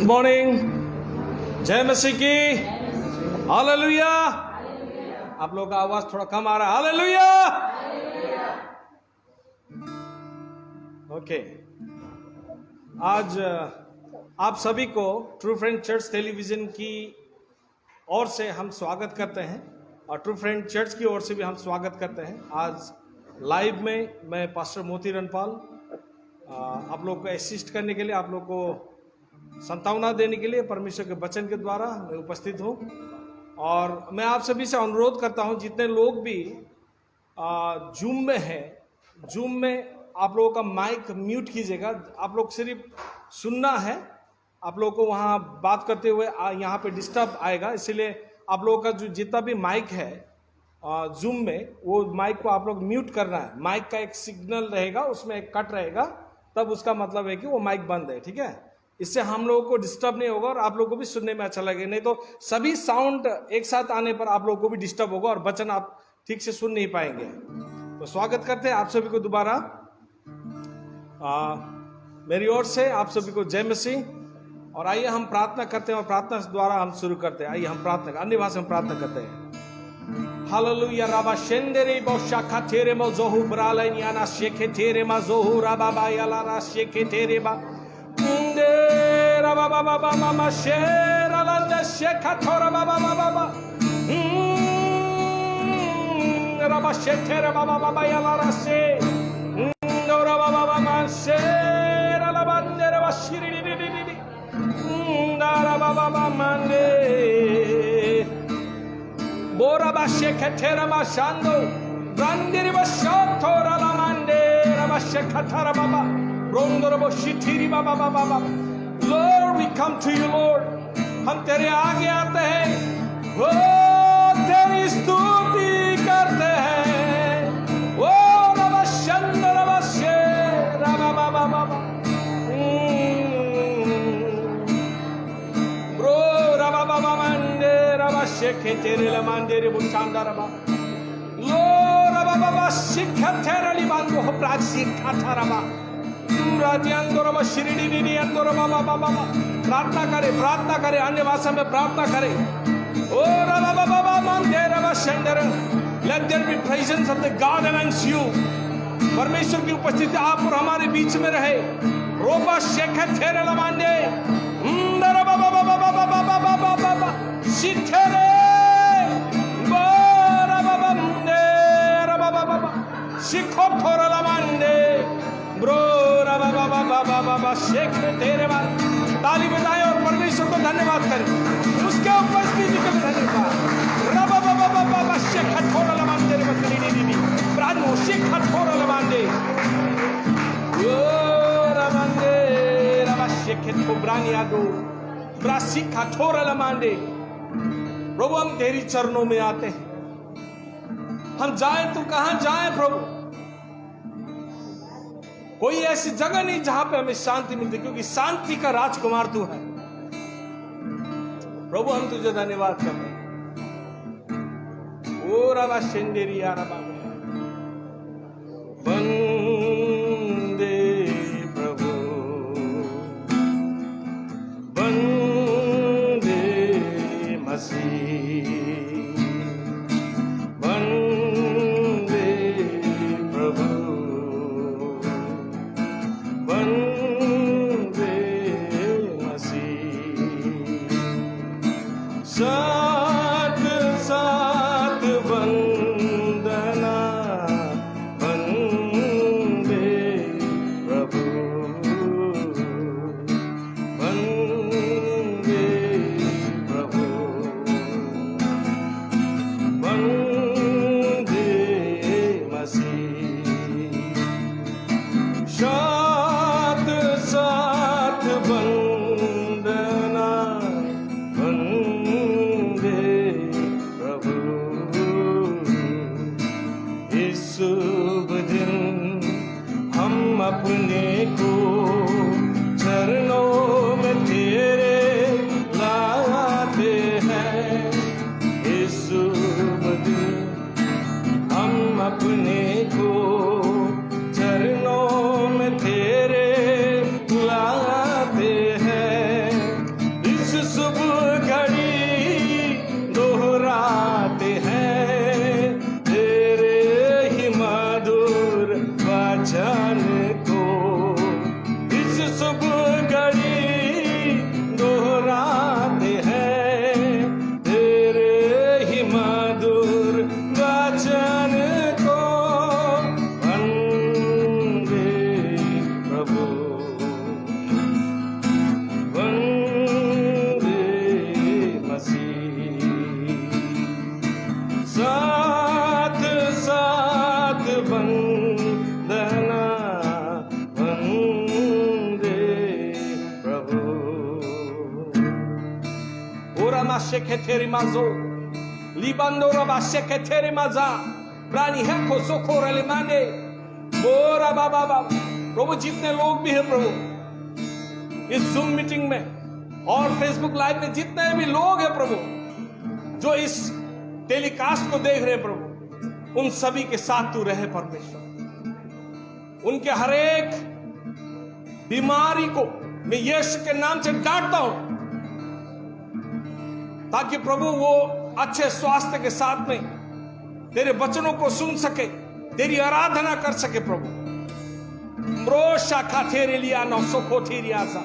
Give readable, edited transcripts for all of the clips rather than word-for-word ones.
Morning, जय मसीह की, hallelujah. आप लोगों का आवाज थोड़ा कम आ रहा है, हालेलुया। ओके, आज आप सभी को ट्रू फ्रेंड चर्च टेलीविजन की ओर से हम स्वागत करते हैं और ट्रू फ्रेंड चर्च की ओर से भी हम स्वागत करते हैं। आज लाइव में मैं पास्टर मोती रणपाल आप लोग को असिस्ट करने के लिए, आप लोग को संतावना देने के लिए परमेश्वर के वचन के द्वारा मैं उपस्थित हूँ। और मैं आप सभी से अनुरोध करता हूँ, जितने लोग भी जूम में हैं, जूम में आप लोगों का माइक म्यूट कीजिएगा। आप लोग सिर्फ सुनना है, आप लोगों को वहाँ बात करते हुए यहाँ पे डिस्टर्ब आएगा, इसलिए आप लोगों का जो जितना भी माइक है जूम में, वो माइक को आप लोग म्यूट करना है। माइक का एक सिग्नल रहेगा, उसमें एक कट रहेगा, तब उसका मतलब है कि वो माइक बंद है, ठीक है। इससे हम लोगों को डिस्टर्ब नहीं होगा और आप लोगों को भी सुनने में अच्छा लगेगा। नहीं तो सभी साउंड एक साथ आने पर आप लोगों को भी डिस्टर्ब होगा और वचन आप ठीक से सुन नहीं पाएंगे। तो स्वागत करते हैं आप सभी को दोबारा। मेरी ओर से आप सभी को जय मसीह। और आइए हम प्रार्थना करते हैं और प्रार्थना द्वारा हम शुरू करते हैं। आइए हम प्रार्थना, अन्य भाषा में प्रार्थना करते हैं। हालेलुया। राबा शेंदेरे बोशाखा तेरे मो जोहु ब्रालनियाना शेखे तेरे मा जोहु राबा बायाला रा शेखे तेरे बा दे राबा बाबा मामा शेरा लंदा शेखा थोरा बाबा बाबा राबा शेखे रे बाबा बाबा याला रा शे नोरा बाबा मामा शेरा लबंदे रे बशिरी दी दी दी नारा बाबा मामा ने Bora basheke tera mashando, brandiri bashotora la mande, rabasheka tara baba, brondoro boshitiri baba baba baba. Lord, we come to you, Lord. हम तेरे आगे आते हैं, वो तेरी स्तुति करते हैं, वो रबशंदो रबशे रबा बaba baba. Bro raba baba mande. Sheke tere la mandere buchanda raba lo raba baba shikha tere li bango ho prachi khatha raba राजी अंदर में शिरडी नी अंदर बाबा बाबा प्रार्थना करे अन्य भाषा में प्रार्थना करे। ओ रबा बाबा मंदे रबा शेंडर let there be presence of the God amongst you। परमेश्वर की उपस्थिति आप और हमारे बीच में रहे। रोबा शेखे tere la mande रबा बाबा बाबा बाबा बाबा बाबा शिथेरे बोरा बाबा मंदे रबा बाबा शिखो थोरा ला मंदे ब्रो रबा बाबा बाबा बाबा शेख तेरे बार ताली बजाएं और परमेश्वर को धन्यवाद करें, उसके उपस्थिति के लिए धन्यवाद। रबा बाबा बाबा शेख थोरा ला मंदे रे बसरी नी नी प्राणो शेख थोरा ला मंदे ओ रबंदे रबा शेख तो ब्रानिया दो ब्रासी थोरा ला मंदे। प्रभु हम तेरी चरणों में आते हैं, हम जाएं तो कहां जाएं प्रभु। कोई ऐसी जगह नहीं जहां पे हमें शांति मिलती, क्योंकि शांति का राजकुमार तू है। प्रभु हम तुझे धन्यवाद करते हैं। ओ रबा शेंडेरी या रबा वंदे प्रभु वंदे मसीह वंदे प्रभु वंदे मसीह। साथ साथ वंदना वंदे प्रभु वंदे प्रभु वंदे मसीह। साथ साथ वंदना वंदे प्रभु। इस शुभ दिन हम अपने को चरणों में तेरे लाते हैं। इस शुभ दिन हम अपने को चरणों में तेरे लाते हैं। sheketeri mazo. Libando raba sheketeri maza. Brani heko soko relimane. Bora baba. प्रभु जितने लोग भी हैं प्रभु इस जूम मीटिंग में और फेसबुक लाइव में जितने भी लोग हैं प्रभु जो इस टेलीकास्ट को देख रहे हैं प्रभु उन सभी के साथ तू रहे परमेश्वर। उनके हर एक बीमारी को मैं यीशु के नाम से काटता हूं ताकि प्रभु वो अच्छे स्वास्थ्य के साथ में तेरे वचनों को सुन सके, तेरी आराधना कर सके प्रभु। म्रोशा खाथेरे लिया नौ सोखो थीरियासा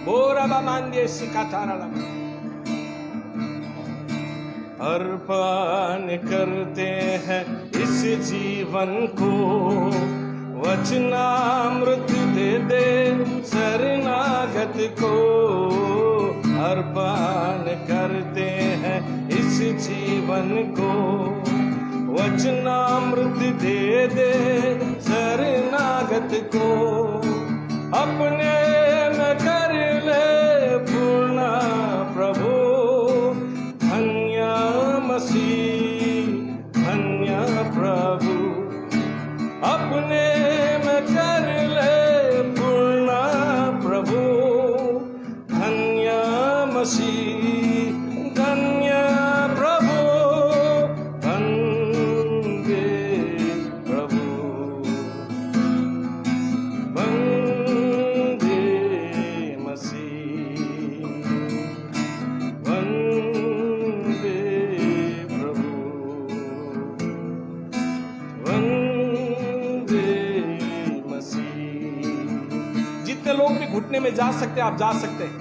बोरा बामांदे सिकातारा लगा। अर्पण करते हैं इस जीवन को वचनामृत दे दे शरणागत को। अर्पण करते हैं इस जीवन को वचनामृत दे दे शरणागत को। अपने में कर ले पूर्ण प्रभु धन्य मसीह धन्य प्रभु। अपने में कर ले पूर्ण प्रभु धन्य मसीह धन्य प्रभु वंदे प्रभु वंदे मसीह वंदे प्रभु वंदे मसीह। जितने लोग भी घुटने में जा सकते हैं आप जा सकते हैं।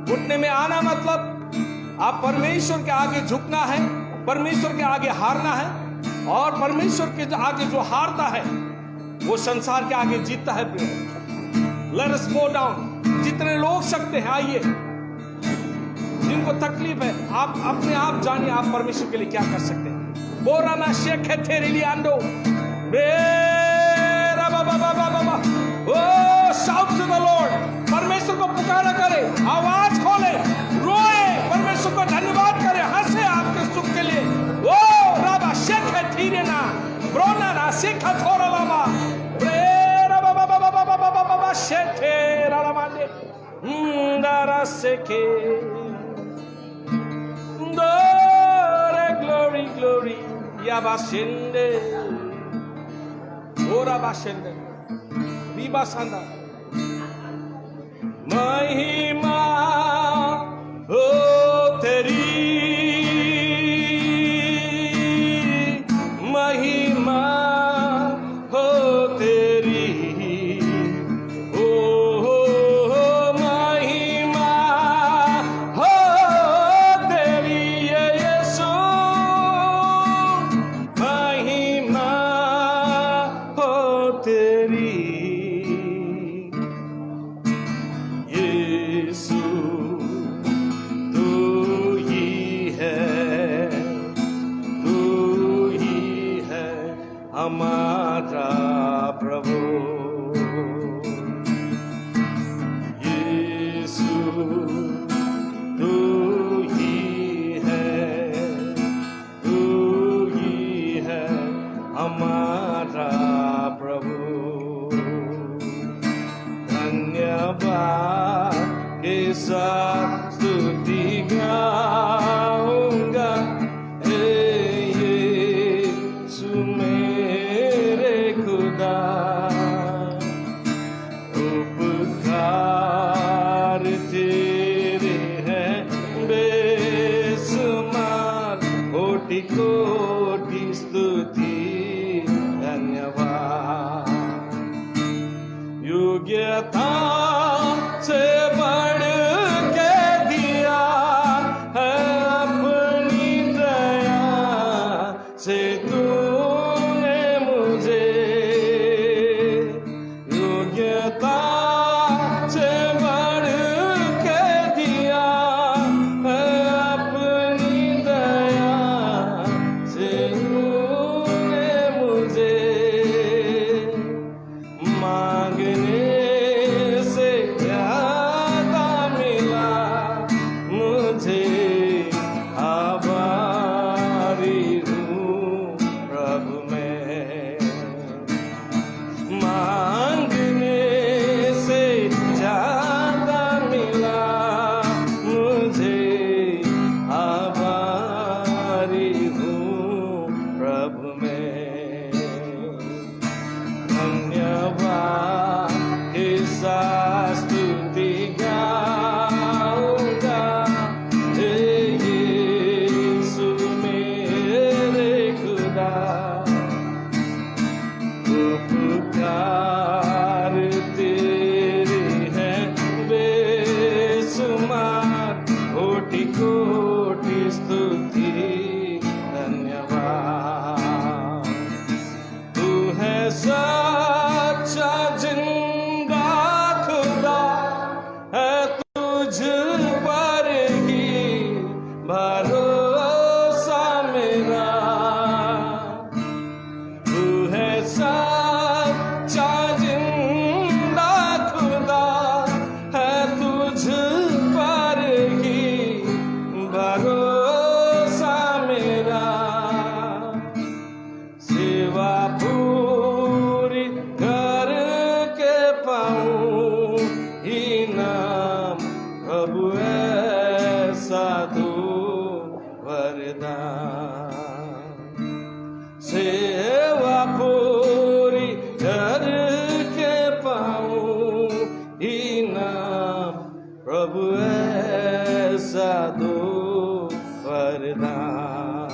घुटने में आना मतलब आप परमेश्वर के आगे झुकना है, परमेश्वर के आगे हारना है और परमेश्वर के आगे जो हारता है वो संसार के आगे जीतता है। Let us go down. जितने लोग सकते हैं आइए, जिनको तकलीफ है आप अपने आप जानिए आप परमेश्वर के लिए क्या कर सकते हैं। बोरा ना शेख है तेरे लिए आंडो बेरा बाबा बाबा बाबा ओ शाउट टू द लॉर्ड। परमेश्वर को पुकारा करे, आवाज खोले, रोए, परमेश्वर को धन्यवाद करे, हंसे आपके सुख के लिए। ओ राबा शेख है थीरे ना ब्रोना ना शेख थोड़ा लाबा बेरा बाबा बाबा बाबा बाबा बाबा शेख है रामा ने Dara शेखे Dore glory glory Yaba shende Ora bashende Viva sanda Mahima O teri Mahima O teri स्तुति धन्यवाद। तू है सच्चा जिंदा खुदा, है तुझ पर ही भरोसा मेरा। तू है सच्चा जिंदा खुदा, है तुझ पर ही भरोसा मेरा। सेवा पूरी करके पाऊं इनाम, प्रभु ऐसा दो वरदान। सेवा पूरी करके पाऊं इनाम, प्रभु ऐसा दो वरदान।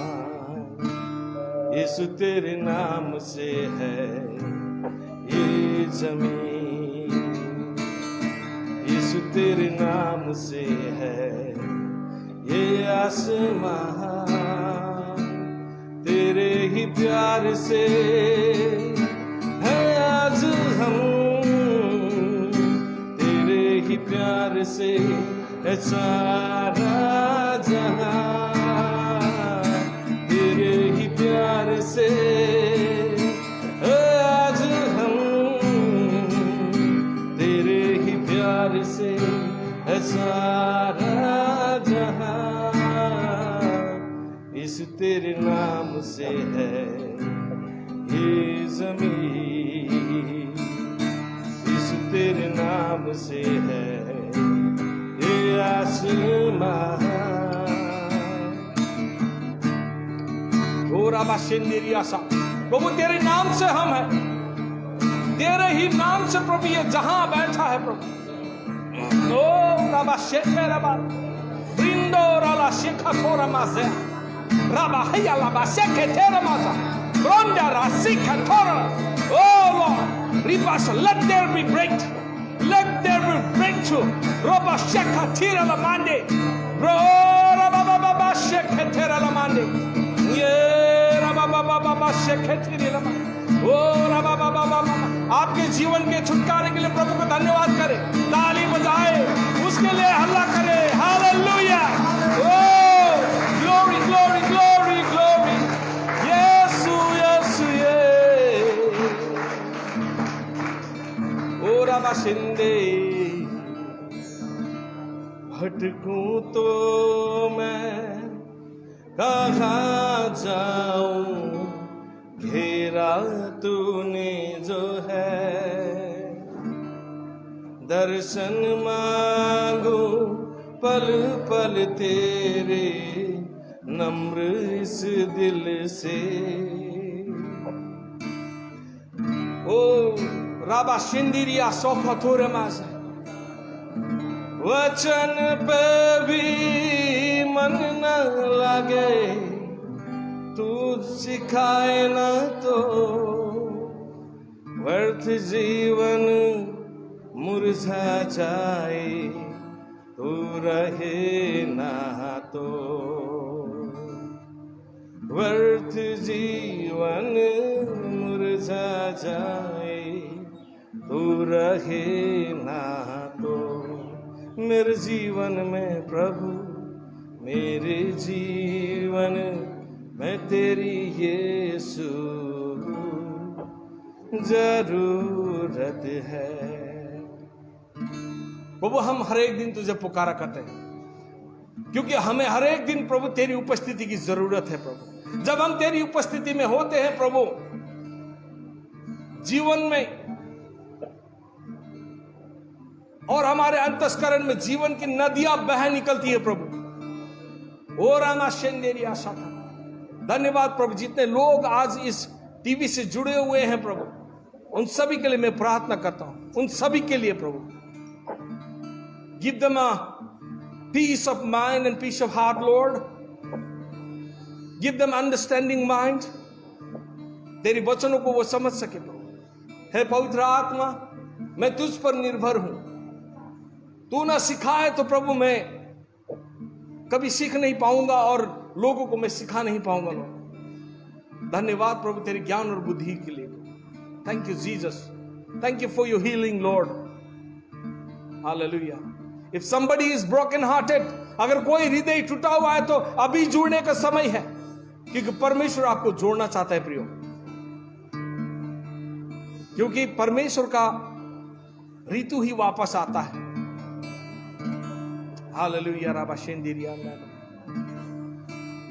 यीशु तेरे नाम से है ये जमीन, यीशु तेरे नाम से है ये आसमान। तेरे ही प्यार से है आज हम, तेरे ही प्यार से है सारा जहां। तेरे ही प्यार से है आज हम, तेरे ही प्यार से है सारा जहां। इस तेरे नाम से है ये जमीन, इस तेरे नाम से है ये आसमान। प्रभु तेरे नाम से हम हैं, तेरे ही नाम से प्रभु ये जहां बैठा है प्रभु। ओ राबा शेखे राबा ब्रिंदो राला शेखा थोरा मासे राबा हैया लाबा शेखे तेरा मासा ब्रोंडा रासिका थोरा। ओ लॉर्ड रिपास, let there be breakthrough, let there be breakthrough। रोबा शेखा थीरा ला मांडे रो राबा बाबा शेखे तेरा ला मांडे ये राबा बाबा शेखे तेरा ला मांडे। ओ राबा बाबा आपके जीवन के छुटकारे के लिए प्रभु को धन्यवाद करें, ताली बजाए, उसके लिए हल्ला करें। हालेलुया, ओ ग्लोरी ग्लोरी ग्लोरी ग्लोरी, यीशु यीशु ये। ओ राबा शिंदे, भटकूं तो मैं कहाँ जाऊं, घेरा तूने जो है। दर्शन मांगू पल पल तेरे, नम्र इस दिल से। ओ राबा शिंदिरिया सोफा थोरे मास, वचन पे भी मन न लगे, तू सिखाए न तो व्यर्थ जीवन मुरझा जाए, तू रहे ना तो व्यर्थ जीवन मुरझा जाए, तू रहे ना तो। मेरे जीवन में प्रभु, मेरे जीवन में तेरी यीशु जरूरत है। प्रभु हम हर एक दिन तुझे पुकारा करते हैं, क्योंकि हमें हर एक दिन प्रभु तेरी उपस्थिति की जरूरत है। प्रभु जब हम तेरी उपस्थिति में होते हैं प्रभु, जीवन में और हमारे अंतस्करण में जीवन की नदियां बह निकलती है प्रभु। ओ रामा शेंदेरी आशा का धन्यवाद प्रभु। जितने लोग आज इस टीवी से जुड़े हुए हैं प्रभु, उन सभी के लिए मैं प्रार्थना करता हूं, उन सभी के लिए प्रभु। Give them a peace of mind and peace of heart lord. Give them understanding mind, तेरी वचनों को वो समझ सके प्रभु। हे पवित्र आत्मा, मैं तुझ पर निर्भर हूं। तू ना सिखाए तो प्रभु मैं कभी सीख नहीं पाऊंगा, और लोगों को मैं सिखा नहीं पाऊंगा लॉर्ड। धन्यवाद प्रभु तेरे ज्ञान और बुद्धि के लिए। Thank you Jesus, thank you for your healing Lord. Hallelujah. If somebody is broken hearted, अगर कोई हृदय टूटा हुआ है तो अभी जुड़ने का समय है, क्योंकि परमेश्वर आपको जोड़ना चाहता है प्रियो। क्योंकि परमेश्वर का ऋतु ही वापस आता है। हालेलुया। राबा शेंदिरिया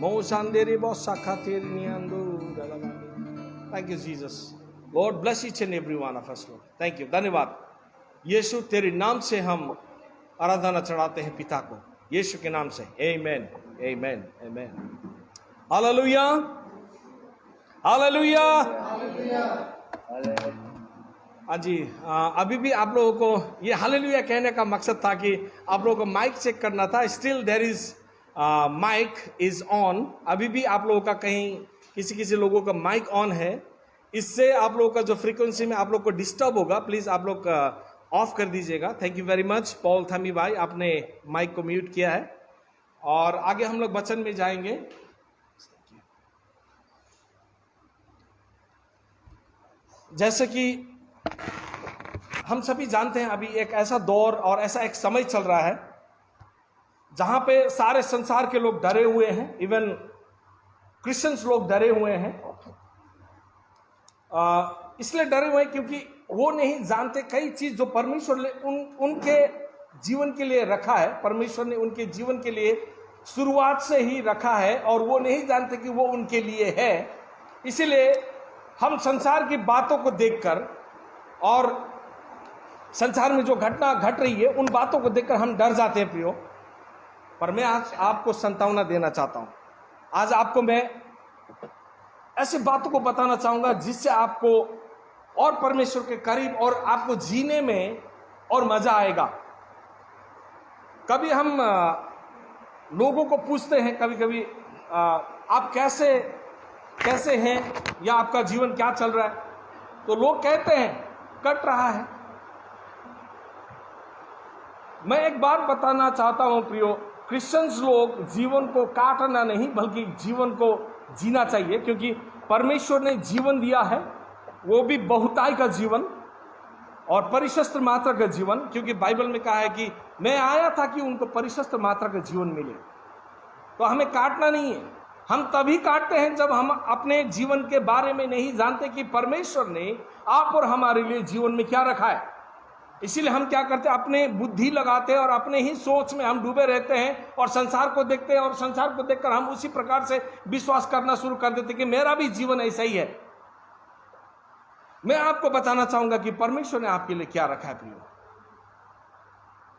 मोशांदेरे बॉसा खातिर नियांदो दलाबानी। Thank you Jesus. Lord bless each and every one of us lord. Thank you, धन्यवाद यीशु। तेरे नाम से हम आराधना चढ़ाते हैं पिता को, यीशु के नाम से। आमेन, आमेन, आमेन। हालेलुया, हालेलुया। हाँ जी, अभी भी आप लोगों को ये हालेलुया कहने का मकसद था कि आप लोगों को माइक चेक करना था। Still there is mic is on. अभी भी आप लोगों का कहीं किसी लोगों का माइक ऑन है, इससे आप लोगों का जो फ्रीक्वेंसी में आप लोग को डिस्टर्ब होगा, प्लीज आप लोग ऑफ कर दीजिएगा। Thank you very much Paul थमी भाई, आपने माइक को म्यूट किया है। और आगे हम लोग वचन में जाएंगे। जैसे कि हम सभी जानते हैं, अभी एक ऐसा दौर और ऐसा एक समय चल रहा है जहां पे सारे संसार के लोग डरे हुए हैं, इवन क्रिश्चियंस लोग डरे हुए हैं। इसलिए डरे हुए हैं क्योंकि वो नहीं जानते कई चीज जो परमेश्वर ने उनके जीवन के लिए रखा है, परमेश्वर ने उनके जीवन के लिए शुरुआत से ही रखा है, और वो नहीं जानते कि वो उनके लिए है। इसीलिए हम संसार की बातों को देखकर और संसार में जो घटना घट रही है उन बातों को देखकर हम डर जाते हैं प्रियो। पर मैं आज आपको सांत्वना देना चाहता हूं। आज आपको मैं ऐसी बातों को बताना चाहूंगा जिससे आपको और परमेश्वर के करीब और आपको जीने में और मजा आएगा। कभी हम लोगों को पूछते हैं, कभी कभी आप कैसे हैं या आपका जीवन क्या चल रहा है, तो लोग कहते हैं कट रहा है। मैं एक बात बताना चाहता हूं प्रियो, क्रिश्चियंस लोग जीवन को काटना नहीं बल्कि जीवन को जीना चाहिए, क्योंकि परमेश्वर ने जीवन दिया है, वो भी बहुताई का जीवन और परिशस्त्र मात्रा का जीवन। क्योंकि बाइबल में कहा है कि मैं आया था कि उनको परिशस्त्र मात्रा का जीवन मिले। तो हमें काटना नहीं है। हम तभी काटते हैं जब हम अपने जीवन के बारे में नहीं जानते कि परमेश्वर ने आप और हमारे लिए जीवन में क्या रखा है। इसीलिए हम क्या करते हैं, अपने बुद्धि लगाते हैं और अपने ही सोच में हम डूबे रहते हैं और संसार को देखते हैं, और संसार को देखकर हम उसी प्रकार से विश्वास करना शुरू कर देते हैं कि मेरा भी जीवन ऐसा ही है। मैं आपको बताना चाहूंगा कि परमेश्वर ने आपके लिए क्या रखा है प्रियो।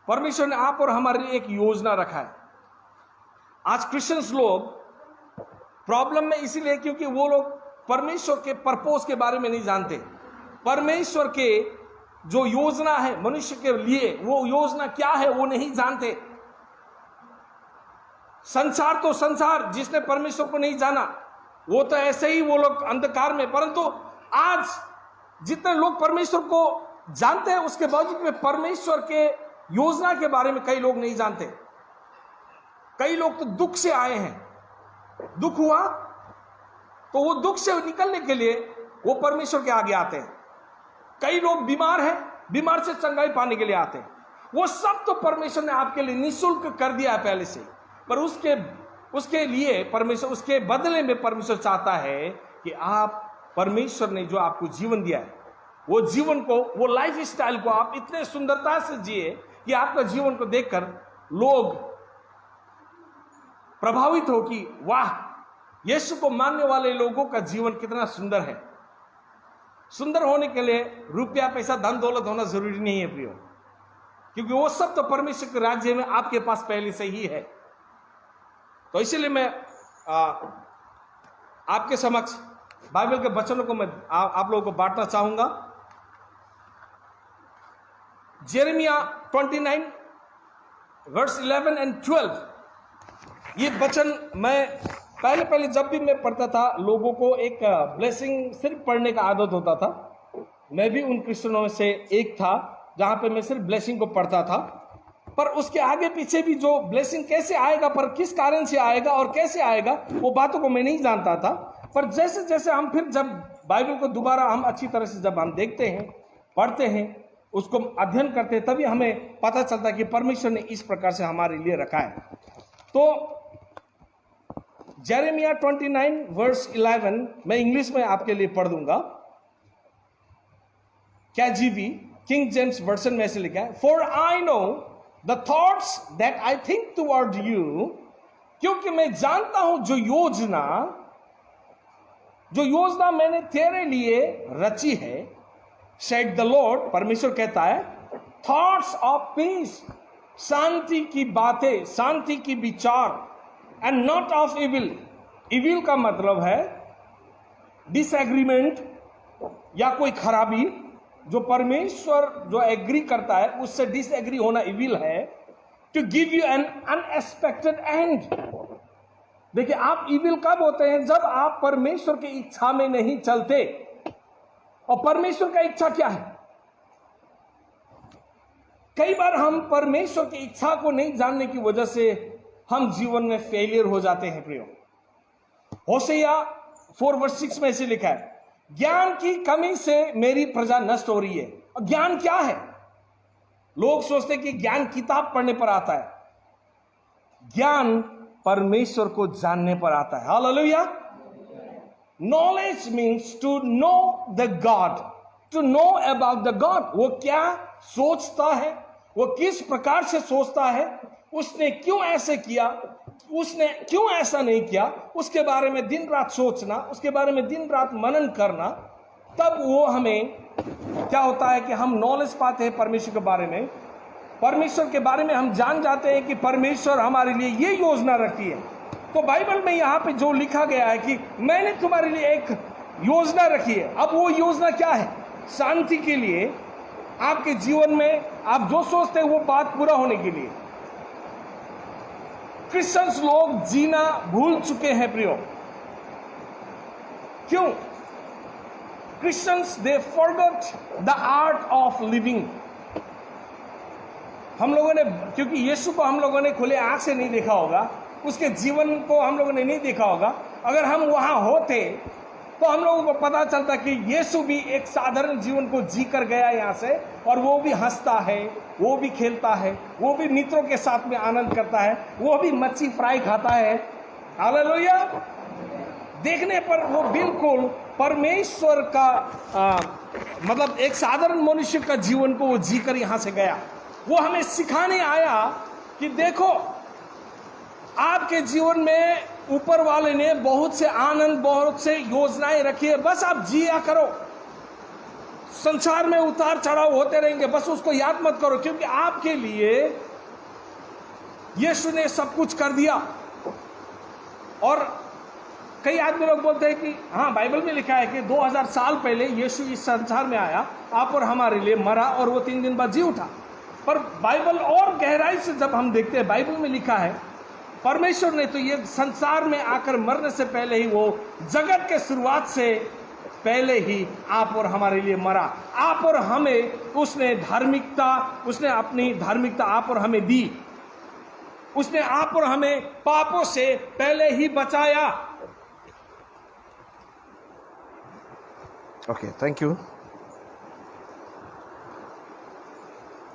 परमेश्वर ने आप और हमारे लिए एक योजना रखा है। आज क्रिश्चियंस लोग प्रॉब्लम में इसीलिए क्योंकि वो लोग परमेश्वर के पर्पस के बारे में नहीं जानते। परमेश्वर के जो योजना है मनुष्य के लिए, वो योजना क्या है वो नहीं जानते। संसार जिसने परमेश्वर को नहीं जाना वो तो ऐसे ही वो लोग अंधकार में। परंतु आज जितने लोग परमेश्वर को जानते हैं उसके बावजूद में परमेश्वर के योजना के बारे में कई लोग नहीं जानते। कई लोग तो दुख से आए हैं, दुख हुआ तो वो दुख से निकलने के लिए वो परमेश्वर के आगे आते हैं। कई लोग बीमार हैं, बीमार से चंगाई पाने के लिए आते हैं। वो सब तो परमेश्वर ने आपके लिए निःशुल्क कर दिया है पहले से, पर उसके लिए परमेश्वर, उसके बदले में परमेश्वर चाहता है कि आप, परमेश्वर ने जो आपको जीवन दिया है वो जीवन को, वो लाइफ स्टाइल को आप इतने सुंदरता से जिए कि आपका जीवन को देखकर लोग प्रभावित हो कि वाह, यीशु को मानने वाले लोगों का जीवन कितना सुंदर है। सुंदर होने के लिए रुपया, पैसा, धन दौलत होना जरूरी नहीं है प्रियो, क्योंकि वो सब तो परमेश्वर के राज्य में आपके पास पहले से ही है। तो इसीलिए मैं आपके समक्ष बाइबल के वचनों को मैं आप लोगों को बांटना चाहूंगा। जेरेमिया 29 वर्स 11 and 12, ये वचन मैं पहले जब भी मैं पढ़ता था, लोगों को एक ब्लेसिंग सिर्फ पढ़ने का आदत होता था। मैं भी उन क्रिश्चियनों में से एक था जहां पे मैं सिर्फ ब्लेसिंग को पढ़ता था। पर उसके आगे पीछे भी जो ब्लेसिंग कैसे आएगा, पर किस कारण से आएगा और कैसे आएगा, वो बातों को मैं नहीं जानता था। पर जैसे जैसे हम फिर जब बाइबल को दोबारा हम अच्छी तरह से जब हम देखते हैं, पढ़ते हैं, उसको अध्ययन करते हैं, तभी हमें पता चलता है कि परमेश्वर ने इस प्रकार से हमारे लिए रखा है। तो जेरेमिया 29 वर्स 11 मैं इंग्लिश में आपके लिए पढ़ दूंगा। KJV किंग जेम्स वर्जन में ऐसे लिखा है, for I know the thoughts that I think toward you, क्योंकि मैं जानता हूं जो योजना मैंने तेरे लिए रची है, सेड द लॉर्ड, परमेश्वर कहता है, थॉट्स ऑफ पीस, शांति की बातें, शांति की विचार, and not of evil. Evil का मतलब है डिसएग्रीमेंट या कोई खराबी, जो परमेश्वर जो एग्री करता है उससे डिसएग्री होना इविल है। To give you an unexpected end. देखिए, आप इविल कब होते हैं? जब आप परमेश्वर की इच्छा में नहीं चलते। और परमेश्वर का इच्छा क्या है? कई बार हम परमेश्वर की इच्छा को नहीं जानने की वजह से हम जीवन में फेलियर हो जाते हैं। प्रियो, होशेया 4:6 में ऐसे लिखा है, ज्ञान की कमी से मेरी प्रजा नष्ट हो रही है। और ज्ञान क्या है? लोग सोचते हैं कि ज्ञान किताब पढ़ने पर आता है। ज्ञान परमेश्वर को जानने पर आता है। Hallelujah. Knowledge means to know the God, to know about the God. वो क्या सोचता है, वो किस प्रकार से सोचता है, उसने क्यों ऐसे किया, उसने क्यों ऐसा नहीं किया, उसके बारे में दिन रात सोचना, उसके बारे में दिन रात मनन करना। तब वो हमें क्या होता है कि हम नॉलेज पाते हैं परमेश्वर के बारे में। परमेश्वर के बारे में हम जान जाते हैं कि परमेश्वर हमारे लिए ये योजना रखी है। तो बाइबल में यहाँ पे जो लिखा गया है कि मैंने तुम्हारे लिए एक योजना रखी है। अब वो योजना क्या है? शांति के लिए, आपके जीवन में आप जो सोचते हैं वो बात पूरा होने के लिए। क्रिश्चियंस लोग जीना भूल चुके हैं प्रियो। क्यों? Christians they forgot the art of living. हम लोगों ने, क्योंकि यीशु को हम लोगों ने खुले आंख से नहीं देखा होगा, उसके जीवन को हम लोगों ने नहीं देखा होगा। अगर हम वहां होते तो हम लोगों को पता चलता कि यीशु भी एक साधारण जीवन को जी कर गया यहाँ से, और वो भी हंसता है, वो भी खेलता है, वो भी मित्रों के साथ में आनंद करता है, वो भी मच्छी फ्राई खाता है। हालेलुया। देखने पर वो बिल्कुल परमेश्वर का मतलब एक साधारण मनुष्य का जीवन को वो जी कर यहाँ से गया। वो हमें सिखाने आया कि देखो, आपके जीवन में ऊपर वाले ने बहुत से आनंद, बहुत से योजनाएं रखी है, बस आप जिया करो। संसार में उतार चढ़ाव होते रहेंगे, बस उसको याद मत करो, क्योंकि आपके लिए यीशु ने सब कुछ कर दिया। और कई आदमी लोग बोलते हैं कि हाँ, बाइबल में लिखा है कि 2000 साल पहले यीशु इस संसार में आया, आप और हमारे लिए मरा, और वो 3 दिन बाद जी उठा। पर बाइबल और गहराई से जब हम देखते हैं, बाइबल में लिखा है परमेश्वर ने तो ये संसार में आकर मरने से पहले ही, वो जगत के शुरुआत से पहले ही आप और हमारे लिए मरा। आप और हमें उसने धार्मिकता, उसने अपनी धार्मिकता आप और हमें दी। उसने आप और हमें पापों से पहले ही बचाया। Okay, thank you.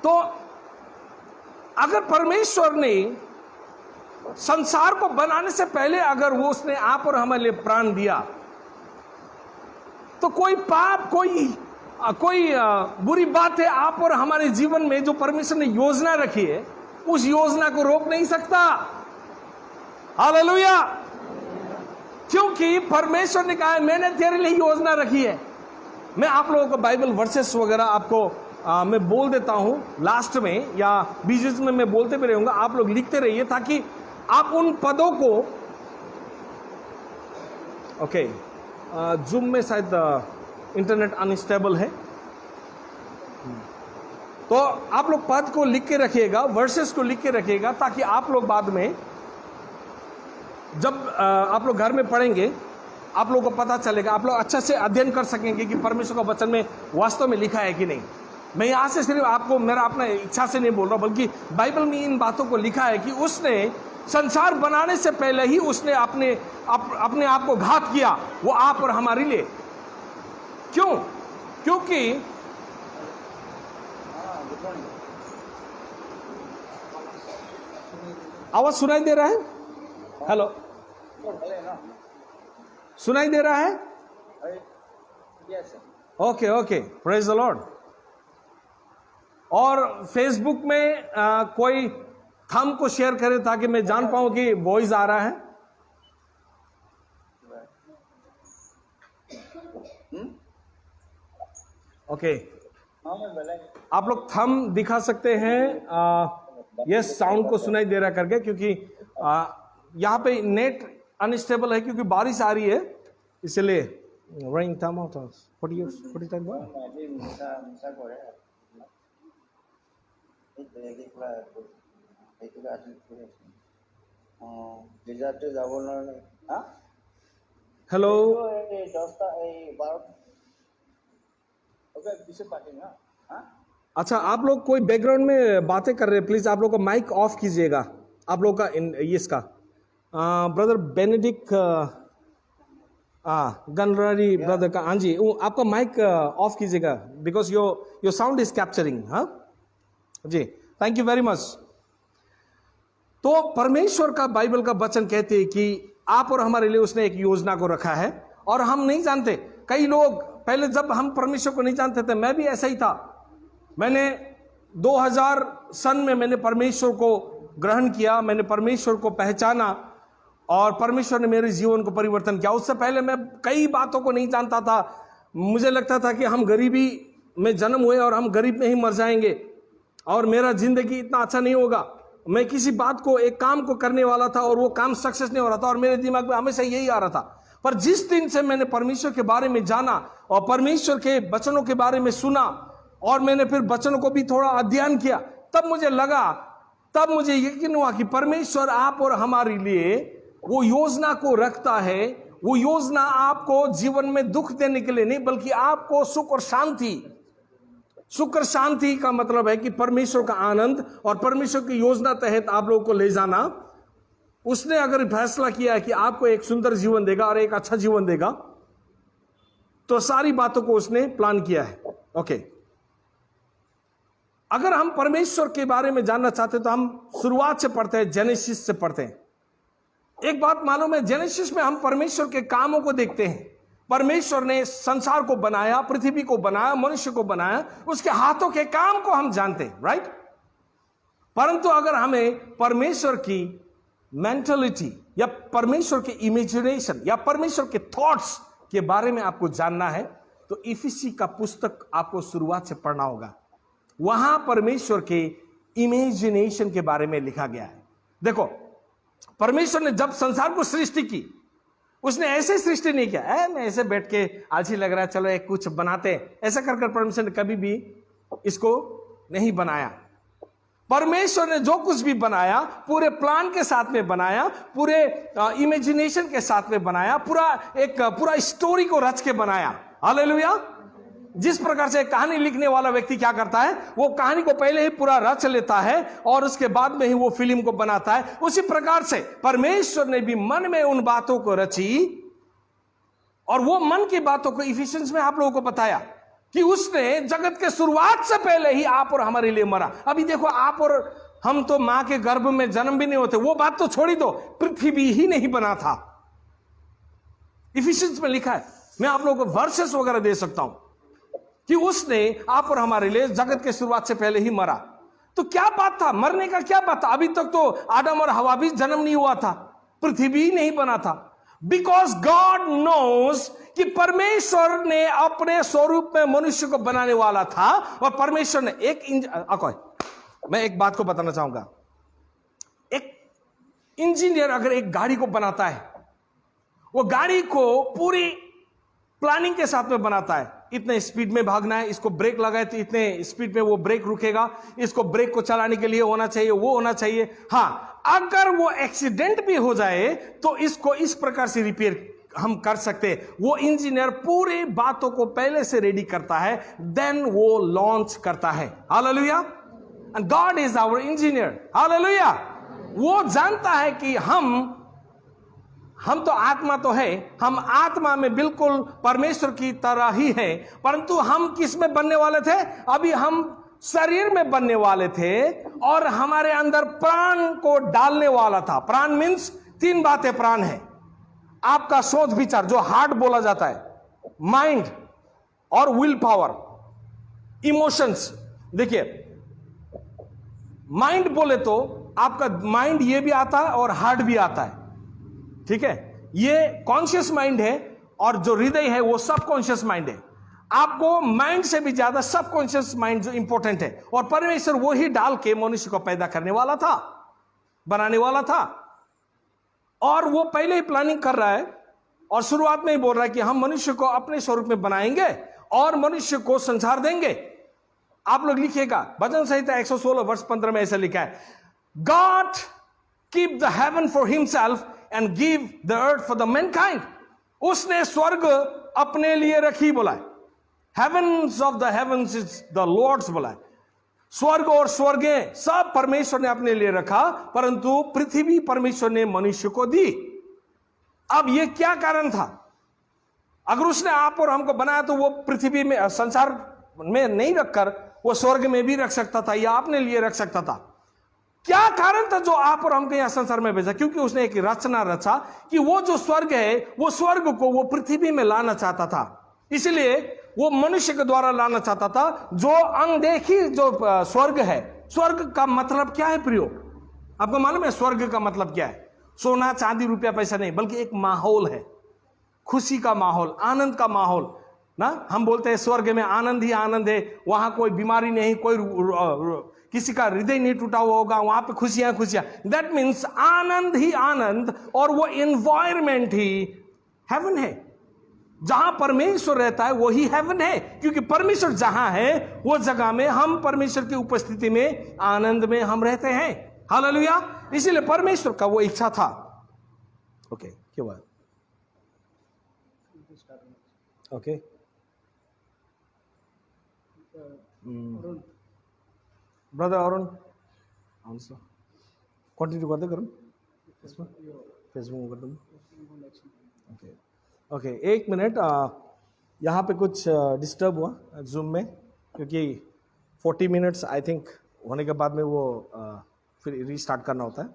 तो अगर परमेश्वर ने संसार को बनाने से पहले अगर वो उसने आप और हमारे लिए प्राण दिया, तो कोई पाप, कोई बुरी बात है आप और हमारे जीवन में जो परमेश्वर ने योजना रखी है, उस योजना को रोक नहीं सकता। हालेलुया। क्योंकि परमेश्वर ने कहा है मैंने तेरे लिए योजना रखी है। मैं आप लोगों को बाइबल वर्सेस वगैरह आपको मैं बोल देता हूं लास्ट में, या बीच में मैं बोलते भी रहूंगा, आप लोग लिखते रहिए ताकि आप उन पदों को, ओके, जूम में शायद इंटरनेट अनस्टेबल है, तो आप लोग पद को लिख के रखिएगा, वर्सेस को लिख के रखिएगा, ताकि आप लोग बाद में जब आप लोग घर में पढ़ेंगे, आप लोगों को पता चलेगा, आप लोग अच्छा से अध्ययन कर सकेंगे कि परमेश्वर का वचन में वास्तव में लिखा है कि नहीं। मैं यहां से सिर्फ आपको मेरा अपना इच्छा से नहीं बोल रहा, बल्कि बाइबल में इन बातों को लिखा है कि उसने संसार बनाने से पहले ही उसने अपने आप को घात किया, वो आप और हमारे लिए। क्यों? क्योंकि आवाज सुनाई दे रहा है? हेलो, सुनाई दे रहा है? Okay okay, praise the Lord. और फेसबुक में कोई थंब को शेयर करे ताकि मैं जान पाऊं कि वॉइस आ रहा है। ओके, आप लोग थंब दिखा सकते हैं ये साउंड को सुनाई दे रहा करके, क्योंकि यहाँ पे नेट अनस्टेबल है क्योंकि बारिश आ रही है, इसलिए rain thumb out 40 time hello. अच्छा, आप लोग कोई बैकग्राउंड में बातें कर रहे हैं, प्लीज आप लोग का माइक ऑफ कीजिएगा। आप लोग का इसका ब्रदर बेनेडिक्ट गनरारी ब्रदर का, हाँ जी, आपका माइक ऑफ कीजिएगा, because your sound is capturing. हाँ जी, थैंक यू वेरी मच। तो परमेश्वर का बाइबल का वचन कहते हैं कि आप और हमारे लिए उसने एक योजना को रखा है, और हम नहीं जानते। कई लोग पहले जब हम परमेश्वर को नहीं जानते थे, मैं भी ऐसा ही था। मैंने 2000 सन में मैंने परमेश्वर को ग्रहण किया, मैंने परमेश्वर को पहचाना, और परमेश्वर ने मेरे जीवन को परिवर्तन किया। उससे पहले मैं कई बातों को नहीं जानता था। मुझे लगता था कि हम गरीबी में जन्म हुए और हम गरीब में ही मर जाएंगे, और मेरा जिंदगी इतना अच्छा नहीं होगा। मैं किसी बात को, एक काम को करने वाला था और वो काम सक्सेस नहीं हो रहा था, और मेरे दिमाग में हमेशा यही आ रहा था। पर जिस दिन से मैंने परमेश्वर के बारे में जाना और परमेश्वर के वचनों के बारे में सुना, और मैंने फिर वचनों को भी थोड़ा अध्ययन किया, तब मुझे यकीन हुआ कि परमेश्वर आप और हमारे लिए वो योजना को रखता है। वो योजना आपको जीवन में दुख देने के लिए नहीं, बल्कि आपको सुख और शांति का मतलब है कि परमेश्वर का आनंद और परमेश्वर की योजना तहत आप लोगों को ले जाना। उसने अगर फैसला किया है कि आपको एक सुंदर जीवन देगा और एक अच्छा जीवन देगा, तो सारी बातों को उसने प्लान किया है। ओके, अगर हम परमेश्वर के बारे में जानना चाहते तो हम शुरुआत से पढ़ते हैं, जेनेसिस से पढ़ते हैं। एक बात मालूम है, जेनेसिस में हम परमेश्वर के कामों को देखते हैं। परमेश्वर ने संसार को बनाया, पृथ्वी को बनाया, मनुष्य को बनाया, उसके हाथों के काम को हम जानते हैं, राइट। परंतु अगर हमें परमेश्वर की मेंटलिटी या परमेश्वर के इमेजिनेशन या परमेश्वर के थॉट्स के बारे में आपको जानना है, तो इफिसी का पुस्तक आपको शुरुआत से पढ़ना होगा। वहां परमेश्वर के इमेजिनेशन के बारे में लिखा गया है। देखो, परमेश्वर ने जब संसार को सृष्टि की, उसने ऐसे सृष्टि नहीं किया, मैं ऐसे बैठ के आलसी लग रहा है, चलो एक कुछ बनाते हैं, ऐसा कर परमेश्वर ने कभी भी इसको नहीं बनाया। परमेश्वर ने जो कुछ भी बनाया पूरे प्लान के साथ में बनाया, पूरे इमेजिनेशन के साथ में बनाया, पूरा स्टोरी को रच के बनाया। हालेलुया। जिस प्रकार से कहानी लिखने वाला व्यक्ति क्या करता है, वो कहानी को पहले ही पूरा रच लेता है और उसके बाद में ही वो फिल्म को बनाता है, उसी प्रकार से परमेश्वर ने भी मन में उन बातों को रची, और वो मन की बातों को इफिशियंस में आप लोगों को बताया कि उसने जगत के शुरुआत से पहले ही आप और हमारे लिए मरा। अभी देखो, आप और हम तो मां के गर्भ में जन्म भी नहीं होते, वो बात तो छोड़ी दो, पृथ्वी ही नहीं बना था। इफिशियंस में लिखा है, मैं आप लोगों को वर्सेस वगैरह दे सकता हूं कि उसने आप और हमारे लिए जगत के शुरुआत से पहले ही मरा। तो क्या बात था, मरने का क्या बात था? अभी तक तो आदम और हवा भी जन्म नहीं हुआ था, पृथ्वी नहीं बना था। बिकॉज गॉड नोज कि परमेश्वर ने अपने स्वरूप में मनुष्य को बनाने वाला था, और परमेश्वर ने मैं एक बात को बताना चाहूंगा। एक इंजीनियर अगर एक गाड़ी को बनाता है, वो गाड़ी को पूरी प्लानिंग के साथ में बनाता है। इतने स्पीड में भागना है, इसको ब्रेक लगाए तो इतने स्पीड में वो ब्रेक रुकेगा, इसको ब्रेक को चलाने के लिए होना चाहिए, वो होना चाहिए। हाँ, अगर वो एक्सीडेंट भी हो जाए तो इसको इस प्रकार से रिपेयर हम कर सकते। वो इंजीनियर पूरी बातों को पहले से रेडी करता है, देन वो लॉन्च करता है। Hallelujah. And God is our engineer. Hallelujah. वो जानता है कि हम तो आत्मा तो है, हम आत्मा में बिल्कुल परमेश्वर की तरह ही है, परंतु हम किस में बनने वाले थे? अभी हम शरीर में बनने वाले थे और हमारे अंदर प्राण को डालने वाला था। प्राण मीन्स 3 बातें प्राण है। आपका सोच विचार, जो हार्ट बोला जाता है, माइंड और विल पावर, इमोशंस। देखिए, माइंड बोले तो आपका माइंड ये भी आता है और हार्ट भी आता है, ठीक है। ये कॉन्शियस माइंड है और जो हृदय है वो सब कॉन्शियस माइंड है। आपको माइंड से भी ज्यादा सब कॉन्शियस माइंड जो इंपॉर्टेंट है, और परमेश्वर वो ही डाल के मनुष्य को पैदा करने वाला था, बनाने वाला था। और वो पहले ही प्लानिंग कर रहा है और शुरुआत में ही बोल रहा है कि हम मनुष्य को अपने स्वरूप में बनाएंगे और मनुष्य को संसार देंगे। आप लोग लिखिएगा, भजन संहिता 116 वर्ष 15 में ऐसा लिखा है, God keep the heaven for himself and give the earth for the mankind. उसने स्वर्ग अपने लिए रखी, बोला है। Heavens of the heavens is the Lord's, बोला है। स्वर्ग और स्वर्गें सब परमेश्वर ने अपने लिए रखा, परंतु पृथ्वी परमेश्वर ने मनुष्य को दी। अब यह क्या कारण था? अगर उसने आप और हमको बनाया तो वो पृथ्वी में, संसार में नहीं रखकर वो स्वर्ग में भी रख सकता था या अपने लिए रख सकता था। क्या कारण था जो आप और हमको यहां संसार में भेजा? क्योंकि उसने एक रचना रचा कि वो जो स्वर्ग है, वो स्वर्ग को वो पृथ्वी में लाना चाहता था। इसलिए वो मनुष्य के द्वारा लाना चाहता था। जो अनदेखी जो स्वर्ग है, स्वर्ग का मतलब क्या है प्रियो? आपको मालूम है स्वर्ग का मतलब क्या है? सोना चांदी रुपया पैसा नहीं, बल्कि एक माहौल है, खुशी का माहौल, आनंद का माहौल ना। हम बोलते हैं स्वर्ग में आनंद ही आनंद है, वहां कोई बीमारी नहीं, कोई किसी का हृदय नहीं टूटा हुआ होगा, वहां पे खुशियां खुशियां। दैट मीन्स आनंद ही आनंद, और वो एनवायरमेंट ही हेवन है। जहां परमेश्वर रहता है वही हेवन है, क्योंकि परमेश्वर जहां है वो जगह में हम परमेश्वर की उपस्थिति में आनंद में हम रहते हैं। हालेलुया। इसीलिए परमेश्वर का वो इच्छा था। ओके, क्या बात? Okay, brother Arun answer continue कर दे, करूँ इसमें फेसबुक में कर दूँ। Okay okay, 1 minute. यहाँ पे कुछ डिस्टर्ब हुआ जूम में, क्योंकि 40 मिनट्स आई थिंक होने के बाद में वो फिर रीस्टार्ट करना होता है।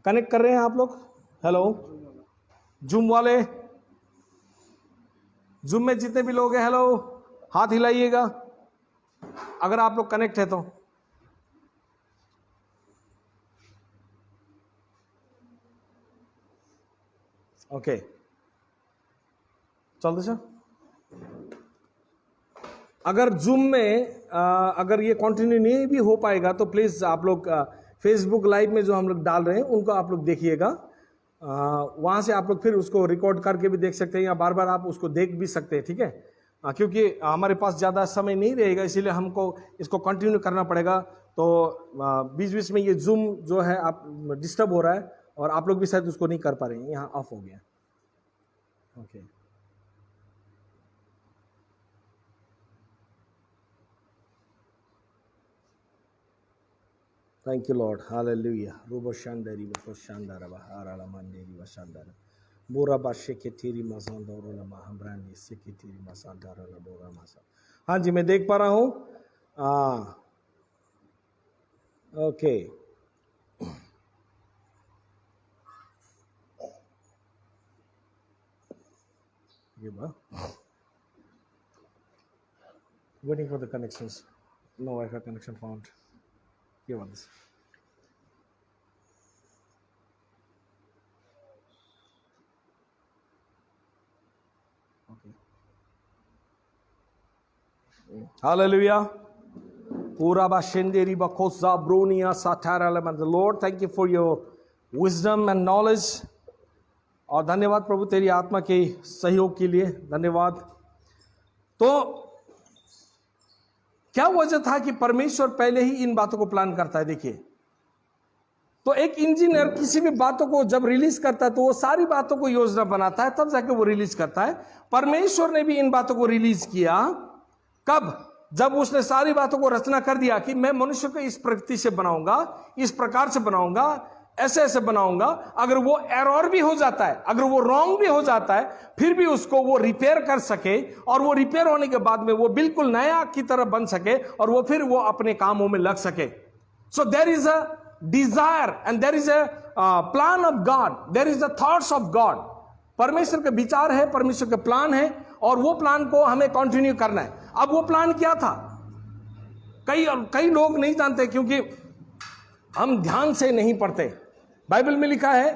कनेक्ट कर रहे हैं आप लोग? हेलो जूम वाले, जूम में जितने भी लोग हैं, हेलो हाथ हिलाइएगा अगर आप लोग कनेक्ट है तो। ओके, चलते सर। अगर जूम में अगर ये कंटिन्यू नहीं भी हो पाएगा तो प्लीज आप लोग फेसबुक लाइव में जो हम लोग डाल रहे हैं उनको आप लोग देखिएगा। वहां से आप लोग फिर उसको रिकॉर्ड करके भी देख सकते हैं या बार बार आप उसको देख भी सकते हैं, ठीक है। क्योंकि हमारे पास ज़्यादा समय नहीं रहेगा, इसीलिए हमको इसको कंटिन्यू करना पड़ेगा। तो बीच बीच में ये जूम जो है आप डिस्टर्ब हो रहा है और आप लोग भी शायद उसको नहीं कर पा रहे हैं, यहाँ ऑफ हो गया। ओके, थैंक यू लॉर्ड, हालेलुया। रूबो शांदारी बको शांदारा बहारा मंदेरी बशांदारा बोरा बाशे के तेरी मसांदोरो लमा हमरानी से के तेरी मसांदारा ला बोरा मसा। हाँ जी, मैं देख पा रहा हूँ। ओके, ये बा waiting for the connections. No Wi-Fi connection found. Here ones. Okay. Hallelujah. Pura bashenderi bakosa bronia satara lemon. The Lord, thank you for your wisdom and knowledge. और धन्यवाद प्रभु तेरी आत्मा के सहयोग के लिए धन्यवाद। तो क्या वजह था कि परमेश्वर पहले ही इन बातों को प्लान करता है? देखिए, तो एक इंजीनियर किसी भी बातों को जब रिलीज करता है तो वो सारी बातों को योजना बनाता है, तब जाके वो रिलीज करता है। परमेश्वर ने भी इन बातों को रिलीज किया कब? जब उसने सारी बातों को रचना कर दिया कि मैं मनुष्य को इस प्रकृति से बनाऊंगा, इस प्रकार से बनाऊंगा, ऐसे ऐसे बनाऊंगा। अगर वो एरर भी हो जाता है, अगर वो रॉन्ग भी हो जाता है, फिर भी उसको वो रिपेयर कर सके, और वो रिपेयर होने के बाद में वो बिल्कुल नया की तरह बन सके, और वो फिर वो अपने कामों में लग सके। So there is a desire and there is a plan of God, there is the thoughts of God. परमेश्वर के विचार है, परमेश्वर के प्लान है, और वो प्लान को हमें कंटिन्यू करना है। अब वो प्लान क्या था? कई लोग नहीं जानते, क्योंकि हम ध्यान से नहीं पढ़ते। बाइबल में लिखा है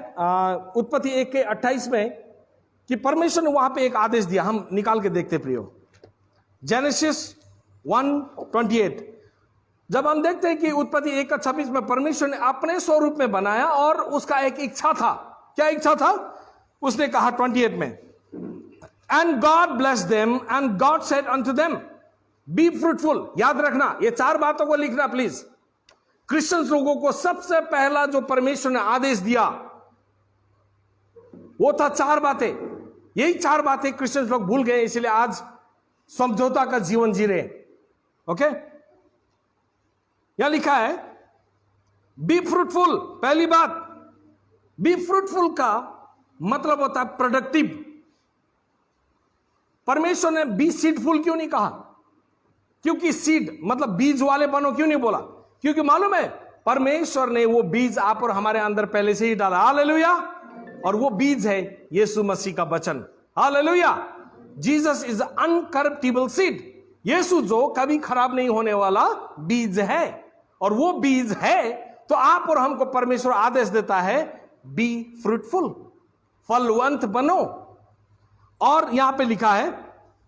उत्पत्ति 1:28 में कि परमेश्वर ने वहां पे एक आदेश दिया। हम निकाल के देखते प्रियो, जेनेसिस 1:28। जब हम देखते हैं कि उत्पत्ति 1:26 में परमेश्वर ने अपने स्वरूप में बनाया, और उसका एक इच्छा था। क्या इच्छा था? उसने कहा 28 में, and God bless them and God said unto them be fruitful. याद रखना, ये 4 बातों को लिखना प्लीज। क्रिश्चियंस लोगों को सबसे पहला जो परमेश्वर ने आदेश दिया वो था 4 बातें। यही 4 बातें क्रिश्चियंस लोग भूल गए, इसलिए आज समझौता का जीवन जी रहे। ओके, यह लिखा है बी फ्रूटफुल। पहली बात, बी फ्रूटफुल का मतलब होता है प्रोडक्टिव। परमेश्वर ने बी सीडफुल क्यों नहीं कहा? क्योंकि सीड मतलब बीज वाले बनो क्यों नहीं बोला? क्योंकि मालूम है परमेश्वर ने वो बीज आप और हमारे अंदर पहले से ही डाला। हालेलुया। और वो बीज है यीशु मसीह का वचन। हालेलुया। Jesus is incorruptible seed. यीशु जो कभी खराब नहीं होने वाला बीज है, और वो बीज है तो आप और हमको परमेश्वर आदेश देता है बी फ्रूटफुल, फलवंत बनो। और यहां पे लिखा है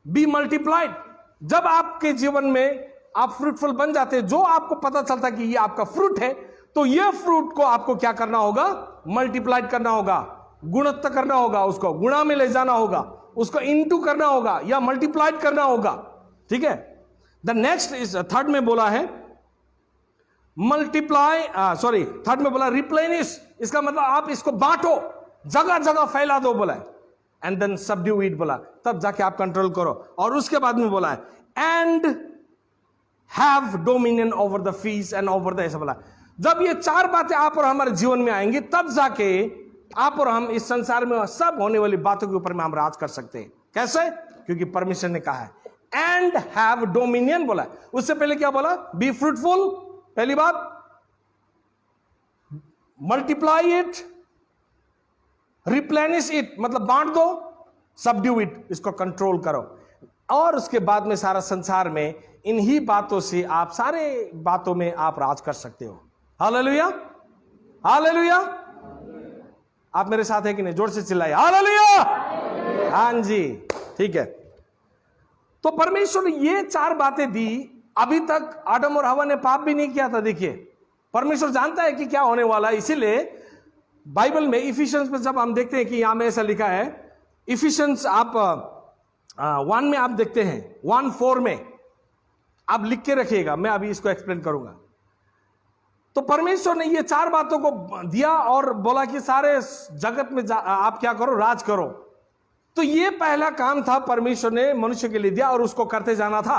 बी मल्टीप्लाइड। जब आपके जीवन में आप फ्रूटफुल बन जाते हैं, जो आपको पता चलता कि ये आपका फ्रूट है, तो ये फ्रूट को आपको क्या करना होगा? मल्टीप्लाइड करना होगा, गुणत्व करना होगा, उसको गुणा में ले जाना होगा, उसको इनटू करना होगा या मल्टीप्लाइड करना होगा। ठीक है। द नेक्स्ट इज थर्ड में बोला है मल्टीप्लाई, थर्ड में बोला रिप्लेनिश। इसका मतलब आप इसको बांटो, जगह जगह फैला दो बोला है। एंड देन सबड्यू इट बोला, तब जाके आप कंट्रोल करो। और उसके बाद में बोला है and have dominion over the fees and over the, ऐसा बोला। जब ये 4 बातें आप और हमारे जीवन में आएंगी, तब जाके आप और हम इस संसार में सब होने वाली बातों के ऊपर में हम राज कर सकते हैं। कैसे? क्योंकि परमेश्वर ने कहा है एंड हैव डोमिनियन बोला। उससे पहले क्या बोला? बी फ्रूटफुल, पहली बात, मल्टीप्लाई इट, रिप्लेनिश इट मतलब बांट दो, सबड्यू इट इसको कंट्रोल करो। और उसके बाद में सारा संसार में इन्हीं बातों से आप सारे बातों में आप राज कर सकते हो। Hallelujah, hallelujah. आप मेरे साथ है कि नहीं? जोर से चिल्लाइए हालेलुया। हाँ जी, ठीक है। तो परमेश्वर ने ये 4 बातें दी। अभी तक आदम और हवा ने पाप भी नहीं किया था। देखिए, परमेश्वर जानता है कि क्या होने वाला है। इसीलिए बाइबल में इफिशियंस में जब हम देखते हैं कि यहां में ऐसा लिखा है, इफिशियंस आप 1 में आप देखते हैं, 1:4 में आप लिख के रखिएगा, मैं अभी इसको एक्सप्लेन करूंगा। तो परमेश्वर ने ये 4 बातों को दिया और बोला कि सारे जगत में आप क्या करो? राज करो। तो ये पहला काम था परमेश्वर ने मनुष्य के लिए दिया और उसको करते जाना था।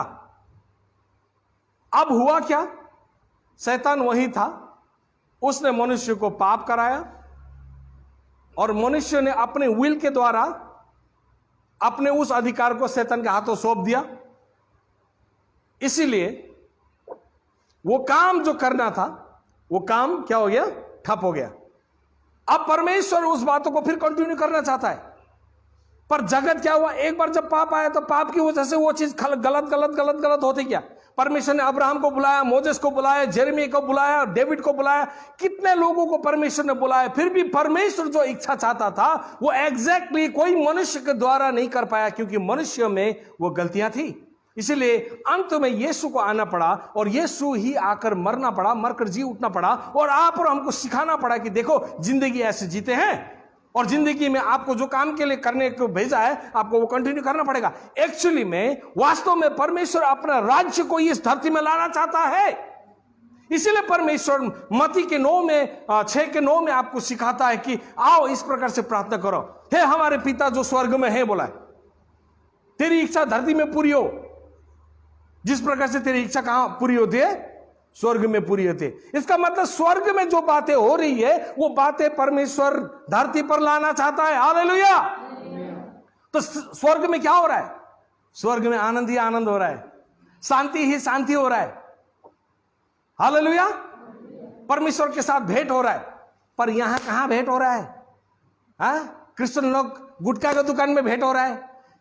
अब हुआ क्या? शैतान वही था, उसने मनुष्य को पाप कराया और मनुष्य ने अपने विल के द्वारा अपने उस अधिकार को शैतान के हाथों सौंप दिया। इसीलिए वो काम जो करना था वो काम क्या हो गया? ठप हो गया। अब परमेश्वर उस बातों को फिर कंटिन्यू करना चाहता है, पर जगत क्या हुआ? एक बार जब पाप आया तो पाप की वजह से वो चीज गलत होती क्या? परमेश्वर ने अब्राहम को बुलाया, मोजेस को बुलाया, जेरेमिया को बुलाया, डेविड को बुलाया, कितने लोगों को परमेश्वर ने बुलाया। फिर भी परमेश्वर जो इच्छा चाहता था वो एग्जैक्टली कोई मनुष्य के द्वारा नहीं कर पाया, क्योंकि मनुष्य में वो गलतियां थी। इसलिए अंत में यीशु को आना पड़ा और यीशु ही आकर मरना पड़ा, मरकर जी उठना पड़ा, और आप और हमको सिखाना पड़ा कि देखो जिंदगी ऐसे जीते हैं, और जिंदगी में आपको जो काम के लिए करने को भेजा है आपको वो कंटिन्यू करना पड़ेगा। एक्चुअली में वास्तव में परमेश्वर अपना राज्य को इस धरती में लाना चाहता है। इसीलिए परमेश्वर मत्ती के 6:9 में आपको सिखाता है कि आओ इस प्रकार से प्रार्थना करो, हे हमारे पिता जो स्वर्ग में है, बोला तेरी इच्छा धरती में पूरी हो, जिस प्रकार से तेरी इच्छा कहां पूरी होती है, स्वर्ग में पूरी होती है। इसका मतलब स्वर्ग में जो बातें हो रही है वो बातें परमेश्वर धरती पर लाना चाहता है। हालेलुया। तो स्वर्ग में क्या हो रहा है? स्वर्ग में आनंद ही आनंद हो रहा है, शांति ही शांति हो रहा है। हालेलुया। परमेश्वर के साथ भेंट हो रहा है। पर यहां कहां भेंट हो रहा है? क्रिश्चियन लोग गुटखा की दुकान में भेंट हो रहा है,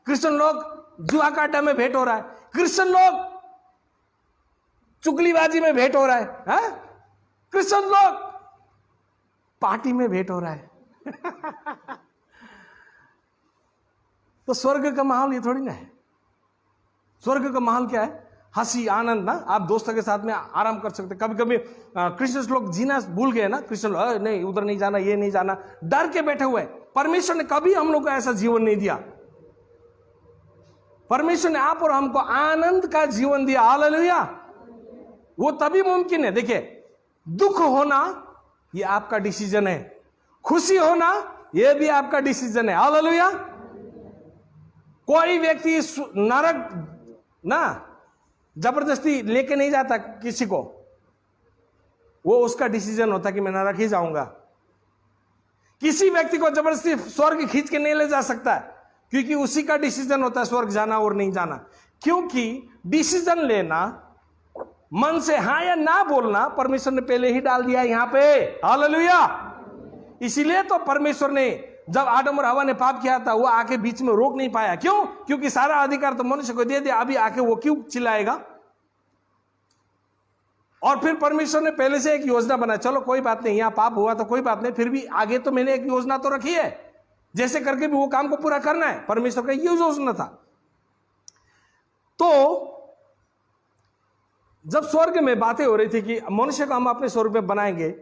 क्रिश्चियन लोग जुआ काटा में भेंट हो रहा है, क्रिश्चियन लोग चुगलीबाजी में भेंट हो रहा है, क्रिश्चियन लोग पार्टी में भेंट हो रहा है। तो स्वर्ग का माहौल ये थोड़ी ना है। स्वर्ग का माहौल क्या है? हंसी आनंद ना, आप दोस्तों के साथ में आराम कर सकते। कभी कभी क्रिश्चियन लोग जीना भूल गए ना, क्रिश्चियन लोग नहीं उधर नहीं जाना, ये नहीं जाना, डर के बैठे हुए। परमेश्वर ने कभी हम लोग को ऐसा जीवन नहीं दिया। परमेश्वर ने आप और हमको आनंद का जीवन दिया। हालेलुया। वो तभी मुमकिन है, देखिए, दुख होना ये आपका डिसीजन है, खुशी होना ये भी आपका डिसीजन है। हालेलुया। कोई व्यक्ति नरक ना जबरदस्ती लेके नहीं जाता किसी को, वो उसका डिसीजन होता कि मैं नरक ही जाऊंगा। किसी व्यक्ति को जबरदस्ती स्वर्ग खींच के नहीं ले जा सकता, क्योंकि उसी का डिसीजन होता है स्वर्ग जाना और नहीं जाना। क्योंकि डिसीजन लेना, मन से हां या ना बोलना परमेश्वर ने पहले ही डाल दिया यहां पे। हालेलुया। इसीलिए तो परमेश्वर ने जब आदम और हवा ने पाप किया था, वो आके बीच में रोक नहीं पाया। क्यों? क्योंकि सारा अधिकार तो मनुष्य को दे दिया, अभी आके वो क्यों चिल्लाएगा? और फिर परमेश्वर ने पहले से एक योजना बनाई, चलो कोई बात नहीं, यहां पाप हुआ तो कोई बात नहीं, फिर भी आगे तो मैंने एक योजना तो रखी है, जैसे करके भी वो काम को पूरा करना है। परमेश्वर का ये योजना था। तो जब स्वर्ग में बातें हो रही थी कि मनुष्य को हम अपने स्वरूप में बनाएंगे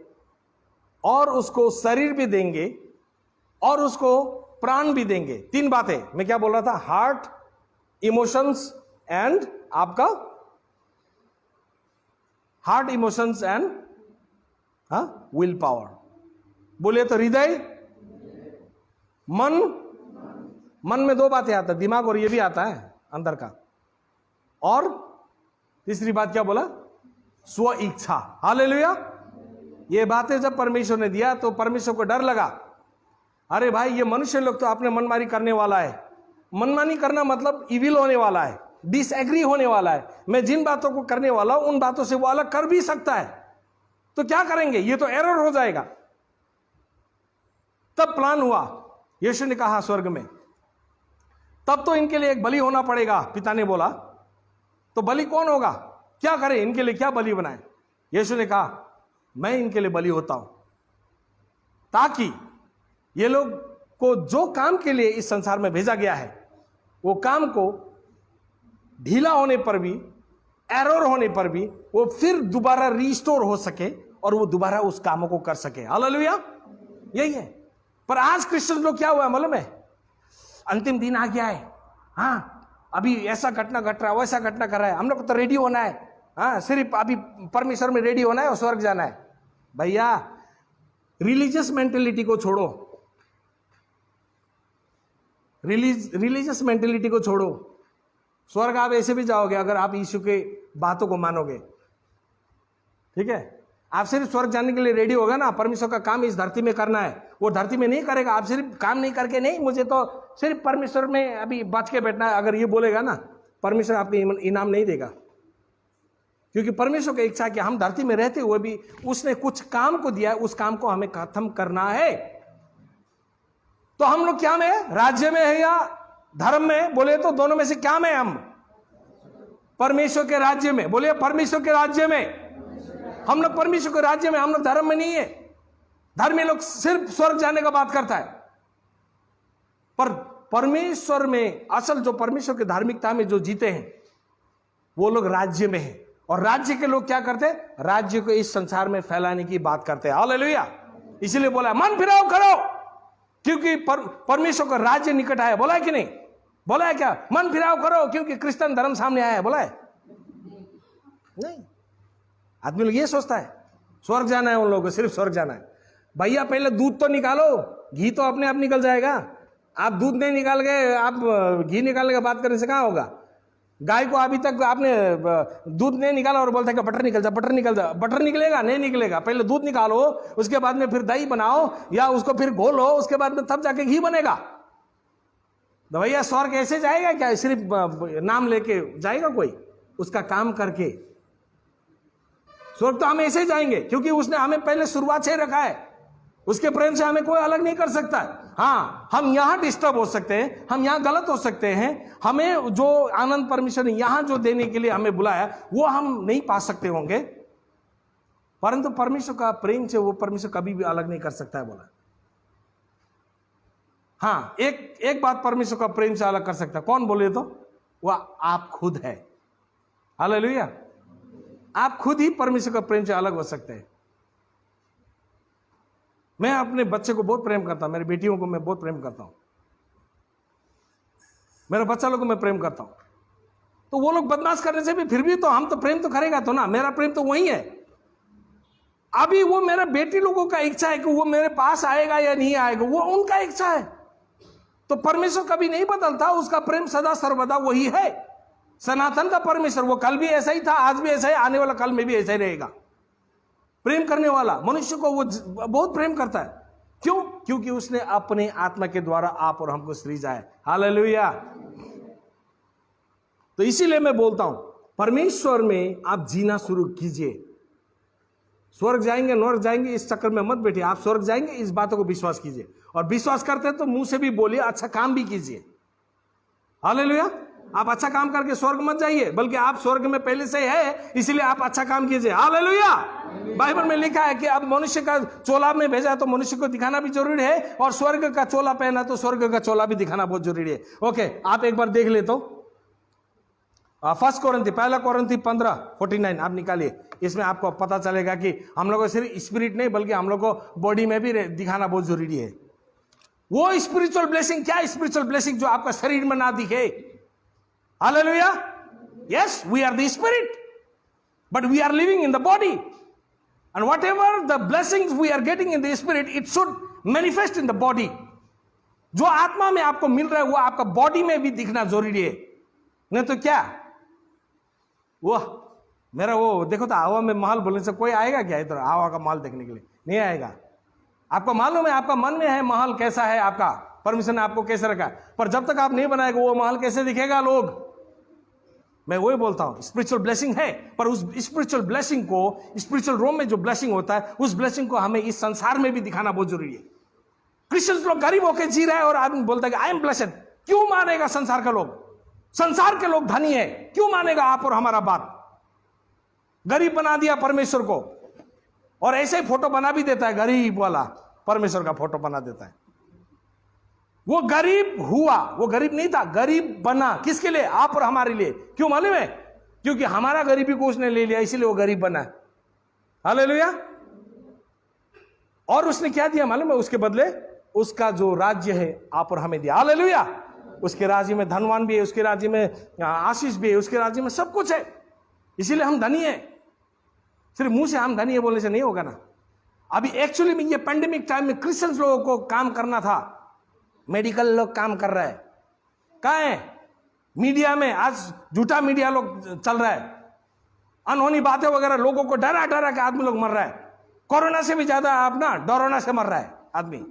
और उसको शरीर भी देंगे और उसको प्राण भी देंगे, 3 बातें मैं क्या बोल रहा था? हार्ट, इमोशंस एंड आपका heart, emotions and will power. बोलिए तो हृदय, मन में 2 बातें आता है, दिमाग और ये भी आता है अंदर का, और तीसरी बात क्या बोला? स्व इच्छा। हालेलुया। ये बातें जब परमेश्वर ने दिया तो परमेश्वर को डर लगा, अरे भाई ये मनुष्य लोग तो आपने मनमानी करने वाला है। मनमानी करना मतलब इविल होने वाला है, डिसएग्री होने वाला है। मैं जिन बातों को करने वाला हूं उन बातों से वो अलग कर भी सकता है, तो क्या करेंगे? ये तो एरर हो जाएगा। तब प्लान हुआ, यीशु ने कहा स्वर्ग में, तब तो इनके लिए एक बलि होना पड़ेगा। पिता ने बोला, तो बलि कौन होगा? क्या करें इनके लिए, क्या बलि बनाए? यीशु ने कहा, मैं इनके लिए बलि होता हूं, ताकि ये लोग को जो काम के लिए इस संसार में भेजा गया है, वो काम को ढीला होने पर भी, एरर होने पर भी, वो फिर दोबारा रिस्टोर हो सके और वो दोबारा उस कामों को कर सके। हालेलुया। यही है। पर आज क्रिश्चियन लोग क्या हुआ मालूम है? अंतिम दिन आ गया है, अभी ऐसा घटना घट रहा है, वैसा घटना कर रहा है, हम लोग को तो रेडी होना है, सिर्फ अभी परमेश्वर में रेडी होना है और स्वर्ग जाना है। भैया, रिलीजियस मेंटेलिटी को छोड़ो, रिलीजियस मेंटेलिटी को छोड़ो। स्वर्ग आप ऐसे भी जाओगे अगर आप यीशु के बातों को मानोगे। ठीक है? आप सिर्फ स्वर्ग जाने के लिए रेडी होगा ना, परमेश्वर का काम इस धरती में करना है, वो धरती में नहीं करेगा। आप सिर्फ काम नहीं करके, नहीं मुझे तो सिर्फ परमेश्वर में अभी बच के बैठना है, अगर ये बोलेगा ना, परमेश्वर आपको इनाम नहीं देगा। क्योंकि परमेश्वर की इच्छा है कि हम धरती में रहते हुए भी उसने कुछ काम को दिया है, उस काम को हमें खत्म करना है। तो हम लोग क्या में है? राज्य में है या धर्म में? बोले तो दोनों में से क्या में हम? परमेश्वर के राज्य में। बोलिए परमेश्वर के राज्य में। हम लोग परमेश्वर के राज्य में, हम लोग धर्म में नहीं है। धर्मी लोग सिर्फ स्वर्ग जाने का बात करता है, पर परमेश्वर में असल जो परमेश्वर की धार्मिकता में जो जीते हैं वो लोग राज्य में हैं। और राज्य के लोग क्या करते हैं? राज्य को इस संसार में फैलाने की बात करते हैं। हालेलुया। इसीलिए बोला मन फिराओ करो, क्योंकि परमेश्वर का राज्य निकट आया। बोला है कि नहीं? बोला है क्या? मन फिराव करो क्योंकि क्रिश्चियन धर्म सामने आया है। बोला है नहीं? आदमी लोग ये सोचता है स्वर्ग जाना है, उन लोगों को सिर्फ स्वर्ग जाना है। भैया पहले दूध तो निकालो, घी तो अपने आप निकल जाएगा। आप दूध नहीं निकाल गए, आप घी निकालने का बात करने से कहाँ होगा। गाय को अभी तक आपने दूध नहीं निकाला और बोलता है कि बटर निकल जा, बटर निकल जा। बटर निकलेगा? नहीं निकलेगा। पहले दूध निकालो, उसके बाद में फिर दही बनाओ या उसको फिर घोलो, उसके बाद में तब जाके घी बनेगा। तो भैया स्वर्ग ऐसे जाएगा क्या? सिर्फ नाम लेके जाएगा कोई? उसका काम करके स्वर्ग तो हम ऐसे जाएंगे, क्योंकि उसने हमें पहले शुरुआत से रखा है। उसके प्रेम से हमें कोई अलग नहीं कर सकता। हाँ, हम यहां डिस्टर्ब हो सकते हैं, हम यहां गलत हो सकते हैं। हमें जो आनंद परमेश्वर ने यहां जो देने के लिए हमें बुलाया वो हम नहीं पा सकते होंगे, परंतु परमेश्वर का प्रेम से वो परमेश्वर कभी भी अलग नहीं कर सकता है बोला। हाँ, एक बात परमेश्वर का प्रेम से अलग कर सकता है, कौन बोले तो? वह आप खुद है। हालेलुया। आप खुद ही परमेश्वर का प्रेम से अलग हो सकते हैं। मैं अपने बच्चे को बहुत प्रेम करता हूं, मेरी बेटियों को मैं बहुत प्रेम करता हूं, मेरे बच्चा लोग को मैं प्रेम करता हूं। तो वो लोग बदमाश करने से भी फिर भी तो हम तो प्रेम तो करेगा तो ना। मेरा प्रेम तो वही है। अभी वो मेरा बेटी लोगों का इच्छा है कि वो मेरे पास आएगा या नहीं आएगा, वो उनका इच्छा है। तो परमेश्वर कभी नहीं बदलता, उसका प्रेम सदा सर्वदा वही है। सनातन का परमेश्वर वो कल भी ऐसा ही था, आज भी ऐसा है, आने वाला कल में भी ऐसा ही रहेगा। प्रेम करने वाला मनुष्य को वो बहुत प्रेम करता है। क्यों? क्योंकि उसने अपने आत्मा के द्वारा आप और हमको सृजा है। हालेलुया। तो इसीलिए मैं बोलता हूं, परमेश्वर में आप जीना शुरू कीजिए। स्वर्ग जाएंगे नर्क जाएंगे इस चक्कर में मत बैठिए। आप स्वर्ग जाएंगे इस बातों को विश्वास कीजिए, और विश्वास करते हैं तो मुंह से भी बोलिए, अच्छा काम भी कीजिए। हालेलुया। आप अच्छा काम करके स्वर्ग मत जाइए, बल्कि आप स्वर्ग में पहले से है, इसलिए आप अच्छा काम कीजिए। हालेलुया। बाइबल में लिखा है कि अब मनुष्य का चोला में भेजा तो मनुष्य को दिखाना भी जरूरी है, और स्वर्ग का चोला पहना तो स्वर्ग का चोला भी दिखाना बहुत जरूरी है। ओके, आप एक बार देख ले तो फर्स्ट कोरिन्थी, पहला कोरिन्थी 15:49 आप निकालिए। इसमें आपको पता चलेगा कि हम लोग को सिर्फ स्पिरिट नहीं बल्कि हम लोग को बॉडी में भी दिखाना बहुत जरूरी है। वो स्पिरिचुअल ब्लेसिंग, क्या स्पिरिचुअल ब्लेसिंग जो आपका शरीर में ना दिखे। Hallelujah. Yes, we are the spirit but we are living in the body, and whatever the blessings we are getting in the spirit, it should manifest in the body. जो आत्मा में आपको मिल रहा है वो आपका बॉडी में भी दिखना जरूरी है। नहीं तो क्या वो मेरा वो देखो तो हवा में महल बोलने से कोई आएगा क्या इधर हवा का महल देखने के लिए? नहीं आएगा। आपको मालूम है आपका मन में है महल कैसा है, आपका परमेश्वर ने आपको कैसे रखा है, पर जब तक आप नहीं बनाएगा वो महल कैसे दिखेगा लोग? मैं वही बोलता हूं, स्पिरिचुअल ब्लेसिंग है, पर उस स्पिरिचुअल ब्लेसिंग को, स्पिरिचुअल रूम में जो ब्लेसिंग होता है उस ब्लेसिंग को हमें इस संसार में भी दिखाना बहुत जरूरी है। क्रिश्चियंस लोग गरीब होकर जी रहे हैं और आदमी बोलता है कि आई एम ब्लेस्ड। क्यों मानेगा संसार का लोग? संसार के लोग धनी है, क्यों मानेगा आप और हमारा बात? गरीब बना दिया परमेश्वर को, और ऐसे ही फोटो बना भी देता है गरीब वाला, परमेश्वर का फोटो बना देता है। वो गरीब हुआ, वो गरीब नहीं था, गरीब बना किसके लिए? आप और हमारे लिए। क्यों मालूम है? क्योंकि हमारा गरीबी को उसने ले लिया, इसीलिए वो गरीब बना। हालेलुया। और उसने क्या दिया मालूम है? उसके बदले उसका जो राज्य है आप और हमें दिया। हालेलुया। उसके राज्य में धनवान भी है, उसके राज्य में आशीष भी है, उसके राज्य में सब कुछ है, इसीलिए हम धनी है। सिर्फ मुंह से हम धनी है बोलने से नहीं होगा ना। अभी एक्चुअली में ये पेंडेमिक टाइम में क्रिश्चियंस लोगों को काम करना था, मेडिकल लोग काम कर रहे हैं, कहाँ है? मीडिया में आज झूठा मीडिया लोग चल रहा है, अनहोनी बातें वगैरह, लोगों को डरा डरा के आदमी लोग मर रहा है। कोरोना से भी ज्यादा अपना डरोना से मर रहा है आदमी।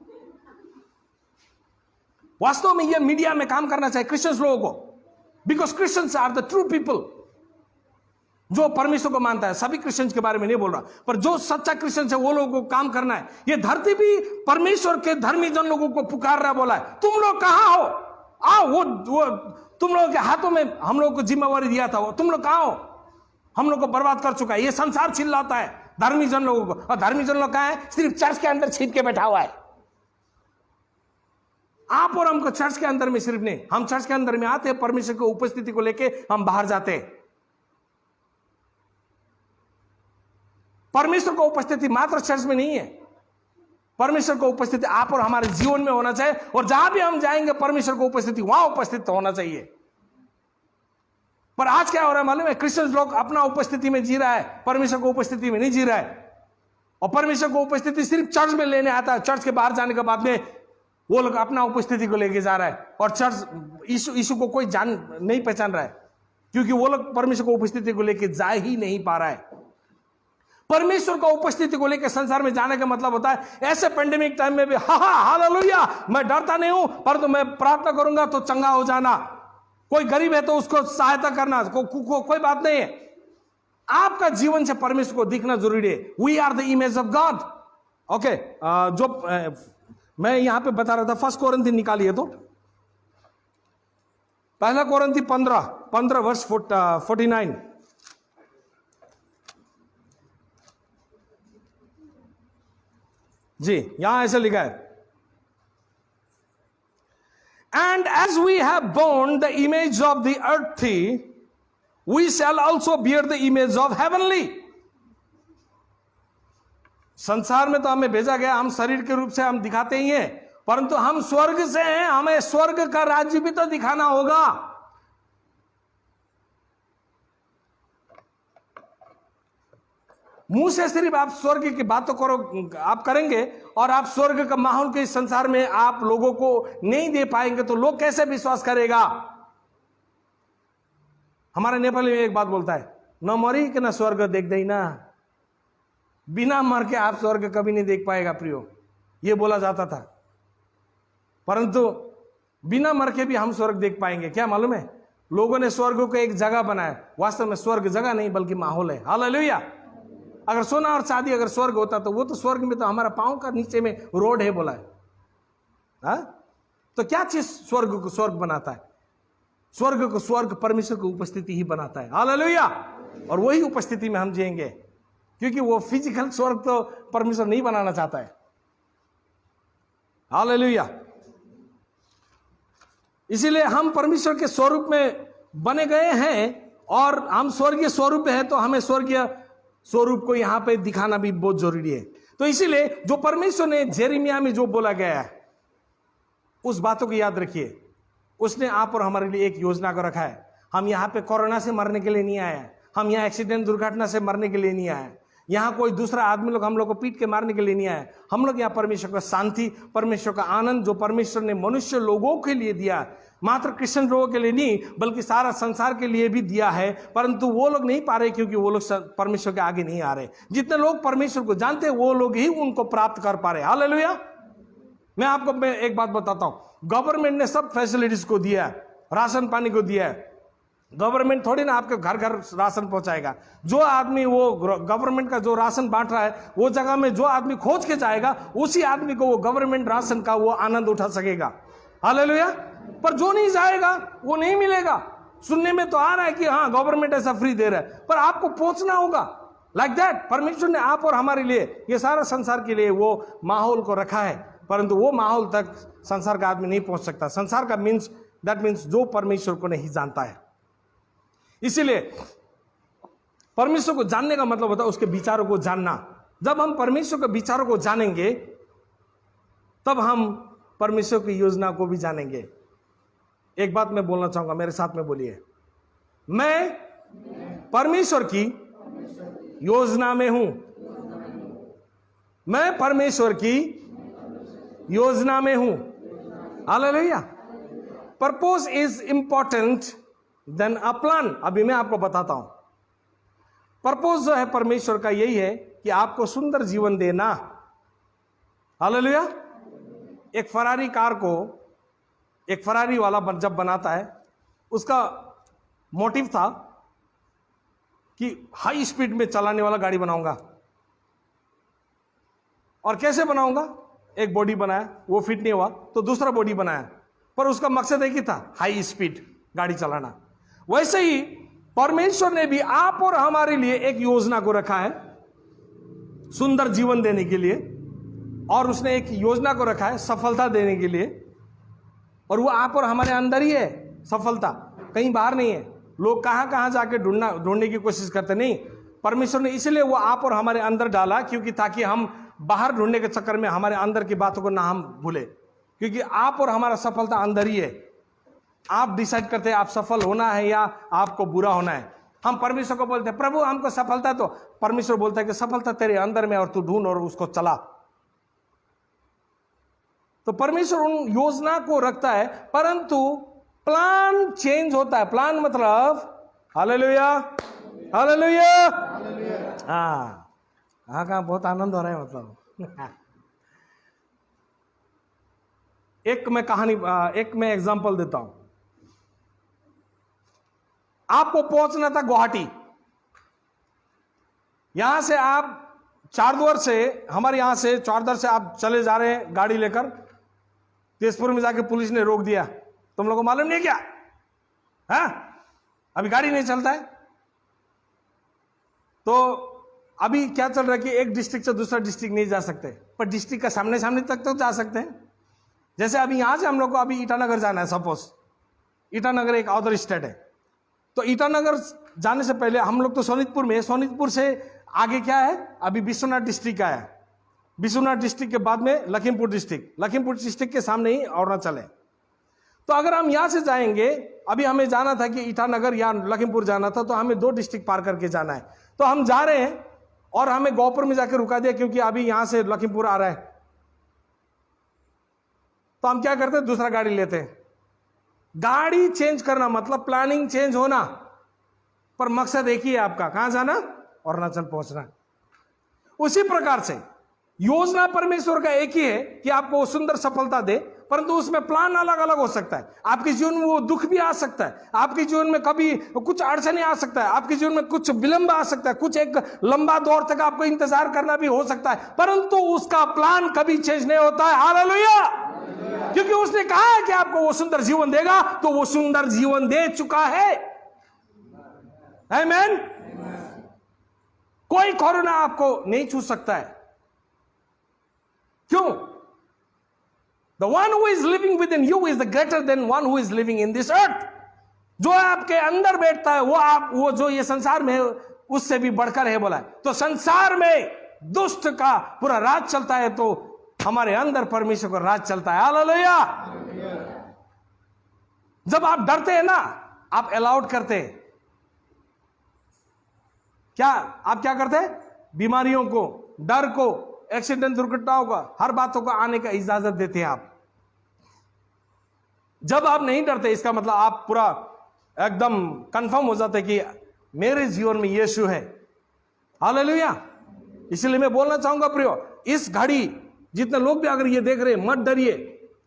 वास्तव में ये मीडिया में काम करना चाहिए क्रिश्चियंस लोगों को, because Christians are the true people. जो परमेश्वर को मानता है, सभी क्रिश्चियंस के बारे में नहीं बोल रहा, पर जो सच्चा क्रिश्चियन है वो लोगों को काम करना है। ये धरती भी परमेश्वर के धर्मी जन लोगों को पुकार रहा, बोला है तुम लोग कहां हो? आओ, वो तुम लोगों के हाथों में हम लोगों को जिम्मेवारी दिया था, वो तुम लोग कहां हो? हम लोग को बर्बाद कर चुका है। ये संसार चिल्लाता है धर्मी जन लोगों को, और धर्मी जन लोग कहां है? सिर्फ चर्च के अंदर छिप के बैठा हुआ है। आप और हमको चर्च के अंदर में सिर्फ नहीं, हम चर्च के अंदर में आते हैं, परमेश्वर की उपस्थिति को लेके हम बाहर जाते हैं। परमेश्वर का उपस्थिति मात्र चर्च में नहीं है, परमेश्वर का उपस्थिति आप और हमारे जीवन में होना चाहिए, और जहां भी हम जाएंगे परमेश्वर का उपस्थिति वहां उपस्थित होना चाहिए। पर आज क्या हो रहा है मालूम है? क्रिश्चियन लोग अपना उपस्थिति में जी रहा है, परमेश्वर को उपस्थिति में नहीं जी रहा है। और परमेश्वर को उपस्थिति सिर्फ चर्च में लेने आता है, चर्च के बाहर जाने के बाद में वो लोग अपना उपस्थिति को लेके जा रहा है, और चर्च यीशु को कोई जान नहीं पहचान रहा है, क्योंकि वो लोग परमेश्वर को उपस्थिति को लेके जा ही नहीं पा रहा है। परमेश्वर को उपस्थिति को लेकर संसार में जाने का मतलब होता है ऐसे पेंडेमिक टाइम में भी हालेलुया, मैं डरता नहीं हूं, परंतु मैं प्रार्थना करूंगा तो चंगा हो जाना, कोई गरीब है तो उसको सहायता करना, कोई बात नहीं है। आपका जीवन से परमेश्वर को दिखना जरूरी है। We are the image of God. Okay, मैं यहां पे बता रहा था, 1 कोरिन्थी निकालिए तो, 1 कोरिन्थी 15 वर्ष 49। जी, यहां ऐसे लिखा है, and as we have borne the image of the earthy, we shall also bear the image of heavenly. संसार में तो हमें भेजा गया, हम शरीर के रूप से हम दिखाते ही हैं, परंतु हम स्वर्ग से हैं, हमें स्वर्ग का राज्य भी तो दिखाना होगा। मुंह से सिर्फ आप स्वर्ग की बातों करो, आप करेंगे और आप स्वर्ग का माहौल के संसार में आप लोगों को नहीं दे पाएंगे तो लोग कैसे विश्वास करेगा? हमारे नेपाली में एक बात बोलता है, न मरी कि न स्वर्ग देख दे ना। बिना मर के आप स्वर्ग कभी नहीं देख पाएगा प्रियो, ये बोला जाता था। परंतु बिना मर के भी हम स्वर्ग देख पाएंगे। क्या मालूम है? लोगों ने स्वर्ग को एक जगह बनाया, वास्तव में स्वर्ग जगह नहीं बल्कि माहौल है। हालेलुया। अगर सोना और चांदी अगर स्वर्ग होता तो वो तो स्वर्ग में तो हमारा पांव का नीचे में रोड है बोला है। तो क्या चीज स्वर्ग को स्वर्ग बनाता है? स्वर्ग को स्वर्ग परमेश्वर की उपस्थिति ही बनाता है। हालेलुया। और वही उपस्थिति में हम जिएंगे, क्योंकि वो फिजिकल स्वर्ग तो परमेश्वर नहीं बनाना चाहता है। हालेलुया। इसीलिए हम परमेश्वर के स्वरूप में बने गए हैं, और हम स्वर्गीय स्वरूप है तो हमें स्वर्गीय स्वरूप को यहां पे दिखाना भी बहुत जरूरी है। तो इसीलिए जो परमेश्वर ने जेरेमिया में जो बोला गया है, उस बातों को याद रखिए। उसने आप और हमारे लिए एक योजना को रखा है। हम यहाँ पे कोरोना से मरने के लिए नहीं आए हैं, हम यहाँ एक्सीडेंट दुर्घटना से मरने के लिए नहीं आए, यहाँ कोई दूसरा आदमी लोग हम लोग को पीट के मारने के लिए नहीं आए। हम लोग यहाँ परमेश्वर का शांति, परमेश्वर का आनंद जो परमेश्वर ने मनुष्य लोगों के लिए दिया, मात्र क्रिश्चियन लोगों के लिए नहीं बल्कि सारा संसार के लिए भी दिया है, परंतु वो लोग नहीं पा रहे क्योंकि वो लोग परमेश्वर के आगे नहीं आ रहे। जितने लोग परमेश्वर को जानते हैं वो लोग ही उनको प्राप्त कर पा रहे। हालेलुया। मैं आपको एक बात बताता हूं, गवर्नमेंट ने सब फैसिलिटीज को दिया है, राशन पानी को दिया है। गवर्नमेंट थोड़ी ना आपके घर घर राशन पहुंचाएगा। जो आदमी वो गवर्नमेंट का जो राशन बांट रहा है, वो जगह में जो आदमी खोज के जाएगा, उसी आदमी को वो गवर्नमेंट राशन का वो आनंद उठा सकेगा। हालेलुया। पर जो नहीं जाएगा वो नहीं मिलेगा। सुनने में तो आ रहा है कि हाँ गवर्नमेंट ऐसा फ्री दे रहा है, पर आपको पहुंचना होगा। लाइक दैट परमेश्वर ने आप और हमारे लिए, ये सारा संसार के लिए वो माहौल को रखा है, परंतु वो माहौल तक संसार का आदमी नहीं पहुंच सकता। संसार का दैट मीन्स जो परमेश्वर को नहीं जानता है। इसीलिए परमेश्वर को जानने का मतलब होता है उसके विचारों को जानना। जब हम परमेश्वर के विचारों को जानेंगे तब हम परमेश्वर की योजना को भी जानेंगे। एक बात मैं बोलना चाहूंगा, मेरे साथ में बोलिए, मैं परमेश्वर की योजना में हूं। मैं परमेश्वर की योजना में हूं। Hallelujah. Purpose is important then a plan. अभी मैं आपको बताता हूं। पर्पस जो है परमेश्वर का यही है कि आपको सुंदर जीवन देना। हालेलुया। एक फरारी कार को एक फरारी वाला जब बनाता है, उसका मोटिव था कि हाई स्पीड में चलाने वाला गाड़ी बनाऊंगा। और कैसे बनाऊंगा? एक बॉडी बनाया, वो फिट नहीं हुआ तो दूसरा बॉडी बनाया, पर उसका मकसद एक ही था, हाई स्पीड गाड़ी चलाना। वैसे ही परमेश्वर ने भी आप और हमारे लिए एक योजना को रखा है सुंदर जीवन देने के लिए, और उसने एक योजना को रखा है सफलता देने के लिए, और वो आप और हमारे अंदर ही है। सफलता कहीं बाहर नहीं है। लोग कहां कहां जाके ढूंढने की कोशिश करते नहीं। परमेश्वर ने इसलिए वो आप और हमारे अंदर डाला क्योंकि ताकि हम बाहर ढूंढने के चक्कर में हमारे अंदर की बातों को ना हम भूले, क्योंकि आप और हमारा सफलता अंदर ही है। आप डिसाइड करते हैं आप सफल होना है या आपको बुरा होना है। हम परमेश्वर को बोलते हैं प्रभु हमको सफलता, तो परमेश्वर बोलता है कि सफलता तेरे अंदर में और तू ढूंढ और उसको चला। तो परमेश्वर उन योजना को रखता है, परंतु प्लान चेंज होता है। प्लान मतलब हालेलुया, हालेलुया, हाँ कहाँ बहुत आनंद हो रहा है मतलब। एक मैं एग्जांपल देता हूं। आपको पहुंचना था गुवाहाटी, यहां से आप चारद्वार से, हमारे यहां से चारद्वार से आप चले जा रहे हैं गाड़ी लेकर, तेजपुर में जाके पुलिस ने रोक दिया। तुम लोगों को मालूम नहीं क्या? अभी गाड़ी नहीं चलता है। तो अभी क्या चल रहा है कि एक डिस्ट्रिक्ट से दूसरा डिस्ट्रिक्ट नहीं जा सकते, पर डिस्ट्रिक्ट का सामने सामने तक तो जा सकते हैं। जैसे अभी यहां से हम लोग को अभी ईटानगर जाना है, सपोज ईटानगर एक अदर स्टेट है, तो ईटानगर जाने से पहले हम लोग तो सोनीतपुर में है, सोनीतपुर से आगे क्या है, अभी विश्वनाथ डिस्ट्रिक्ट का है, विश्वनाथ डिस्ट्रिक्ट के बाद में लखीमपुर डिस्ट्रिक्ट, लखीमपुर डिस्ट्रिक्ट के सामने ही अरुणाचल है। तो अगर हम यहां से जाएंगे, अभी हमें जाना था कि ईटानगर या लखीमपुर जाना था, तो हमें 2 डिस्ट्रिक्ट पार करके जाना है। तो हम जा रहे हैं और हमें गोपुर में जाकर रुका दिया, क्योंकि अभी यहां से लखीमपुर आ रहा है। तो हम क्या करते हैं, दूसरा गाड़ी लेते हैं। गाड़ी चेंज करना मतलब प्लानिंग चेंज होना, पर मकसद एक ही है आपका, कहां जाना, अरुणाचल पहुंचना। उसी प्रकार से योजना परमेश्वर का एक ही है कि आपको वो सुंदर सफलता दे, परंतु उसमें प्लान अलग अलग हो सकता है। आपके जीवन में वो दुख भी आ सकता है, आपके जीवन में कभी कुछ अड़चने आ सकता है, आपके जीवन में कुछ विलंब आ सकता है, कुछ एक लंबा दौर तक आपको इंतजार करना भी हो सकता है, परंतु उसका प्लान कभी चेंज नहीं होता है। हालेलुया! क्योंकि उसने कहा है कि आपको वो सुंदर जीवन देगा, तो वो सुंदर जीवन दे चुका है। आमीन। कोई कोरोना आपको नहीं छू सकता है। क्यों? The one who is living within you is the greater than one who is living in this earth. जो आपके अंदर बैठता है वो जो ये संसार में है उससे भी बढ़कर है बोला है। तो संसार में दुष्ट का पूरा राज चलता है, तो हमारे अंदर परमेश्वर का राज चलता है। हालेलुया! जब आप डरते हैं ना, आप अलाउड करते हैं क्या? आप क्या करते हैं? बीमारियों को, डर को, एक्सीडेंट, दुर्घटनाओं का, हर बातों का आने का इजाजत देते हैं आप। जब आप नहीं डरते, इसका मतलब आप पूरा एकदम कंफर्म हो जाते कि मेरे जीवन में यीशु है। हालेलुया! इसलिए मैं बोलना चाहूंगा प्रियो, इस घड़ी जितने लोग भी अगर ये देख रहे हैं, मत डरिए।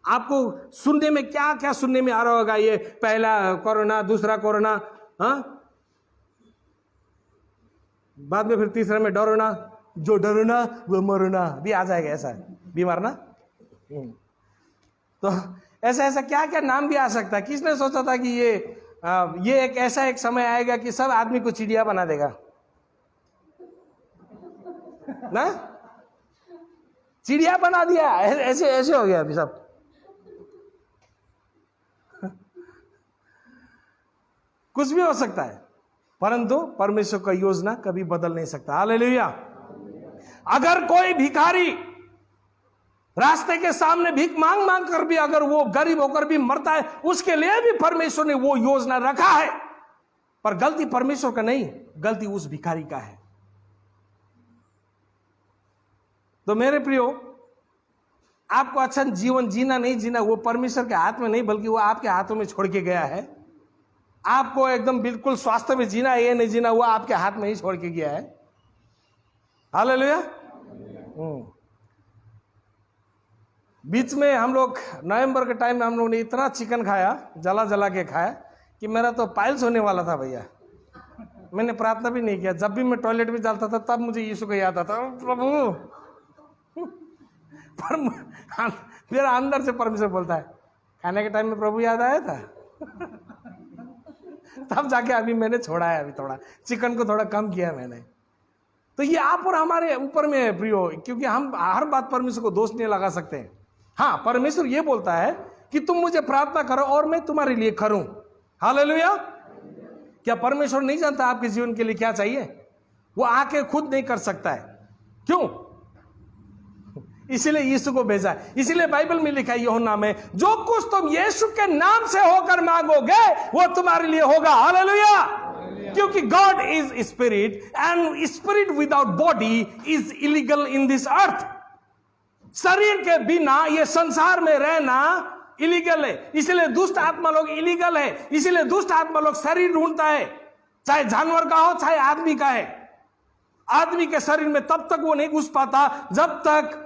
आपको सुनने में क्या क्या सुनने में आ रहा होगा, ये पहला कोरोना, दूसरा कोरोना, बाद में फिर तीसरा में डरोना, जो डरोना वो मरोना भी आ जाएगा, ऐसा है बीमार ना। तो ऐसा ऐसा क्या क्या नाम भी आ सकता है। किसने सोचा था कि ये एक ऐसा एक समय आएगा कि सब आदमी को चिड़िया बना देगा ना, चिड़िया बना दिया, ऐसे ऐसे हो गया अभी सब। कुछ भी हो सकता है, परंतु परमेश्वर का योजना कभी बदल नहीं सकता। हालेलुया! अगर कोई भिखारी रास्ते के सामने भीख मांग मांग कर भी अगर वो गरीब होकर भी मरता है, उसके लिए भी परमेश्वर ने वो योजना रखा है, पर गलती परमेश्वर का नहीं, गलती उस भिखारी का है। तो मेरे प्रियो, आपको अच्छा जीवन जीना नहीं जीना वो परमेश्वर के हाथ में नहीं, बल्कि वो आपके हाथों में छोड़ के गया है। आपको एकदम बिल्कुल स्वास्थ्य में जीना है, ये नहीं जीना वो आपके हाथ में ही छोड़ के गया है। हालेलुया! बीच में हम लोग नवंबर के टाइम में हम लोग ने इतना चिकन खाया, जला जला के खाया, कि मेरा तो पाइल्स होने वाला था भैया। मैंने प्रार्थना भी नहीं किया। जब भी मैं टॉयलेट में जाता था तब मुझे यीशु का याद आता, प्रभु। पर मेरा अंदर से परमेश्वर बोलता है, खाने के टाइम में प्रभु याद आया था। तब जाके अभी मैंने छोड़ा है, अभी थोड़ा चिकन को थोड़ा कम किया मैंने। तो ये आप और हमारे ऊपर में है प्रियो, क्योंकि हम हर बात परमेश्वर को दोष नहीं लगा सकते हैं। हाँ, परमेश्वर ये बोलता है कि तुम मुझे प्रार्थना करो और मैं तुम्हारे लिए करूं। हालेलुया! क्या परमेश्वर नहीं जानता आपके जीवन के लिए क्या चाहिए? वो आके खुद नहीं कर सकता है। क्यों? इसीलिए यीशु को भेजा है। इसीलिए बाइबल में लिखा है यूहन्ना में, जो कुछ तुम यीशु के नाम से होकर मांगोगे वो तुम्हारे लिए होगा। हालेलुया। क्योंकि God is spirit and spirit without body is illegal in this earth. शरीर के बिना ये संसार में रहना इलीगल है। इसलिए दुष्ट आत्मा लोग इलीगल है। इसलिए दुष्ट आत्मा लोग शरीर ढूंढता है, चाहे जानवर का हो चाहे आदमी का है। आदमी के शरीर में तब तक वो नहीं घुस पाता जब तक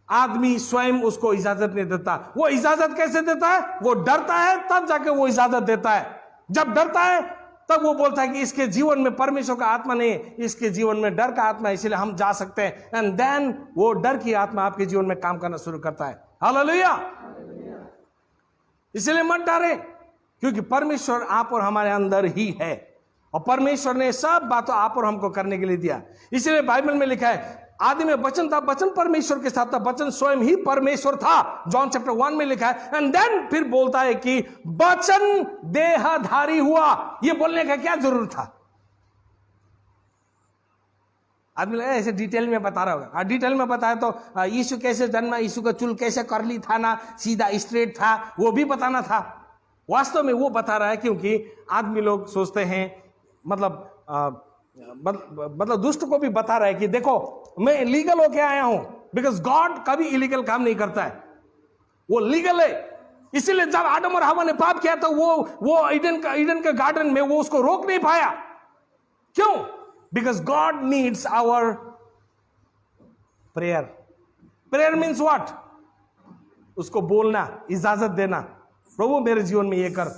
आदमी स्वयं उसको इजाजत नहीं देता। वो इजाजत कैसे देता है? वो डरता है तब जाके वो इजाजत देता है। जब डरता है तब वो बोलता है कि इसके जीवन में परमेश्वर का आत्मा नहीं है, इसके जीवन में डर का आत्मा है, इसलिए हम जा सकते हैं। एंड देन वो डर की आत्मा आपके जीवन में काम करना शुरू करता है। हालेलुया। इसलिए मत डरे, क्योंकि परमेश्वर आप और हमारे अंदर ही है और परमेश्वर ने सब बातों आप और हमको करने के लिए दिया। इसलिए बाइबल में लिखा है, आदि में वचन था, वचन परमेश्वर के साथ था, वचन स्वयं ही परमेश्वर था। जॉन चैप्टर 1 में लिखा है। एंड देन फिर बोलता है कि वचन देहधारी हुआ। ये बोलने का क्या जरूरत था? आदमी ऐसे डिटेल में बता रहा होगा। डिटेल में बताया तो यीशु कैसे जन्मा, यीशु का चूल कैसे करली था ना, सीधा स्ट्रेट था, वो भी बताना था। वास्तव में वो बता रहा है क्योंकि आदमी लोग सोचते हैं, मतलब दुष्ट को भी बता रहा है कि देखो मैं लीगल होके आया हूं, बिकॉज गॉड कभी इलीगल काम नहीं करता है, वो लीगल है। इसीलिए जब आदम और हवा ने पाप किया तो वो ईडन के गार्डन में वो उसको रोक नहीं पाया। क्यों? Because God needs our prayer. Prayer means what? उसको बोलना, इजाजत देना, प्रभु मेरे जीवन में ये कर।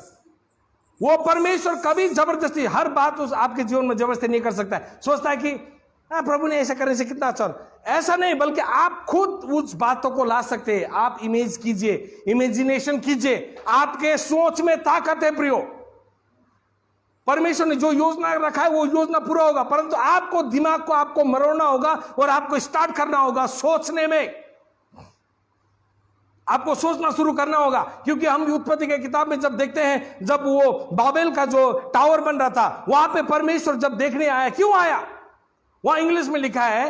वो परमेश्वर कभी जबरदस्ती हर बात उस आपके जीवन में जबरदस्ती नहीं कर सकता है। सोचता है कि प्रभु ने ऐसा करने से कितना अच्छा, ऐसा नहीं, बल्कि आप खुद उस बातों को ला सकते हैं। आप इमेज कीजिए, इमेजिनेशन कीजिए। आपके सोच में ताकत है प्रियो। परमेश्वर ने जो योजना रखा है वो योजना पूरा होगा, परंतु आपको दिमाग को आपको मरोड़ना होगा और आपको स्टार्ट करना होगा सोचने में। आपको सोचना शुरू करना होगा, क्योंकि हम उत्पत्ति के किताब में जब देखते हैं, जब वो बाबेल का जो टावर बन रहा था वहां पे परमेश्वर जब देखने आया, क्यों आया? वहां इंग्लिश में लिखा है,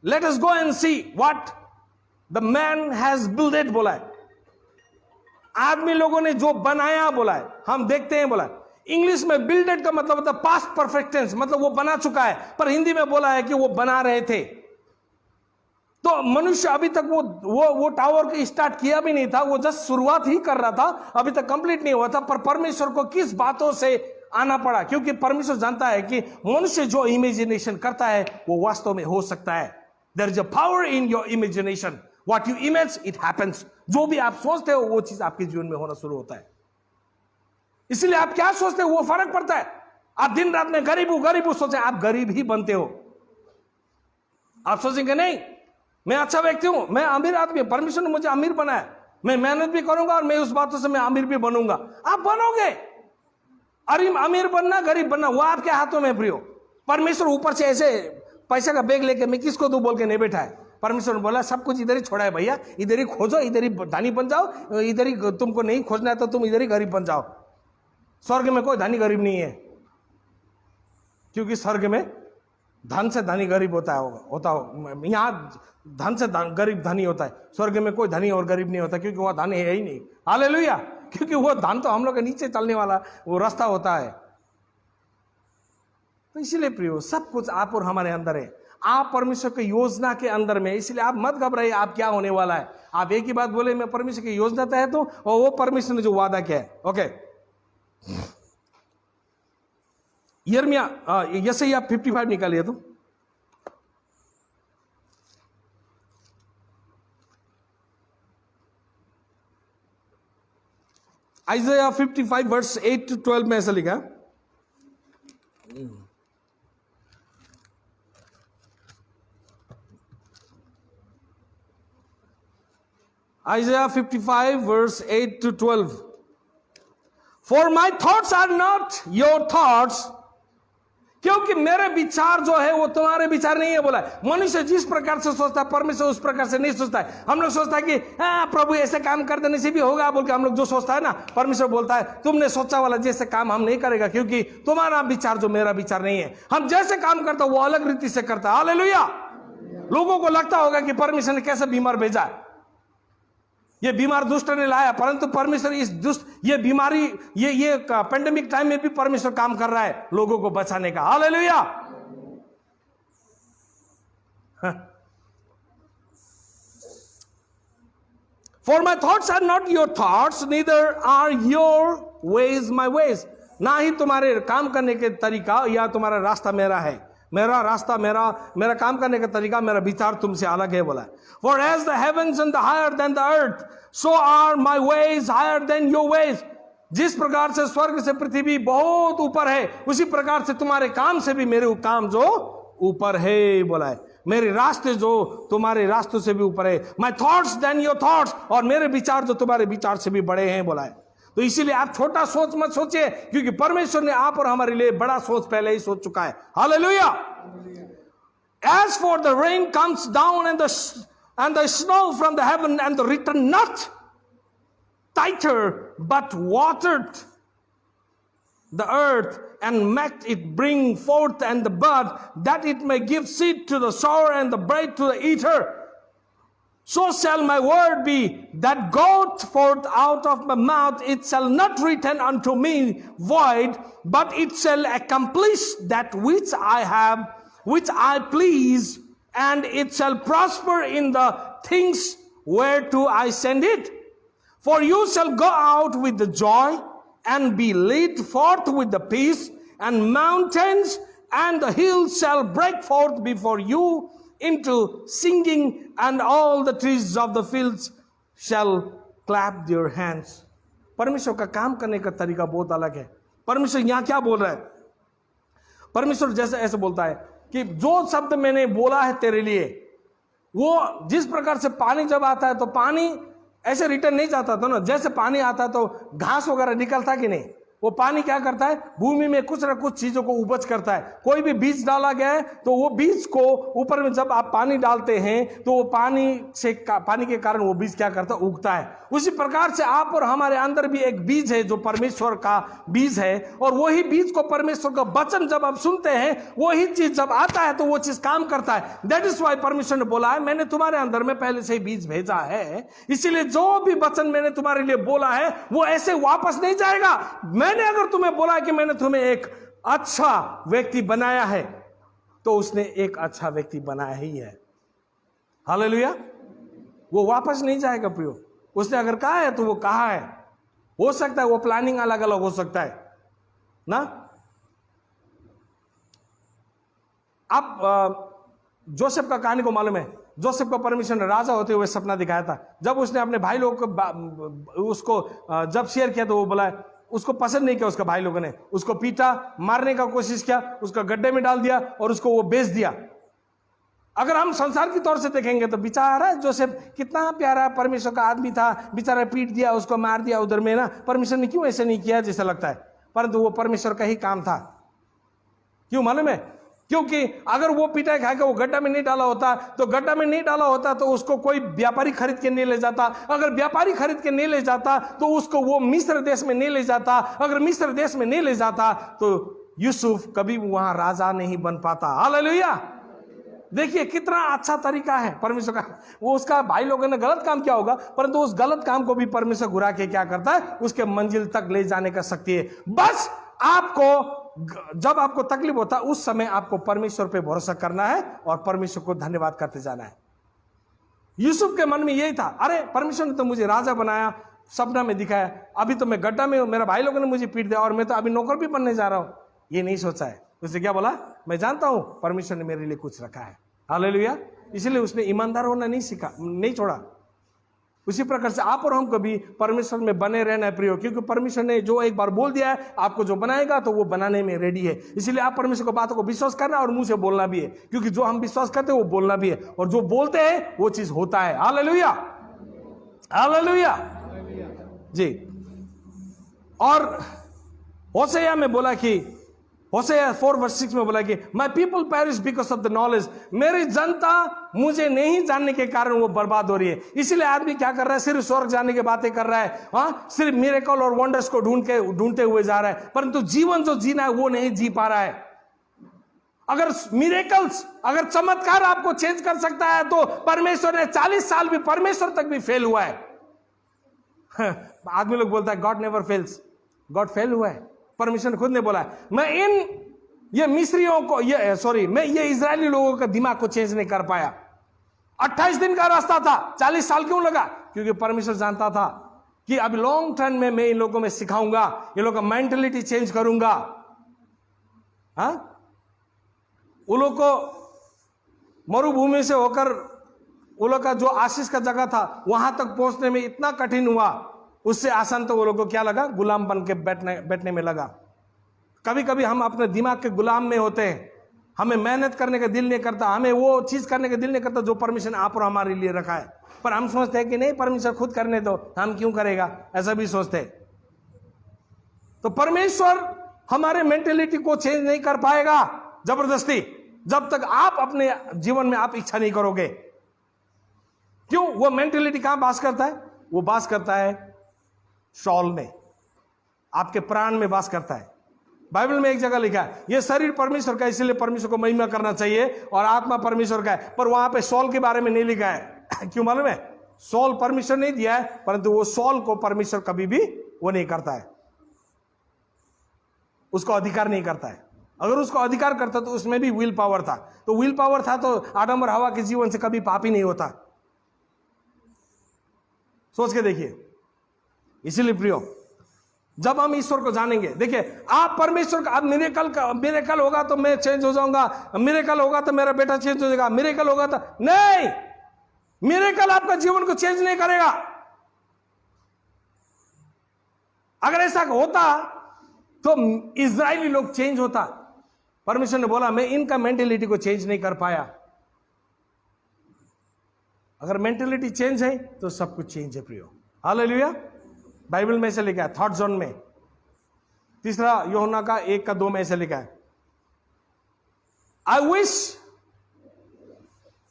let us go and see what the man has builded बोला है। आदमी लोगों ने जो बनाया बोला है, हम देखते हैं बोला है। इंग्लिश में बिल्डेड का मतलब होता है पास्ट परफेक्ट टेंस, मतलब वो बना चुका है, पर हिंदी में बोला है कि वो बना रहे थे। तो मनुष्य अभी तक वो टावर को स्टार्ट किया भी नहीं था, वो जस्ट शुरुआत ही कर रहा था, अभी तक कंप्लीट नहीं हुआ था। पर परमेश्वर को किस बातों से आना पड़ा? क्योंकि परमेश्वर जानता है कि मनुष्य जो इमेजिनेशन करता है वो वास्तव में हो सकता है। There is a power in your imagination. What you image it happens. जो भी आप सोचते हो वो चीज आपके जीवन में होना शुरू होता है। इसलिए आप क्या सोचते हो वो फर्क पड़ता है। आप दिन रात में गरीब सोचे, आप गरीब ही बनते हो। आप सोचेंगे नहीं मैं अच्छा व्यक्ति हूं, मैं अमीर आदमी, परमेश्वर ने मुझे अमीर बनाया, मैं मेहनत भी करूंगा और मैं उस बातों से मैं अमीर भी बनूंगा। आप बनोगे। अरे अमीर बनना गरीब बनना वो आपके हाथों में प्रियो। परमेश्वर ऊपर से ऐसे पैसे का बैग लेके मैं किसको दूं बोल के नहीं बैठा है। परमेश्वर ने बोला सब कुछ इधर ही छोड़ा है भैया, इधर ही खोजो, इधर ही धनी बन जाओ, इधर ही तुमको नहीं खोजना है तो तुम इधर ही गरीब बन जाओ। स्वर्ग में कोई धनी गरीब नहीं है, क्योंकि स्वर्ग में धन से धनी गरीब होता हो। यहाँ धन से गरीब धनी होता है, स्वर्ग में कोई धनी और गरीब नहीं होता, क्योंकि वह धन है ही नहीं। हालेलुया। क्योंकि वो धन तो हम लोग के नीचे चलने वाला वो रास्ता होता है। तो इसीलिए प्रियो सब कुछ आप और हमारे अंदर है, आप परमेश्वर की योजना के अंदर में। इसलिए आप मत घबराइए आप क्या होने वाला है। आप एक ही बात बोले मैं परमेश्वर की योजना तहत हूं और वो परमेश्वर ने जो वादा किया है। ओके, यिर्मयाह यशायाह 55 निकालिए तो। आइज़ाया 55 वर्स 8 to 12 में ऐसा लिखा। Isaiah 55 verse 8 to 12. For my thoughts are not your thoughts. क्योंकि मेरे विचार जो है वो तुम्हारे विचार नहीं है बोला है। मनुष्य जिस प्रकार से सोचता है परमेश्वर उस प्रकार से नहीं सोचता है। हम लोग सोचता है कि प्रभु ऐसे काम कर देने से भी होगा बोल के हम लोग जो सोचता है ना, परमेश्वर बोलता है तुमने सोचा वाला जैसे काम हम नहीं करेगा, क्योंकि तुम्हारा विचार जो मेरा विचार नहीं है। हम जैसे काम करता वो अलग रीति से करता है। हालेलुया। लोगों को लगता होगा कि परमेश्वर ने कैसे बीमार भेजा है, ये बीमार दुष्ट ने लाया, परंतु परमेश्वर इस दुष्ट ये बीमारी ये पेंडेमिक टाइम में भी परमेश्वर काम कर रहा है लोगों को बचाने का। Hallelujah. For my thoughts are not your thoughts, neither are your ways my ways. ना ही तुम्हारे काम करने के तरीका या तुम्हारा रास्ता मेरा है, मेरा रास्ता मेरा काम करने का तरीका, मेरा विचार तुमसे अलग है बोला। For as the heavens and the higher than the earth, so are my ways higher than your ways. जिस प्रकार से स्वर्ग से पृथ्वी बहुत ऊपर है, उसी प्रकार से तुम्हारे काम से भी मेरे काम जो ऊपर है बोला है। मेरे रास्ते जो तुम्हारे रास्तों से भी ऊपर है। My thoughts than your thoughts, और मेरे विचार जो तुम्हारे विचार से भी बड़े हैं बोला है। तो इसीलिए आप छोटा सोच मत सोचिए, क्योंकि परमेश्वर ने आप और हमारे लिए बड़ा सोच पहले ही सोच चुका है। Hallelujah. As for the rain comes down and the snow from the heaven and the return not tighter but watered the earth and make it bring forth and the bud, that it may give seed to the sower and the bread to the eater, so shall my word be that goeth forth out of my mouth. It shall not return unto me void, but it shall accomplish that which I please, and it shall prosper in the things whereto I send it. For you shall go out with the joy, and be led forth with the peace, and mountains and the hills shall break forth before you into singing, and all the trees of the fields shall clap their hands. परमेश्वर का काम करने का तरीका बहुत अलग है। परमेश्वर यहाँ क्या बोल रहा है? परमेश्वर जैसे ऐसे बोलता है कि जो शब्द मैंने बोला है तेरे लिए, वो जिस प्रकार से पानी जब आता है तो पानी ऐसे रिटर्न नहीं जाता था ना। जैसे पानी आता है तो घास वगैरह निकलता कि नहीं, वो पानी क्या करता है, भूमि में कुछ ना कुछ चीजों को उपज करता है। कोई भी बीज डाला गया है तो वो बीज को ऊपर में जब आप पानी डालते हैं तो वो पानी के कारण वो बीज क्या करता है, उगता है। उसी प्रकार से आप और हमारे अंदर भी एक बीज है जो परमेश्वर का बीज है, और वही बीज को परमेश्वर का वचन जब आप सुनते हैं, वही चीज जब आता है तो वो चीज काम करता है। दैट इज वाई परमेश्वर ने बोला है मैंने तुम्हारे अंदर में पहले से ही बीज भेजा है, इसीलिए जो भी वचन मैंने तुम्हारे लिए बोला है वो ऐसे वापस नहीं जाएगा। मैंने अगर तुम्हें बोला कि मैंने तुम्हें एक अच्छा व्यक्ति बनाया है, तो उसने एक अच्छा व्यक्ति बनाया ही है। हालेलुया। वो वापस नहीं जाएगा प्रियो। उसने अगर कहा है तो वो कहा है। हो सकता है वो प्लानिंग अलग अलग हो सकता है ना। आप जोसेफ का कहानी को मालूम है। जोसेफ को परमेश्वर ने राजा होते हुए सपना दिखाया था। जब उसने अपने भाई लोगों को उसको जब शेयर किया तो वो बोला, उसको पसंद नहीं किया। उसका भाई लोगों ने उसको पीटा, मारने का कोशिश किया, उसका गड्ढे में डाल दिया और उसको वो बेच दिया। अगर हम संसार की तौर से देखेंगे तो बेचारा जोसेफ कितना प्यारा परमेश्वर का आदमी था, बेचारा पीट दिया, उसको मार दिया उधर में ना। परमेश्वर ने क्यों ऐसे नहीं किया जैसा लगता है, परंतु वो परमेश्वर का ही काम था। क्यों मालूम है? क्योंकि अगर वो पिटाई खा के वो गड्ढा में नहीं डाला होता तो उसको कोई व्यापारी खरीद के नहीं ले जाता। अगर व्यापारी खरीद के नहीं ले जाता तो उसको वो मिस्र देश में नहीं ले जाता। अगर मिस्र देश में नहीं ले जाता तो यूसुफ कभी वहां राजा नहीं बन पाता। हालेलुया। देखिए कितना अच्छा तरीका है परमेश्वर का। वो उसका भाई लोगों ने गलत काम किया होगा, परंतु उस गलत काम को भी परमेश्वर घुरा के क्या करता है, उसके मंजिल तक ले जाने का शक्ति है। बस आपको जब आपको तकलीफ होता है उस समय आपको परमेश्वर पे भरोसा करना है और परमेश्वर को धन्यवाद करते जाना है। यूसुफ के मन में यही था, अरे परमेश्वर ने तो मुझे राजा बनाया, सपना में दिखाया, अभी तो मैं गड्ढा में हूं, मेरा भाई लोगों ने मुझे पीट दिया और मैं तो अभी नौकर भी बनने जा रहा हूं। ये नहीं सोचा है। उसने क्या बोला, मैं जानता हूं परमेश्वर ने मेरे लिए कुछ रखा है। हालेलुया। इसलिए उसने ईमानदार होना नहीं छोड़ा। उसी प्रकार से आप और हम कभी परमेश्वर में बने रहना है प्रियो, क्योंकि परमेश्वर ने जो एक बार बोल दिया है, आपको जो बनाएगा तो वो बनाने में रेडी है। इसलिए आप परमेश्वर की बातों को विश्वास करना और मुंह से बोलना भी है, क्योंकि जो हम विश्वास करते हैं वो बोलना भी है, और जो बोलते हैं वो चीज होता है। हालेलुया, हालेलुया जी। और होशेया में बोला कि होशेया 4:6 में बोला कि my people perish because of the knowledge, मेरी जनता मुझे नहीं जानने के कारण वो बर्बाद हो रही है। इसीलिए आदमी क्या कर रहा है, सिर्फ स्वर्ग जाने की बातें कर रहा है, हाँ, सिर्फ मिरेकल और वंडर्स को ढूंढते हुए जा रहा है, परंतु जीवन जो जीना है वो नहीं जी पा रहा है। अगर मिरेकल्स, अगर चमत्कार आपको चेंज कर सकता है, तो परमेश्वर ने 40 साल भी, परमेश्वर तक भी फेल हुआ है। आदमी लोग बोलता है God never fails, God fail हुआ है। परमेश्वर ने खुद ने बोला है, मैं ये मिस्रियों को, मैं ये इजरायली लोगों का दिमाग को चेंज नहीं कर पाया। 28 दिन का रास्ता था, 40 साल क्यों लगा? क्योंकि परमेश्वर जानता था कि अब लॉन्ग टर्म में मैं इन लोगों में सिखाऊंगा, ये लोगों का मेंटेलिटी चेंज करूंगा। हाँ, वो लोग को मरुभूमि से होकर वो लोग का जो आशीष का जगह था वहां तक पहुंचने में इतना कठिन हुआ, उससे आसान तो वो लोग को क्या लगा? गुलाम बन के बैठने में लगा। कभी कभी हम अपने दिमाग के गुलाम में होते हैं, हमें मेहनत करने का दिल नहीं करता, हमें वो चीज करने का दिल नहीं करता जो परमेश्वर ने आप और हमारे लिए रखा है, पर हम सोचते हैं कि नहीं, परमेश्वर खुद करने दो, हम क्यों करेगा, ऐसा भी सोचते हैं। तो परमेश्वर हमारे मेंटेलिटी को चेंज नहीं कर पाएगा जबरदस्ती, जब तक आप अपने जीवन में आप इच्छा नहीं करोगे। क्यों? वो मेंटेलिटी कहां बास करता है? वो बास करता है शॉल में, आपके प्राण में बास करता है। बाइबल में एक जगह लिखा है, ये शरीर परमेश्वर का, इसलिए परमेश्वर को महिमा करना चाहिए, और आत्मा परमेश्वर का है। पर वहां पे सॉल के बारे में नहीं लिखा है। क्यों मालूम है? सॉल परमेश्वर नहीं दिया है, परंतु वो सॉल को परमेश्वर कभी भी वो नहीं करता है, उसको अधिकार नहीं करता है। अगर उसको अधिकार करता तो उसमें भी विल पावर था, तो विल पावर था तो आदम और हवा के जीवन से कभी पाप ही नहीं होता। सोच के देखिए। इसीलिए प्रियो, जब हम ईश्वर को जानेंगे, देखिए आप परमेश्वर का, अब मिरेकल होगा तो मैं चेंज हो जाऊंगा, मिरेकल होगा तो मेरा बेटा चेंज हो जाएगा, मिरेकल होगा तो नहीं, मिरेकल आपका जीवन को चेंज नहीं करेगा। अगर ऐसा होता तो इजरायली लोग चेंज होता। परमेश्वर ने बोला मैं इनका मेंटेलिटी को चेंज नहीं कर पाया। अगर मेंटेलिटी चेंज है तो सब कुछ चेंज है प्रियो। हालेलुया। बाइबल में से लिखा है, थॉट जोन में, तीसरा यूहन्ना का 1 का 2 में ऐसे लिखा है, आई विश,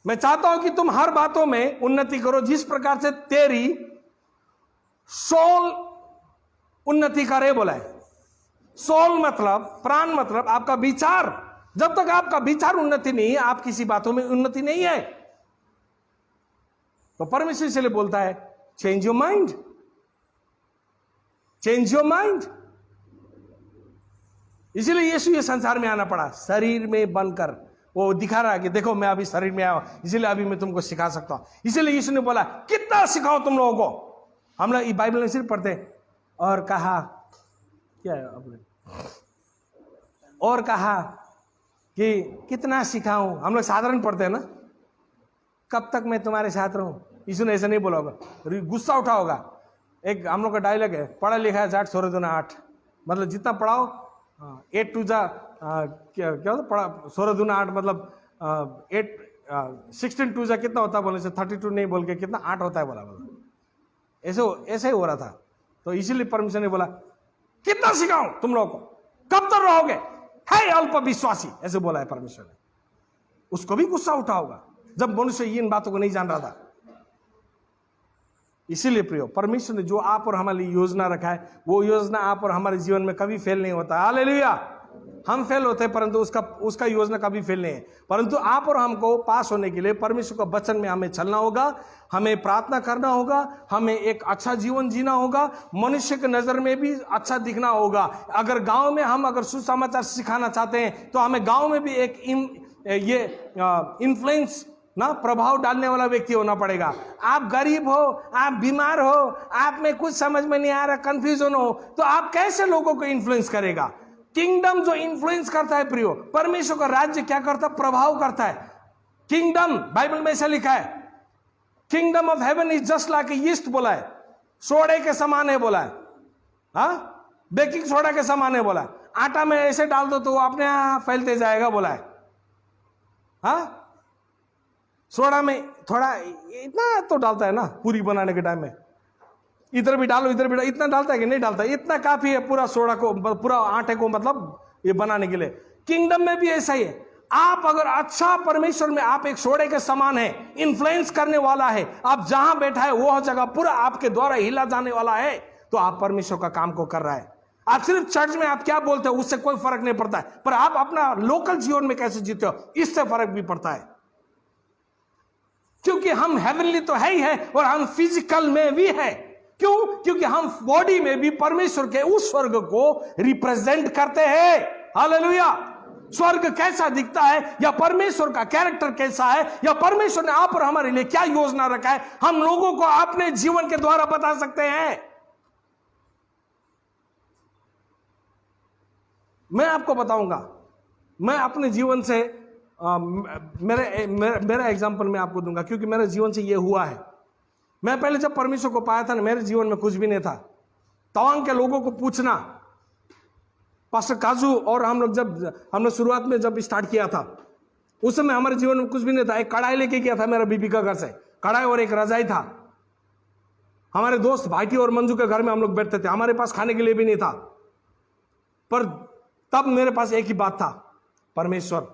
मैं चाहता हूं कि तुम हर बातों में उन्नति करो जिस प्रकार से तेरी सोल उन्नति करे। बोला है सोल मतलब प्राण, मतलब आपका विचार। जब तक आपका विचार उन्नति नहीं है, आप किसी बातों में उन्नति नहीं है। तो परमेश्वर इसलिए बोलता है change your mind, change your mind. इसीलिए यीशु ये संसार में आना पड़ा, शरीर में बनकर। वो दिखा रहा है कि देखो मैं अभी शरीर में आया हूं, इसीलिए अभी मैं तुमको सिखा सकता हूं। इसीलिए यीशु ने बोला कितना सिखाओ तुम लोगों को। हम लोग बाइबल में सिर्फ पढ़ते और कहा क्या है आपने, और कहा कि कितना सिखाऊं। हम लोग साधारण पढ़ते हैं ना, कब तक मैं तुम्हारे साथ रहूं। यीशु ने ऐसा नहीं बोला होगा, गुस्सा उठा होगा। एक हम लोग का डायलॉग है, पढ़ा लिखा है 60 16 दूना 8, मतलब जितना पढ़ाओ 8 टू जा क्या होता पढ़ा 16 दूना 8, मतलब 16 टू जा कितना होता है बोले से 32 नहीं बोल के कितना 8 होता है बोला। ऐसे ही हो रहा था। तो इसीलिए परमेश्वर ने बोला कितना सिखाऊं तुम लोगों को, कब तक रहोगे, है अल्प विश्वासी, ऐसे बोला है परमेश्वर ने। उसको भी गुस्सा उठा होगा जब मनुष्य इन बातों को नहीं जान रहा था। इसीलिए प्रियो, परमेश्वर ने जो आप और हमारे लिए योजना रखा है, वो योजना आप और हमारे जीवन में कभी फेल नहीं होता। हालेलुया। हम फेल होते हैं परंतु उसका योजना कभी फेल नहीं है। परंतु आप और हमको पास होने के लिए परमेश्वर का वचन में हमें चलना होगा, हमें प्रार्थना करना होगा, हमें एक अच्छा जीवन जीना होगा, मनुष्य के नजर में भी अच्छा दिखना होगा। अगर गांव में हम अगर सुसमाचार सिखाना चाहते हैं तो हमें गांव में भी एक इन्फ्लुएंस ना प्रभाव डालने वाला व्यक्ति होना पड़ेगा। आप गरीब हो, आप बीमार हो, आप में कुछ समझ में नहीं आ रहा, कंफ्यूजन हो, तो आप कैसे लोगों को इन्फ्लुएंस करेगा? किंगडम जो इन्फ्लुएंस करता है प्रियो, परमेश्वर का राज्य क्या करता है? प्रभाव करता है। किंगडम, बाइबल में ऐसा लिखा है, kingdom of heaven is just like yeast बोला है, सोडे के समान है बोला है। हाँ, बेकिंग सोडा के समान है बोला है। आटा में ऐसे डाल दो तो वो अपने यहां फैलते जाएगा बोला है। हाँ, सोडा में थोड़ा इतना तो डालता है ना पूरी बनाने के टाइम में, इधर भी डालो इधर भी डालो, इतना डालता है कि नहीं डालता? इतना काफी है पूरा सोडा को, पूरा आटे को मतलब ये बनाने के लिए। किंगडम में भी ऐसा ही है। आप अगर अच्छा परमेश्वर में, आप एक सोडे के समान है, इन्फ्लुएंस करने वाला है, आप जहां बैठा है वह जगह पूरा आपके द्वारा हिला जाने वाला है, तो आप परमेश्वर का काम को कर रहा है। आप सिर्फ चर्च में आप क्या बोलते हो उससे कोई फर्क नहीं पड़ता है, पर आप अपना लोकल जीवन में कैसे जीते हो इससे फर्क भी पड़ता है। क्योंकि हम हेवनली तो है ही है और हम फिजिकल में भी है। क्यों? क्योंकि हम बॉडी में भी परमेश्वर के उस स्वर्ग को रिप्रेजेंट करते हैं। हालेलुया। स्वर्ग कैसा दिखता है, या परमेश्वर का कैरेक्टर कैसा है, या परमेश्वर ने आप और हमारे लिए क्या योजना रखा है, हम लोगों को अपने जीवन के द्वारा बता सकते हैं। मैं आपको बताऊंगा, मैं अपने जीवन से मेरा एग्जांपल मैं आपको दूंगा, क्योंकि मेरे जीवन से ये हुआ है। मैं पहले जब परमेश्वर को पाया था ना, मेरे जीवन में कुछ भी नहीं था। तवांग के लोगों को पूछना, पास्टर काजू और हम लोग हमने शुरुआत में जब स्टार्ट किया था उस समय हमारे जीवन में कुछ भी नहीं था। एक कढ़ाई लेके गया था मेरा बीबी का घर से, कढ़ाई और एक रजाई था। हमारे दोस्त भाईटी और मंजू के घर में हम लोग बैठते थे, हमारे पास खाने के लिए भी नहीं था। पर तब मेरे पास एक ही बात था, परमेश्वर।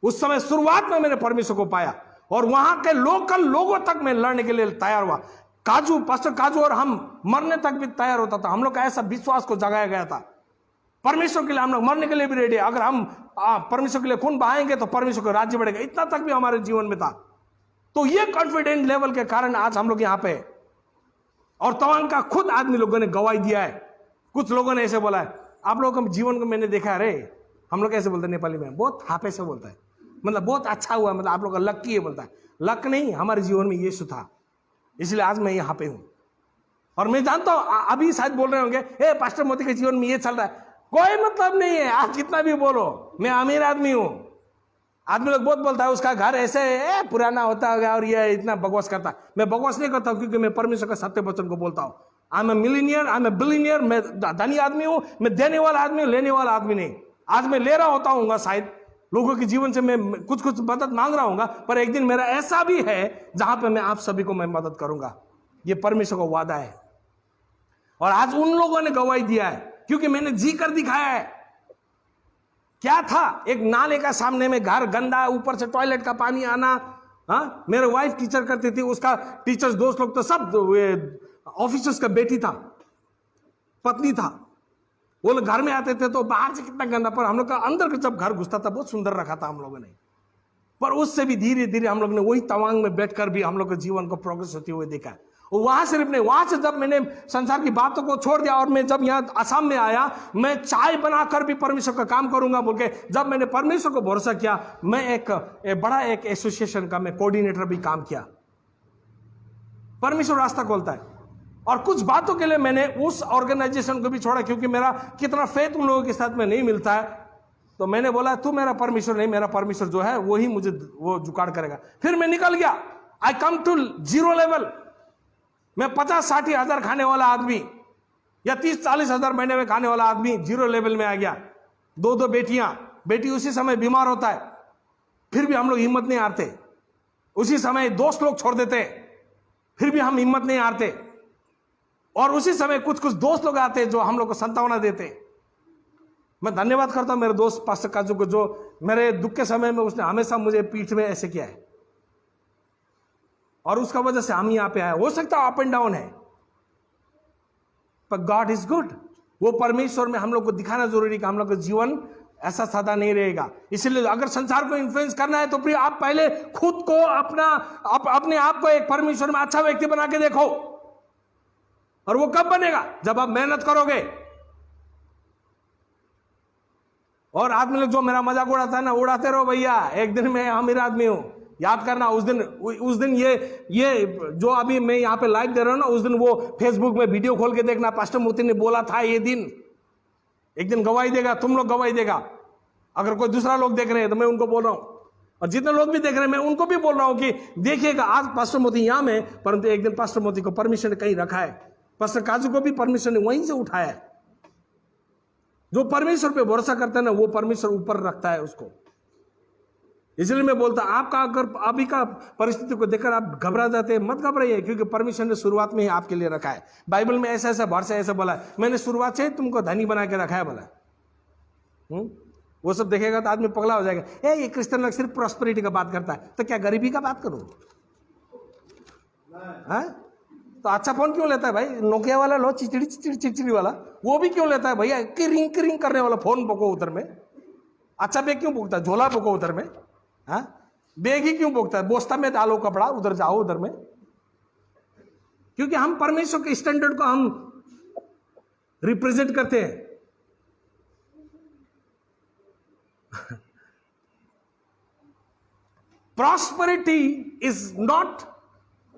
उस समय शुरुआत में मैंने परमेश्वर को पाया और वहां के लोकल लोगों तक मैं लड़ने के लिए तैयार हुआ। काजू, पास्टर काजू और हम मरने तक भी तैयार होता था। हम लोग का ऐसा विश्वास को जगाया गया था, परमेश्वर के लिए हम लोग मरने के लिए भी रेडी है। अगर हम परमेश्वर के लिए खून बहाएंगे तो परमेश्वर का राज्य बढ़ेगा, इतना तक भी हमारे जीवन में था। तो ये कॉन्फिडेंट लेवल के कारण आज हम लोग यहाँ पे, और तवांग का खुद आदमी लोगों ने गवाही दिया है। कुछ लोगों ने ऐसे बोला है, आप लोगों के जीवन को मैंने देखा है, रे हम लोग कैसे बोलते हैं नेपाली में, बहुत हापे से बोलता है, मतलब बहुत अच्छा हुआ, मतलब आप लोग का लक्की है बोलता है। लक नहीं, हमारे जीवन में यीशु था, इसलिए आज मैं यहाँ पे हूं। और मैं जानता हूं अभी शायद बोल रहे होंगे, ए पास्टर मोती के जीवन में ये चल रहा है, कोई मतलब नहीं है। आप कितना भी बोलो, मैं अमीर आदमी हूं। आदमी लोग बहुत बोलता है उसका घर ऐसे पुराना होता होगा और ये इतना बकवास करता है। मैं बकवास नहीं करता हूं, क्योंकि मैं परमेश्वर का सत्य वचन को बोलता हूं। I am a millionaire, I am a billionaire. मैं धनी आदमी हूं, मैं देने वाला आदमी हूं, लेने वाला आदमी नहीं। आज मैं ले रहा होता हूँ शायद लोगों के जीवन से, मैं कुछ कुछ मदद मांग रहा हूँ, पर एक दिन मेरा ऐसा भी है जहां पे मैं आप सभी को मैं मदद करूंगा। ये परमेश्वर का वादा है। और आज उन लोगों ने गवाही दिया है, क्योंकि मैंने जी कर दिखाया है। क्या था, एक नाले का सामने में घर गंदा, ऊपर से टॉयलेट का पानी आना। हाँ, मेरे वाइफ टीचर करती थी, उसका टीचर्स दोस्त लोग तो सब ऑफिसर्स का बेटी था, पत्नी था। वो लोग घर में आते थे तो बाहर से कितना गंदा, पर हम लोग का अंदर का जब घर घुसता था बहुत सुंदर रखा था हम लोगों ने। पर उससे भी धीरे धीरे हम लोग ने वही तवांग में बैठकर भी हम लोग के जीवन को प्रोग्रेस होते हुए देखा। और वहां सिर्फ नहीं, वहां से जब मैंने संसार की बातों को छोड़ दिया और मैं जब यहाँ असम में आया, मैं चाय बनाकर भी परमेश्वर का काम करूंगा बोल के जब मैंने परमेश्वर को भरोसा किया, मैं एक बड़ा एक एसोसिएशन का मैं कोऑर्डिनेटर भी काम किया। परमेश्वर रास्ता खोलता है। और कुछ बातों के लिए मैंने उस ऑर्गेनाइजेशन को भी छोड़ा, क्योंकि मेरा कितना फेथ उन लोगों के साथ में नहीं मिलता है। तो मैंने बोला तू मेरा परमेश्वर नहीं, मेरा परमेश्वर जो है वही मुझे वो जुगाड़ करेगा। फिर मैं निकल गया, आई कम टू जीरो लेवल। मैं 50-60 हजार खाने वाला आदमी या 30-40 हजार महीने में खाने वाला आदमी जीरो लेवल में आ गया। 2 बेटियां, बेटी उसी समय बीमार होता है, फिर भी हम लोग हिम्मत नहीं हारते। उसी समय दोस्त लोग छोड़ देते, फिर भी हम हिम्मत नहीं हारते। और उसी समय कुछ कुछ दोस्त लोग आते जो हम लोग को संतावना देते। मैं धन्यवाद करता हूं मेरे दोस्त पास्टर काजू को, जो मेरे दुख के समय में उसने हमेशा मुझे पीठ में ऐसे किया है, और उसका वजह से हम यहां पे आए। हो सकता है अप एंड डाउन है, पर गॉड इज गुड। वो परमेश्वर में हम लोग को दिखाना जरूरी कि हम लोग का जीवन ऐसा सादा नहीं रहेगा। इसलिए अगर संसार को इन्फ्लुएंस करना है तो प्रिय आप पहले खुद को अपने आप को एक परमेश्वर में अच्छा व्यक्ति बना के देखो। और वो कब बनेगा? जब आप मेहनत करोगे। और आदमी लोग जो मेरा मजाक उड़ाता है ना, उड़ाते रहो भैया, एक दिन मैं अमीर आदमी हूं। याद करना उस दिन ये जो अभी मैं यहाँ पे लाइव दे रहा हूं ना, उस दिन वो फेसबुक में वीडियो खोल के देखना, पास्टर मोती ने बोला था ये दिन। एक दिन गवाही देगा, तुम लोग गवाही देगा। अगर कोई दूसरा लोग देख रहे हैं तो मैं उनको बोल रहा हूं, और जितने लोग भी देख रहे हैं मैं उनको भी बोल रहा हूं कि देखिएगा, आज पास्टर मोती यहां में, परंतु एक दिन पास्टर मोती को परमिशन कहीं रखा है। पास्टर काजू को भी परमेश्वर ने वहीं से उठाया है। जो परमेश्वर पे भरोसा करता है ना, वो परमेश्वर ऊपर रखता है उसको। इसलिए मैं बोलता, आपका अगर अभी का परिस्थिति को देखकर आप घबरा जाते हैं, मत घबराइए, क्योंकि परमेश्वर ने शुरुआत में ही आपके लिए रखा है। बाइबल में ऐसा ऐसा वर्ष ऐसा बोला है, मैंने शुरुआत से ही तुमको धनी बना के रखा है बोला। वो सब देखेगा तो आदमी पगला हो जाएगा। ये क्रिश्चियन लोग सिर्फ प्रॉस्पेरिटी का बात करता है, तो क्या गरीबी का बात करूं? तो तो अच्छा फोन क्यों लेता है भाई? नोकिया वाला लो, चिचड़ी चिचड़ी चिचड़ी वाला, वो भी क्यों लेता है भैया? किरिंग किरिंग करने वाला फोन पको उधर में। अच्छा बैग क्यों भोगता है? झोला पको उधर में। हाँ, बैग ही क्यों भोगता है? बोस्ता में डालो कपड़ा, उधर जाओ उधर में। क्योंकि हम परमेश्वर के स्टैंडर्ड को हम रिप्रेजेंट करते हैं। Prosperity is not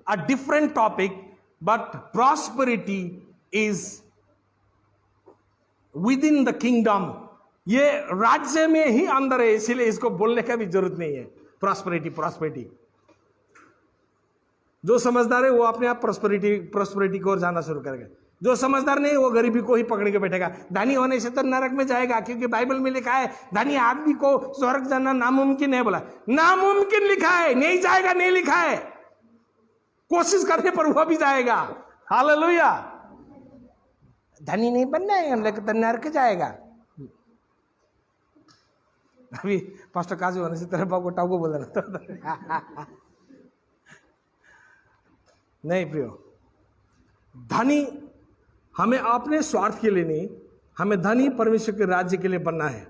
a different topic, but prosperity is within the kingdom. ये राज्य में ही अंदर है, इसीलिए इसको बोलने का भी जरूरत नहीं है। प्रॉस्पेरिटी प्रॉस्पेरिटी, जो समझदार है वो अपने आप प्रॉस्पेरिटी की ओर जाना शुरू करेगा। जो समझदार नहीं वो गरीबी को ही पकड़ के बैठेगा। धनी होने से तो नरक में जाएगा, क्योंकि बाइबल में लिखा है धनी आदमी को स्वर्ग जाना नामुमकिन है। बोला नामुमकिन लिखा है, नहीं जाएगा नहीं लिखा है। कोशिश करने पर वह भी जाएगा। हालेलुया। धनी नहीं बनना है, लेकिन तो नरक जाएगा। अभी पास्टर काजू होने से तेरे बाप को टाउको बोल देना। नहीं प्रियो, धनी हमें अपने स्वार्थ के लिए नहीं, हमें धनी परमेश्वर के राज्य के लिए बनना है,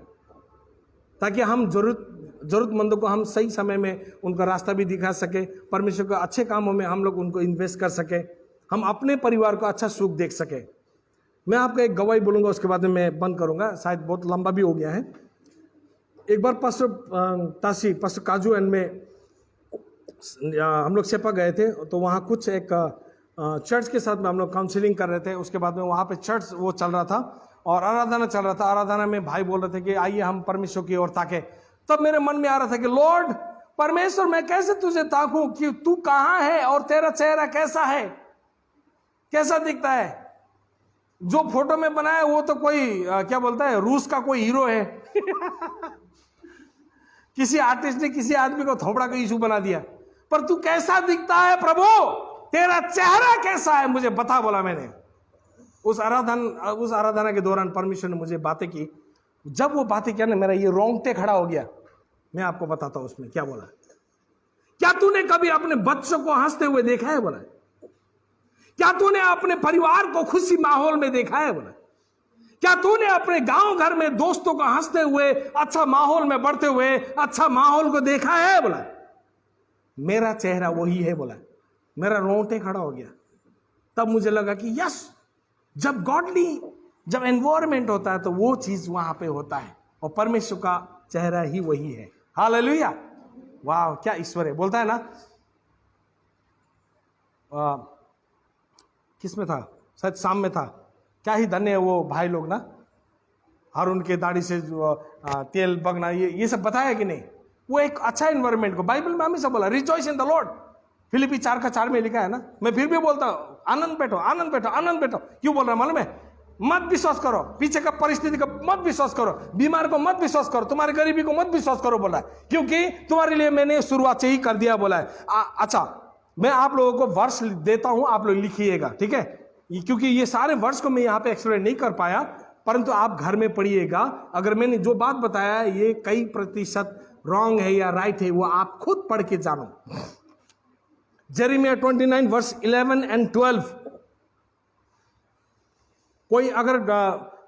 ताकि हम जरूरतमंदों को हम सही समय में उनका रास्ता भी दिखा सके, परमेश्वर के अच्छे कामों में हम लोग उनको इन्वेस्ट कर सके, हम अपने परिवार को अच्छा सुख देख सके। मैं आपको एक गवाही बोलूंगा, उसके बाद में मैं बंद करूंगा, शायद बहुत लंबा भी हो गया है। एक बार पास्टर काजू एंड में हम लोग सेपा गए थे, तो वहाँ कुछ एक चर्च के साथ में हम लोग काउंसलिंग कर रहे थे। उसके बाद में वहाँ पे चर्च वो चल रहा था और आराधना चल रहा था। आराधना में भाई बोल रहे थे कि आइए हम परमेश्वर की ओर ताके। तब मेरे मन में आ रहा था कि लॉर्ड परमेश्वर, मैं कैसे तुझे ताकूं कि तू कहाँ है और तेरा चेहरा कैसा है, कैसा दिखता है। जो फोटो में बनाया वो तो कोई क्या बोलता है, रूस का कोई हीरो है। किसी आर्टिस्ट ने किसी आदमी को थोपड़ा का इशू बना दिया। पर तू कैसा दिखता है प्रभु, तेरा चेहरा कैसा है मुझे बता, बोला मैंने। उस आराधना के दौरान परमेश्वर ने मुझे बातें की। जब वो बातें किया ना, मेरा ये रोंगटे खड़ा हो गया। मैं आपको बताता हूं उसमें क्या बोला। क्या तूने कभी अपने बच्चों को हंसते हुए देखा है? बोला। क्या तूने अपने परिवार को खुशी माहौल में देखा है? बोला। क्या तूने अपने गांव घर में दोस्तों को हंसते हुए, अच्छा माहौल में बढ़ते हुए, अच्छा माहौल को देखा है? बोला। मेरा चेहरा वही है, बोला। मेरा रोंगटे खड़ा हो गया। तब मुझे लगा कि यस, जब एनवायरमेंट होता है तो वो चीज वहां पे होता है, और परमेश्वर का चेहरा ही वही है। हालेलुया। वाह, क्या ईश्वर है। बोलता है ना, किस में था, शायद शाम में था, क्या ही धन्य है वो भाई लोग ना, हर उनके दाढ़ी से तेल बगना, ये सब बताया कि नहीं। वो एक अच्छा एनवायरमेंट को बाइबल में हमेशा बोला, रिजॉइस इन द लॉर्ड। फिलिपी 4:4 में लिखा है ना। मैं फिर भी बोलता हूं, आनंद बैठो आनंद बैठो आनंद बैठो। क्यों बोल रहा मालूम है? मत विश्वास करो पीछे का परिस्थिति का, मत विश्वास करो बीमार को, मत विश्वास करो तुम्हारी गरीबी को, मत विश्वास करो, बोला है, क्योंकि तुम्हारे लिए मैंने शुरुआत से ही कर दिया, बोला है। अच्छा, मैं आप लोगों को वर्ष देता हूं, आप लोग लिखिएगा, ठीक है? क्योंकि ये सारे वर्ष को मैं यहाँ पे एक्सप्लेन नहीं कर पाया, परंतु आप घर में पढ़िएगा। अगर मैंने जो बात बताया ये कई प्रतिशत रॉन्ग है या राइट है, वो आप खुद पढ़ के जानो। Jeremiah 29 verse 11 and 12। कोई अगर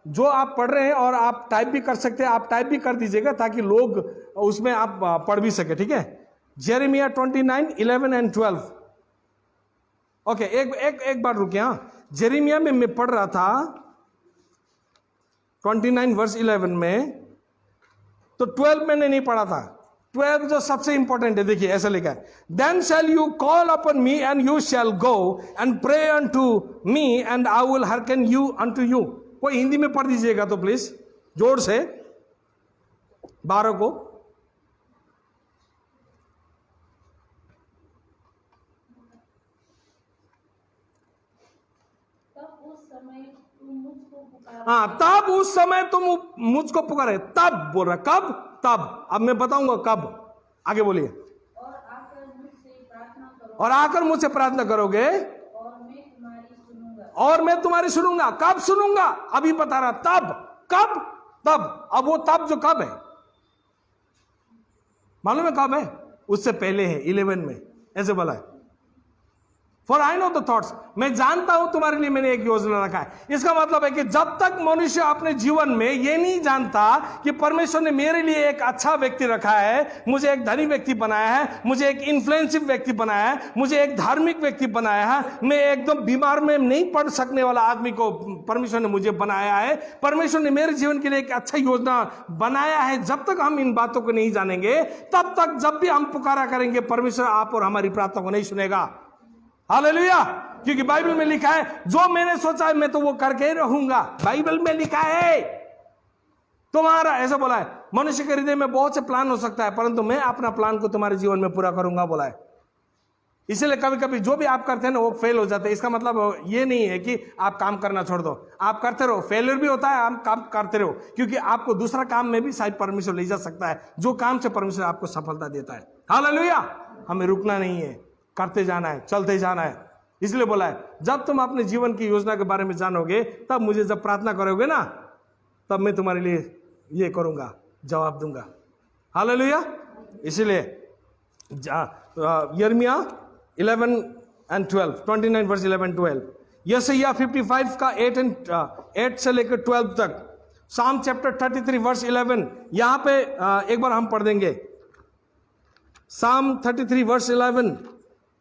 जो आप पढ़ रहे हैं और आप टाइप भी कर सकते हैं, आप टाइप भी कर दीजिएगा ताकि लोग उसमें आप पढ़ भी सके, ठीक है? Jeremiah 29, 11 and 12। ओके, एक बार रुकिए। हाँ, जेरेमिया में मैं पढ़ रहा था 29 वर्स 11 में, तो 12 मैंने नहीं पढ़ा था। 12 जो सबसे इंपॉर्टेंट है, देखिए ऐसा लिखा है, then shall you call upon me and you shall go and pray unto me and I will hearken you unto you. कोई हिंदी में पढ़ दीजिएगा तो प्लीज, जोर से 12 को। हाँ, तब उस समय तुम मुझको पुकारे। तब बोल रहा, कब? तब। अब मैं बताऊंगा कब, आगे बोलिए। और आकर मुझसे प्रार्थना करोगे और मैं तुम्हारी सुनूंगा। कब सुनूंगा? अभी बता रहा, तब। कब? तब। अब वो तब जो कब है मालूम है? कब है? उससे पहले है, 11 में ऐसे बोला है। For I know the thoughts, मैं जानता हूं तुम्हारे लिए मैंने एक योजना रखा है। इसका मतलब है कि जब तक मनुष्य अपने जीवन में ये नहीं जानता कि परमेश्वर ने मेरे लिए एक अच्छा व्यक्ति रखा है, मुझे एक धनी व्यक्ति बनाया है, मुझे एक इन्फ्लुएंसिव व्यक्ति बनाया है, मुझे एक धार्मिक व्यक्ति बनाया है, मैं एकदम बीमार में नहीं पड़ सकने वाला आदमी को परमेश्वर ने मुझे बनाया है, परमेश्वर ने मेरे जीवन के लिए एक अच्छा योजना बनाया है, जब तक हम इन बातों को नहीं जानेंगे तब तक जब भी हम पुकारा करेंगे परमेश्वर आप और हमारी प्रार्थना को नहीं सुनेगा। हालेलुया। क्योंकि बाइबल में लिखा है जो मैंने सोचा है मैं तो वो करके ही रहूंगा। बाइबल में लिखा है तुम्हारा, ऐसा बोला है, मनुष्य के हृदय में बहुत से प्लान हो सकता है परंतु मैं अपना प्लान को तुम्हारे जीवन में पूरा करूंगा बोला है। इसलिए कभी कभी जो भी आप करते हैं ना वो फेल हो जाते हैं। इसका मतलब ये नहीं है कि आप काम करना छोड़ दो, आप करते रहो, फेलियर भी होता है, आप काम करते रहो, क्योंकि आपको दूसरा काम में भी शायद परमेश्वर ले जा सकता है, जो काम से परमेश्वर आपको सफलता देता है। हालेलुया। हमें रुकना नहीं है, करते जाना है, चलते जाना है। इसलिए बोला है जब तुम अपने जीवन की योजना के बारे में जानोगे तब मुझे जब प्रार्थना करोगे ना तब मैं तुम्हारे लिए ये करूंगा, जवाब दूंगा। हालेलुया। इसलिए यिर्मयाह 11:12, 29 वर्स 11-12, यशायाह 55 का 8 से लेकर 12 तक, साम चैप्टर 33 वर्स 11, यहां पे एक बार हम पढ़ देंगे। साम 33 वर्स 11,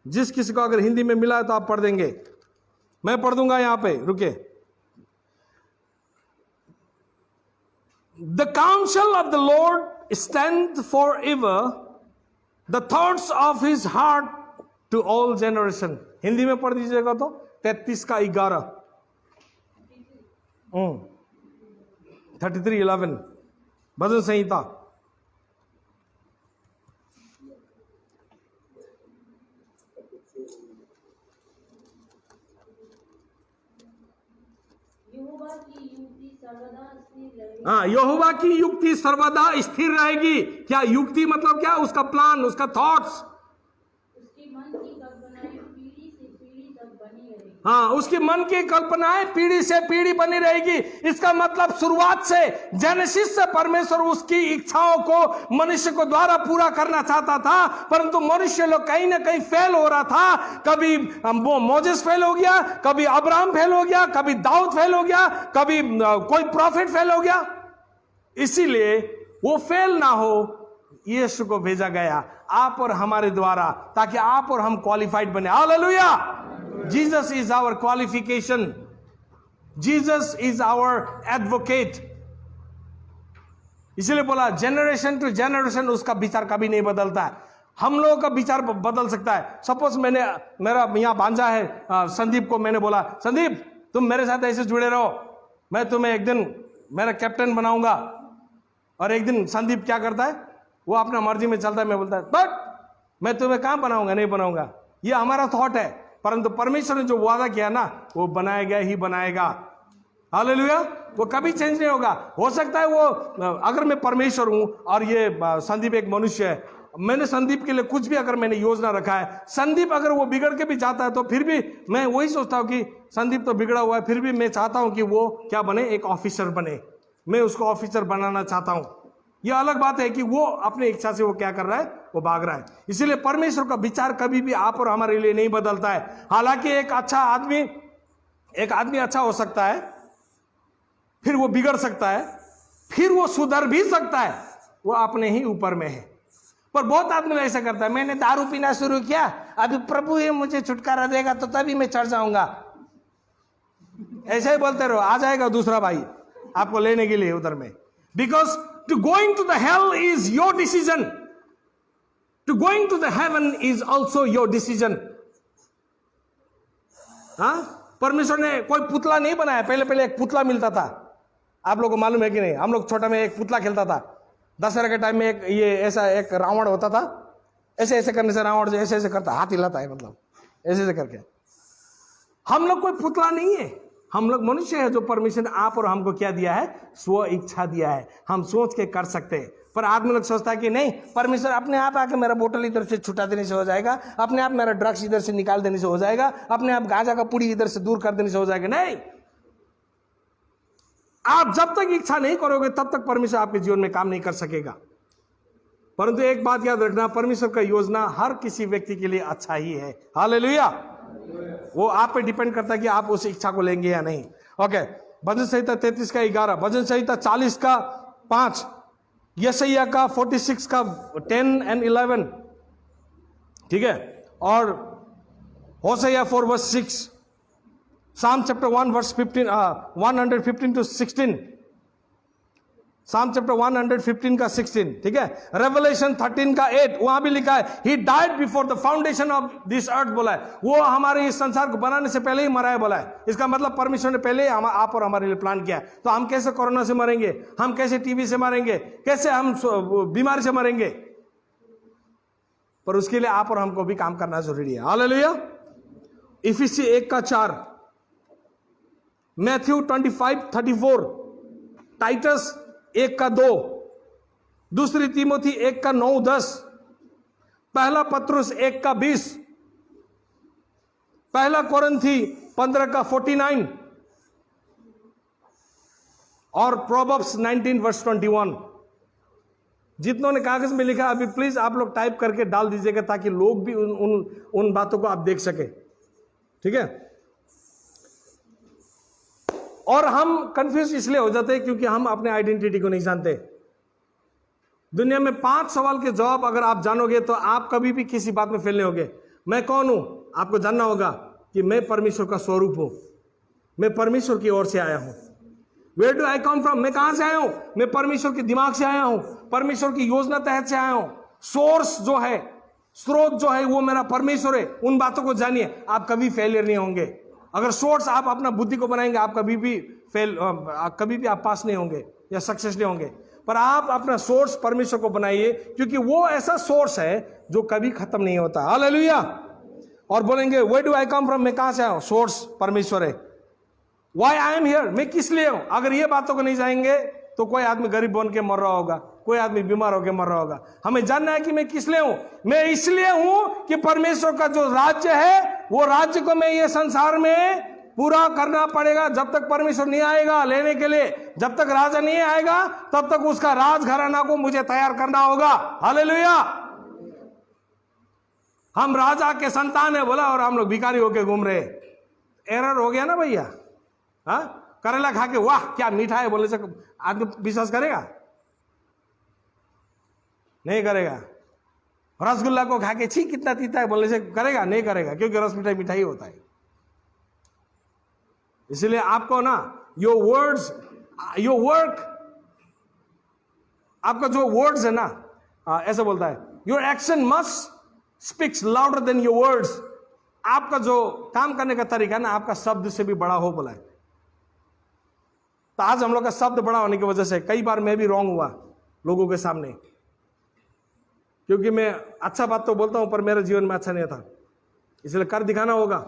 जिस किसी को अगर हिंदी में मिला है तो आप पढ़ देंगे, मैं पढ़ दूंगा यहां पे, रुके। The counsel of the Lord stand for ever, the thoughts of his heart to all generation. Hindi में पढ़ दीजिएगा तो 33 का 11, 33:11 भजन संहिता। हाँ, यहोवा की युक्ति सर्वदा स्थिर रहेगी। क्या युक्ति मतलब क्या? उसका प्लान, उसका थॉट्स, उसके मन की कल्पनाएं पीढ़ी से पीढ़ी तक बनी रहेगी। हाँ, उसके मन की कल्पनाएं पीढ़ी से पीढ़ी बनी रहेगी। इसका मतलब शुरुआत से, जेनेसिस से परमेश्वर उसकी इच्छाओं को मनुष्य को द्वारा पूरा करना चाहता था, परंतु मनुष्य लोग कहीं ना कहीं फेल हो रहा था। कभी मोजेस फेल हो गया, कभी अब्राहम फेल हो गया, कभी दाऊद फेल हो गया, कभी कोई प्रॉफिट फेल हो गया। इसीलिए वो फेल ना हो, यीशु को भेजा गया आप और हमारे द्वारा, ताकि आप और हम क्वालिफाइड बने। Hallelujah. Jesus is our qualification, Jesus is our advocate. इसलिए बोला जनरेशन टू जनरेशन उसका विचार कभी नहीं बदलता है। हम लोगों का विचार बदल सकता है। सपोज मेरा यहाँ भांजा है संदीप को मैंने बोला, संदीप तुम मेरे साथ ऐसे जुड़े रहो, मैं तुम्हें एक दिन मेरा कैप्टन बनाऊंगा। और एक दिन संदीप क्या करता है, वो अपना मर्जी में चलता है, मैं बोलता है बट मैं तुम्हें कहां बनाऊंगा, नहीं बनाऊंगा। ये हमारा थॉट है, परंतु परमेश्वर ने जो वादा किया ना वो बनाएगा ही बनाएगा। हालेलुया। वो कभी चेंज नहीं होगा। हो सकता है वो, अगर मैं परमेश्वर हूं और ये संदीप एक मनुष्य है, मैंने संदीप के लिए कुछ भी अगर मैंने योजना रखा है, संदीप अगर वो बिगड़ के भी जाता है तो फिर भी मैं वही सोचता हूं कि संदीप तो बिगड़ा हुआ है, फिर भी मैं चाहता हूं कि वो क्या बने, एक ऑफिसर बने। मैं उसको ऑफिसर बनाना चाहता हूं। यह अलग बात है कि वो अपनी इच्छा से वो क्या कर रहा है, वो भाग रहा है। इसलिए परमेश्वर का विचार कभी भी आप और हमारे लिए नहीं बदलता है। हालांकि एक आदमी अच्छा हो सकता है, फिर वो बिगड़ सकता है, फिर वो सुधर भी सकता है, वो अपने ही ऊपर में है। पर बहुत आदमी ऐसा करता है, मैंने दारू पीना शुरू किया, अभी प्रभु ये मुझे छुटकारा देगा तो तभी मैं चढ़ जाऊंगा। ऐसे ही बोलते रहो, आ जाएगा दूसरा भाई आपको लेने के लिए उधर में। Because to going to the hell is your decision, to going to the heaven is also your decision। हाँ, परमेश्वर ने कोई पुतला नहीं बनाया। पहले एक पुतला मिलता था, आप लोगों को मालूम है कि नहीं? हम लोग छोटा में एक पुतला खेलता था। दशहरा के टाइम में एक ये ऐसा एक रावण होता था, ऐसे ऐसे करने से रावण ऐसे ऐसे करता, हाथ हिलाता है, मतलब ऐसे ऐसे करके। हम लोग कोई पुतला नहीं है, हम लोग मनुष्य है जो परमेश्वर ने आप और हमको क्या दिया है, स्व इच्छा दिया है। हम सोच के कर सकते हैं। पर आदमी लोग सोचता है कि नहीं, परमेश्वर अपने आप आके मेरा बोतल इधर से छुटा देने से हो जाएगा, अपने आप मेरा ड्रग्स इधर से निकाल देने से हो जाएगा, अपने आप गांजा का पुड़ी इधर से दूर कर देने से हो जाएगा। नहीं, आप जब तक इच्छा नहीं करोगे तब तक परमेश्वर आपके जीवन में काम नहीं कर सकेगा। परंतु एक बात याद रखना, परमेश्वर का योजना हर किसी व्यक्ति के लिए अच्छा ही है। हालेलुया। वो आप पे डिपेंड करता है कि आप उस इच्छा को लेंगे या नहीं। ओके, भजन संहिता 33 का 11, भजन संहिता 40 का 5, यशायाह का 46 का 10 and 11, ठीक है, और होशैया 4 verse 6, Psalm chapter 1 verse 15, 115 to 16, Psalm chapter 115 का 16, ठीक है, Revelation 13 का 8, वहां भी लिखा है He died before the foundation of this earth, बोला है वो हमारे इस संसार को बनाने से पहले ही मरा है, बोला है। इसका मतलब परमेश्वर ने पहले ही आप और हमारे लिए प्लान किया है। तो हम कैसे कोरोना से मरेंगे, हम कैसे टीबी से मरेंगे, कैसे हम बीमारी से मरेंगे, पर उसके लिए आप और हमको भी काम करना जरूरी है। हालेलुया। इफिसी 1 का 4, मैथ्यू 25:34, टाइटस 1 का 2, दूसरी तीमोथी 1 का 9-10, पहला पत्रुस 1 का 20, पहला कोरिन्थी 15 का 49 और प्रोवर्ब्स 19 verse 21। जितनों ने कागज में लिखा अभी प्लीज आप लोग टाइप करके डाल दीजिएगा ताकि लोग भी उन बातों को आप देख सके, ठीक है। और हम कंफ्यूज इसलिए हो जाते हैं क्योंकि हम अपने आइडेंटिटी को नहीं जानते। दुनिया में 5 सवाल के जवाब अगर आप जानोगे तो आप कभी भी किसी बात में फेल नहीं होगे। मैं कौन हूं, आपको जानना होगा कि मैं परमेश्वर का स्वरूप हूं, मैं परमेश्वर की ओर से आया हूं। Where do I come from, मैं कहां से आया हूं, मैं परमेश्वर के दिमाग से आया हूं, परमेश्वर की योजना तहत से आया हूं। सोर्स जो है, स्रोत जो है वो मेरा परमेश्वर है। उन बातों को जानिए, आप कभी फेलियर नहीं होंगे। अगर सोर्स आप अपना बुद्धि को बनाएंगे आप कभी भी आप पास नहीं होंगे या सक्सेस नहीं होंगे। पर आप अपना सोर्स परमेश्वर को बनाइए क्योंकि वो ऐसा सोर्स है जो कभी खत्म नहीं होता। हालेलुया। और बोलेंगे where do I come from, मैं कहां से आया हूं, सोर्स परमेश्वर है। व्हाई आई एम हियर, मैं किस लिए हूं। अगर ये बातों को नहीं जाएंगे तो कोई आदमी गरीब बन के मर रहा होगा, कोई आदमी बीमार होकर मर रहा होगा। हमें जानना है कि मैं किस लिए हूं। मैं इसलिए हूं कि परमेश्वर का जो राज्य है वो राज्य को मैं ये संसार में पूरा करना पड़ेगा। जब तक परमेश्वर नहीं आएगा लेने के लिए, जब तक राजा नहीं आएगा तब तक उसका राजघराना को मुझे तैयार करना होगा। हालेलुया। हम राजा के संतान है बोला और हम लोग भिखारी होके घूम रहे। एरर हो गया ना भैया। हाँ, करेला खा के वाह क्या मीठा है बोले से आदमी विश्वास करेगा? नहीं करेगा। रसगुल्ला को खा के छी कितना तीता है बोलने से करेगा? नहीं करेगा, क्योंकि रस मिठाई मिठाई होता है। इसलिए आपको ना योर वर्ड्स, योर वर्क, आपका जो वर्ड्स है ना, ऐसा बोलता है your action must speaks louder than your words. आपका जो काम करने का तरीका है ना आपका शब्द से भी बड़ा हो बोला है। तो आज हम लोग का शब्द बड़ा होने की वजह से कई बार मैं भी रॉन्ग हुआ लोगों के सामने, क्योंकि मैं अच्छा बात तो बोलता हूं पर मेरे जीवन में अच्छा नहीं था। इसलिए कर दिखाना होगा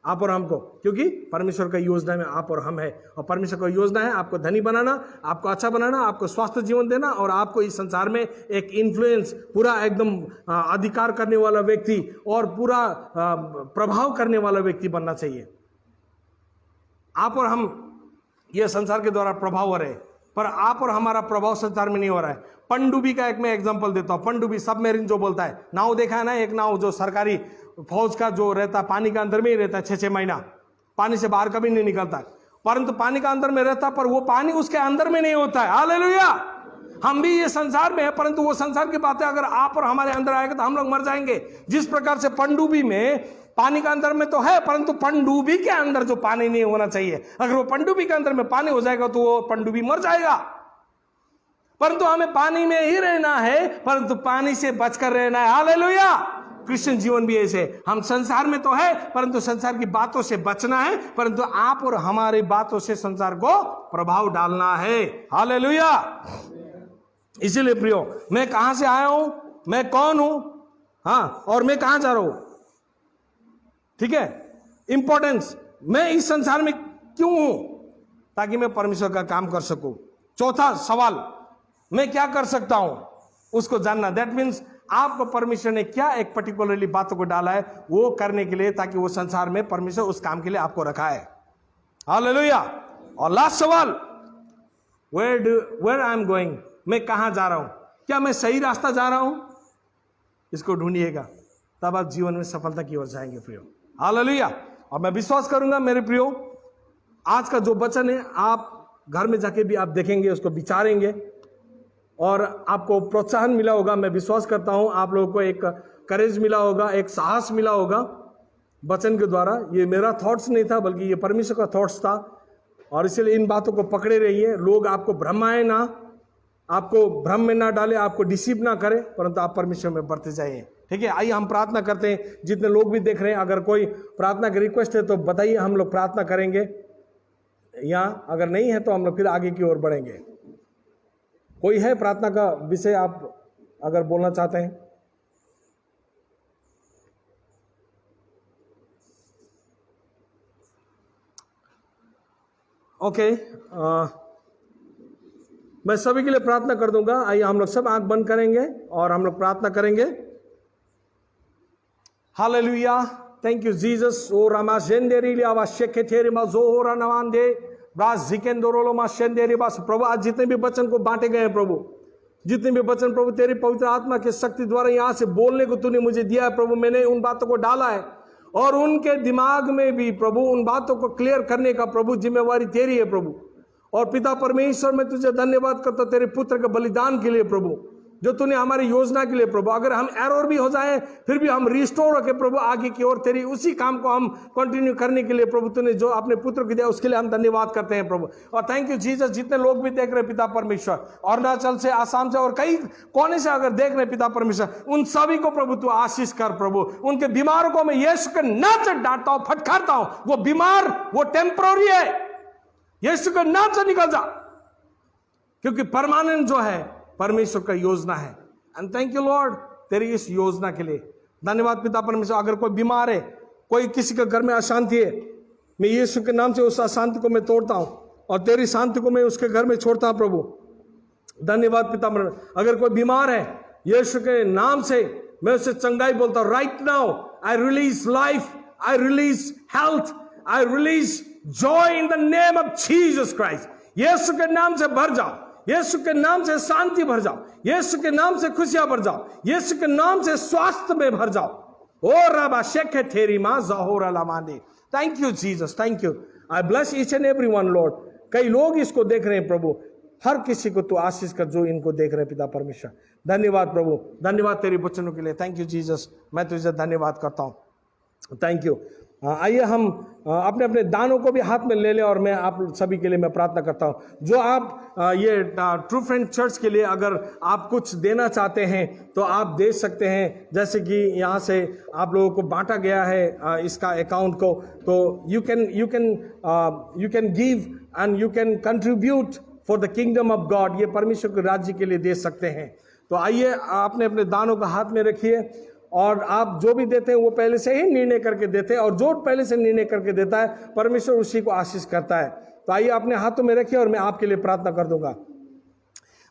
आप और हमको, क्योंकि परमेश्वर का योजना में आप और हम है। और परमेश्वर का योजना है आपको धनी बनाना, आपको अच्छा बनाना, आपको स्वास्थ्य जीवन देना और आपको इस संसार में एक इन्फ्लुएंस, पूरा एकदम अधिकार करने वाला व्यक्ति और पूरा प्रभाव करने वाला व्यक्ति बनना चाहिए। आप और हम ये संसार के द्वारा प्रभाव हो रहे, पर आप और हमारा प्रभाव संसार में नहीं हो रहा है। पनडुब्बी का एक मैं एग्जांपल देता हूं। पनडुब्बी सबमरीन जो बोलता है, नाव देखा है ना, एक नाव जो सरकारी फौज का जो रहता है पानी के अंदर में ही रहता है 6-6 महीना, पानी से बाहर कभी नहीं निकलता, परंतु पानी का अंदर में रहता पर वो पानी उसके अंदर में नहीं होता है। हालेलुया। हम भी ये संसार में है परंतु वो संसार की बातें अगर आप और हमारे अंदर आएगा तो हम लोग मर जाएंगे। जिस प्रकार से पनडुब्बी में पानी का अंदर में तो है परंतु पनडुब्बी के अंदर जो पानी नहीं होना चाहिए, अगर वो पनडुब्बी के अंदर में पानी हो जाएगा तो वो पनडुब्बी मर जाएगा। परंतु हमें पानी में ही रहना है परंतु पानी से बचकर रहना है। हालेलुया। क्रिश्चियन जीवन भी ऐसे, हम संसार में तो है परंतु संसार की बातों से बचना है, परंतु आप और हमारी बातों से संसार को प्रभाव डालना है। हालेलुया। इसीलिए प्रियो, मैं कहां से आया हूं, मैं कौन हूं, हाँ, और मैं कहां जा रहा हूं, ठीक है, इंपॉर्टेंस, मैं इस संसार में क्यों हूं, ताकि मैं परमेश्वर का काम कर सकूं। चौथा सवाल, मैं क्या कर सकता हूं, उसको जानना। दैट मीन्स आपको परमेश्वर ने क्या एक पर्टिकुलरली बातों को डाला है वो करने के लिए, ताकि वो संसार में परमेश्वर उस काम के लिए आपको रखा है। हालेलुया। और लास्ट सवाल, वेयर आई एम गोइंग, मैं कहां जा रहा हूं, क्या मैं सही रास्ता जा रहा हूं, इसको ढूंढिएगा, तब आप जीवन में सफलता की ओर जाएंगे प्रियो। हालेलुया। और मैं विश्वास करूंगा मेरे प्रियो, आज का जो वचन है आप घर में जाके भी आप देखेंगे, उसको विचारेंगे और आपको प्रोत्साहन मिला होगा। मैं विश्वास करता हूं आप लोगों को एक करेज मिला होगा, एक साहस मिला होगा वचन के द्वारा। ये मेरा थॉट्स नहीं था बल्कि ये परमेश्वर का थॉट्स था, और इसलिए इन बातों को पकड़े रहिए। लोग आपको भ्रमाए ना, आपको भ्रम में ना डाले, आपको डिसीव ना करे, परंतु आप परमेश्वर में बढ़ते जाइए। ठीक है, आइए हम प्रार्थना करते हैं। जितने लोग भी देख रहे हैं, अगर कोई प्रार्थना की रिक्वेस्ट है तो बताइए, हम लोग प्रार्थना करेंगे, या अगर नहीं है तो हम लोग फिर आगे की ओर बढ़ेंगे। कोई है प्रार्थना का विषय आप अगर बोलना चाहते हैं? ओके, मैं सभी के लिए प्रार्थना कर दूंगा। आइए हम लोग सब आंख बंद करेंगे और हम लोग प्रार्थना करेंगे। हालेलुया, थैंक यू जीसस। ओ रामा जेंदेरी लियावा शेकेथेरी मा जोरा नवांदे ब्रास जिकेंदोरोलो मा शेंदेरी बास। प्रभु, आज जितने भी वचन को बांटे गए हैं प्रभु, जितने भी वचन प्रभु तेरी पवित्र आत्मा की शक्ति द्वारा यहां से बोलने को तूने मुझे दिया है प्रभु, मैंने उन बातों को डाला है और उनके दिमाग में भी प्रभु उन बातों को क्लियर करने का प्रभु जिम्मेवारी तेरी है प्रभु। और पिता परमेश्वर, मैं तुझे धन्यवाद करता हूं तेरे पुत्र के बलिदान के लिए प्रभु, जो तूने हमारी योजना के लिए प्रभु। अगर हम एरर भी हो जाए फिर भी हम रिस्टोर रखे प्रभु आगे की ओर, तेरी उसी काम को हम कंटिन्यू करने के लिए प्रभु तूने जो अपने पुत्र को दिया उसके लिए हम धन्यवाद करते हैं प्रभु। और थैंक यू जीसस, जितने लोग भी देख रहे हैं पिता परमेश्वर, अरुणाचल से, आसाम से और कई कोने से अगर देख रहे हैं पिता परमेश्वर, उन सभी को प्रभु तू आशीष कर प्रभु। उनके बीमारों को मैं यीशु के नाम से डांटता हूं, फटकारता हूं। वो बीमार वो टेम्पररी है, यीशु के नाम से निकल जा, क्योंकि परमानेंट जो है परमेश्वर का योजना है। एंड थैंक यू लॉर्ड तेरी इस योजना के लिए धन्यवाद पिता परमेश्वर। अगर कोई बीमार है, कोई किसी के घर में अशांति है, मैं यीशु के नाम से उस अशांति को मैं तोड़ता हूं और तेरी शांति को मैं उसके घर में छोड़ता हूं प्रभु। धन्यवाद पिता परमेश्वर। अगर कोई बीमार है, यीशु के नाम से मैं उसे चंगाई बोलता हूं। Right now I release life, I release health, I release joy in the name of Jesus Christ. यीशु के नाम से भर जाओ, यीशु के नाम से शांति भर जाओ, यीशु के नाम से खुशियां भर जाओ, यीशु के नाम से स्वास्थ्य में भर जाओ। ओ राबा शेखे थेरी मां ज़होरा लामांदे। Thank you Jesus, thank you. I bless each and every one lord. कई लोग इसको देख रहे हैं प्रभु, हर किसी को तू आशीष कर जो इनको देख रहे हैं पिता परमेश्वर। धन्यवाद प्रभु, धन्यवाद तेरी वचनों के लिए। थैंक यू जीसस, मैं तुझे धन्यवाद करता हूं। Thank you. आइए हम अपने अपने दानों को भी हाथ में ले लें और मैं आप सभी के लिए मैं प्रार्थना करता हूं। जो आप ये ट्रू फ्रेंड चर्च के लिए अगर आप कुछ देना चाहते हैं तो आप दे सकते हैं। जैसे कि यहाँ से आप लोगों को बांटा गया है इसका अकाउंट को, तो you can give and you can contribute for the kingdom of God. ये परमेश्वर के राज्य के लिए दे सकते हैं। तो आइए आपने अपने दानों का हाथ में रखिए और आप जो भी देते हैं वो पहले से ही निर्णय करके देते हैं, और जो पहले से निर्णय करके देता है परमेश्वर उसी को आशीष करता है। तो आइए अपने हाथों में रखिए और मैं आपके लिए प्रार्थना कर दूंगा।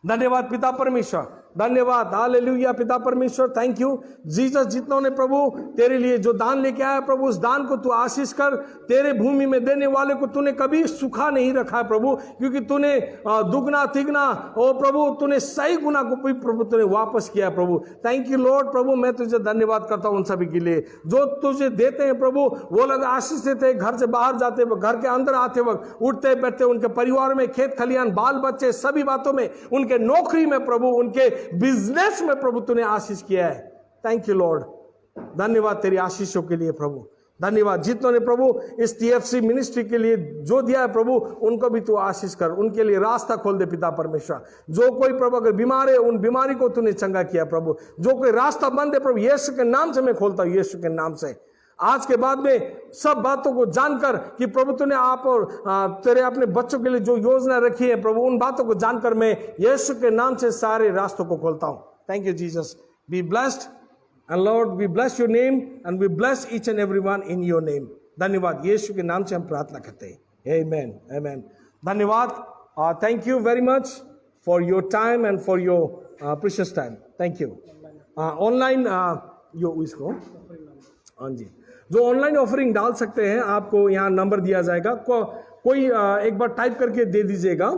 धन्यवाद पिता परमेश्वर, धन्यवाद, हालेलुया पिता परमेश्वर। थैंक यू जीसस, जितनों ने प्रभु तेरे लिए जो दान लेके आया प्रभु, उस दान को तू आशीष कर। तेरे भूमि में देने वाले को तूने कभी सूखा नहीं रखा है प्रभु, क्योंकि तूने दुगना तिगना ओ प्रभु तूने सही गुना को भी प्रभु तूने वापस किया प्रभु। थैंक यू लॉर्ड प्रभु, मैं तुझे धन्यवाद करता हूं उन सभी के लिए जो तुझे देते हैं प्रभु। वो लोग आशीष देते हैं, घर से बाहर जाते वक्त, घर के अंदर आते वक्त, उठते बैठते, उनके परिवार में, खेत खलियान, बाल बच्चे, सभी बातों में, उनके नौकरी में प्रभु, उनके बिजनेस में प्रभु तूने आशीष किया है। थैंक यू लॉर्ड, धन्यवाद तेरी आशीषों के लिए प्रभु। धन्यवाद जितनों ने प्रभु इस TFC मिनिस्ट्री के लिए जो दिया है प्रभु, उनको भी तू आशीष कर, उनके लिए रास्ता खोल दे पिता परमेश्वर। जो कोई प्रभु अगर बीमार है, उन बीमारी को तूने चंगा किया प्रभु। जो कोई रास्ता बंद है प्रभु, यीशु के नाम से मैं खोलता हूं, यीशु के नाम से। आज के बाद में सब बातों को जानकर कि प्रभु तूने आप और तेरे अपने बच्चों के लिए जो योजना रखी है प्रभु, उन बातों को जानकर मैं यीशु के नाम से सारे रास्तों को खोलता हूं। Thank you Jesus, be blessed and Lord we bless your name and we bless each and everyone in your name. धन्यवाद, यीशु के नाम से हम प्रार्थना करते हैं, आमेन आमेन। धन्यवाद, thank you very much for your time and for your precious time. Thank you. Online यो इसको हाँ जी, जो ऑनलाइन ऑफरिंग डाल सकते हैं, आपको यहाँ नंबर दिया जाएगा, कोई एक बार टाइप करके दे दीजिएगा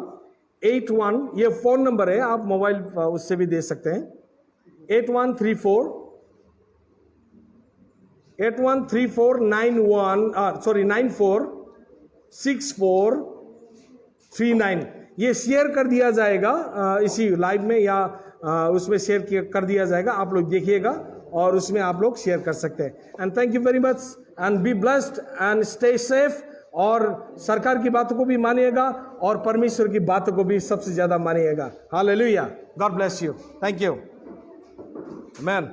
81, ये फोन नंबर है, आप मोबाइल उससे भी दे सकते हैं, 8134 946439, ये शेयर कर दिया जाएगा इसी लाइव में या उसमें शेयर कर दिया जाएगा, आप लोग देखिएगा और उसमें आप लोग शेयर कर सकते हैं। And thank you very much and B blessed and stay safe. और सरकार की बातों को भी मानिएगा और परमेश्वर की बातों को भी सबसे ज्यादा मानिएगा। हालेलुया, God bless you, thank you, amen.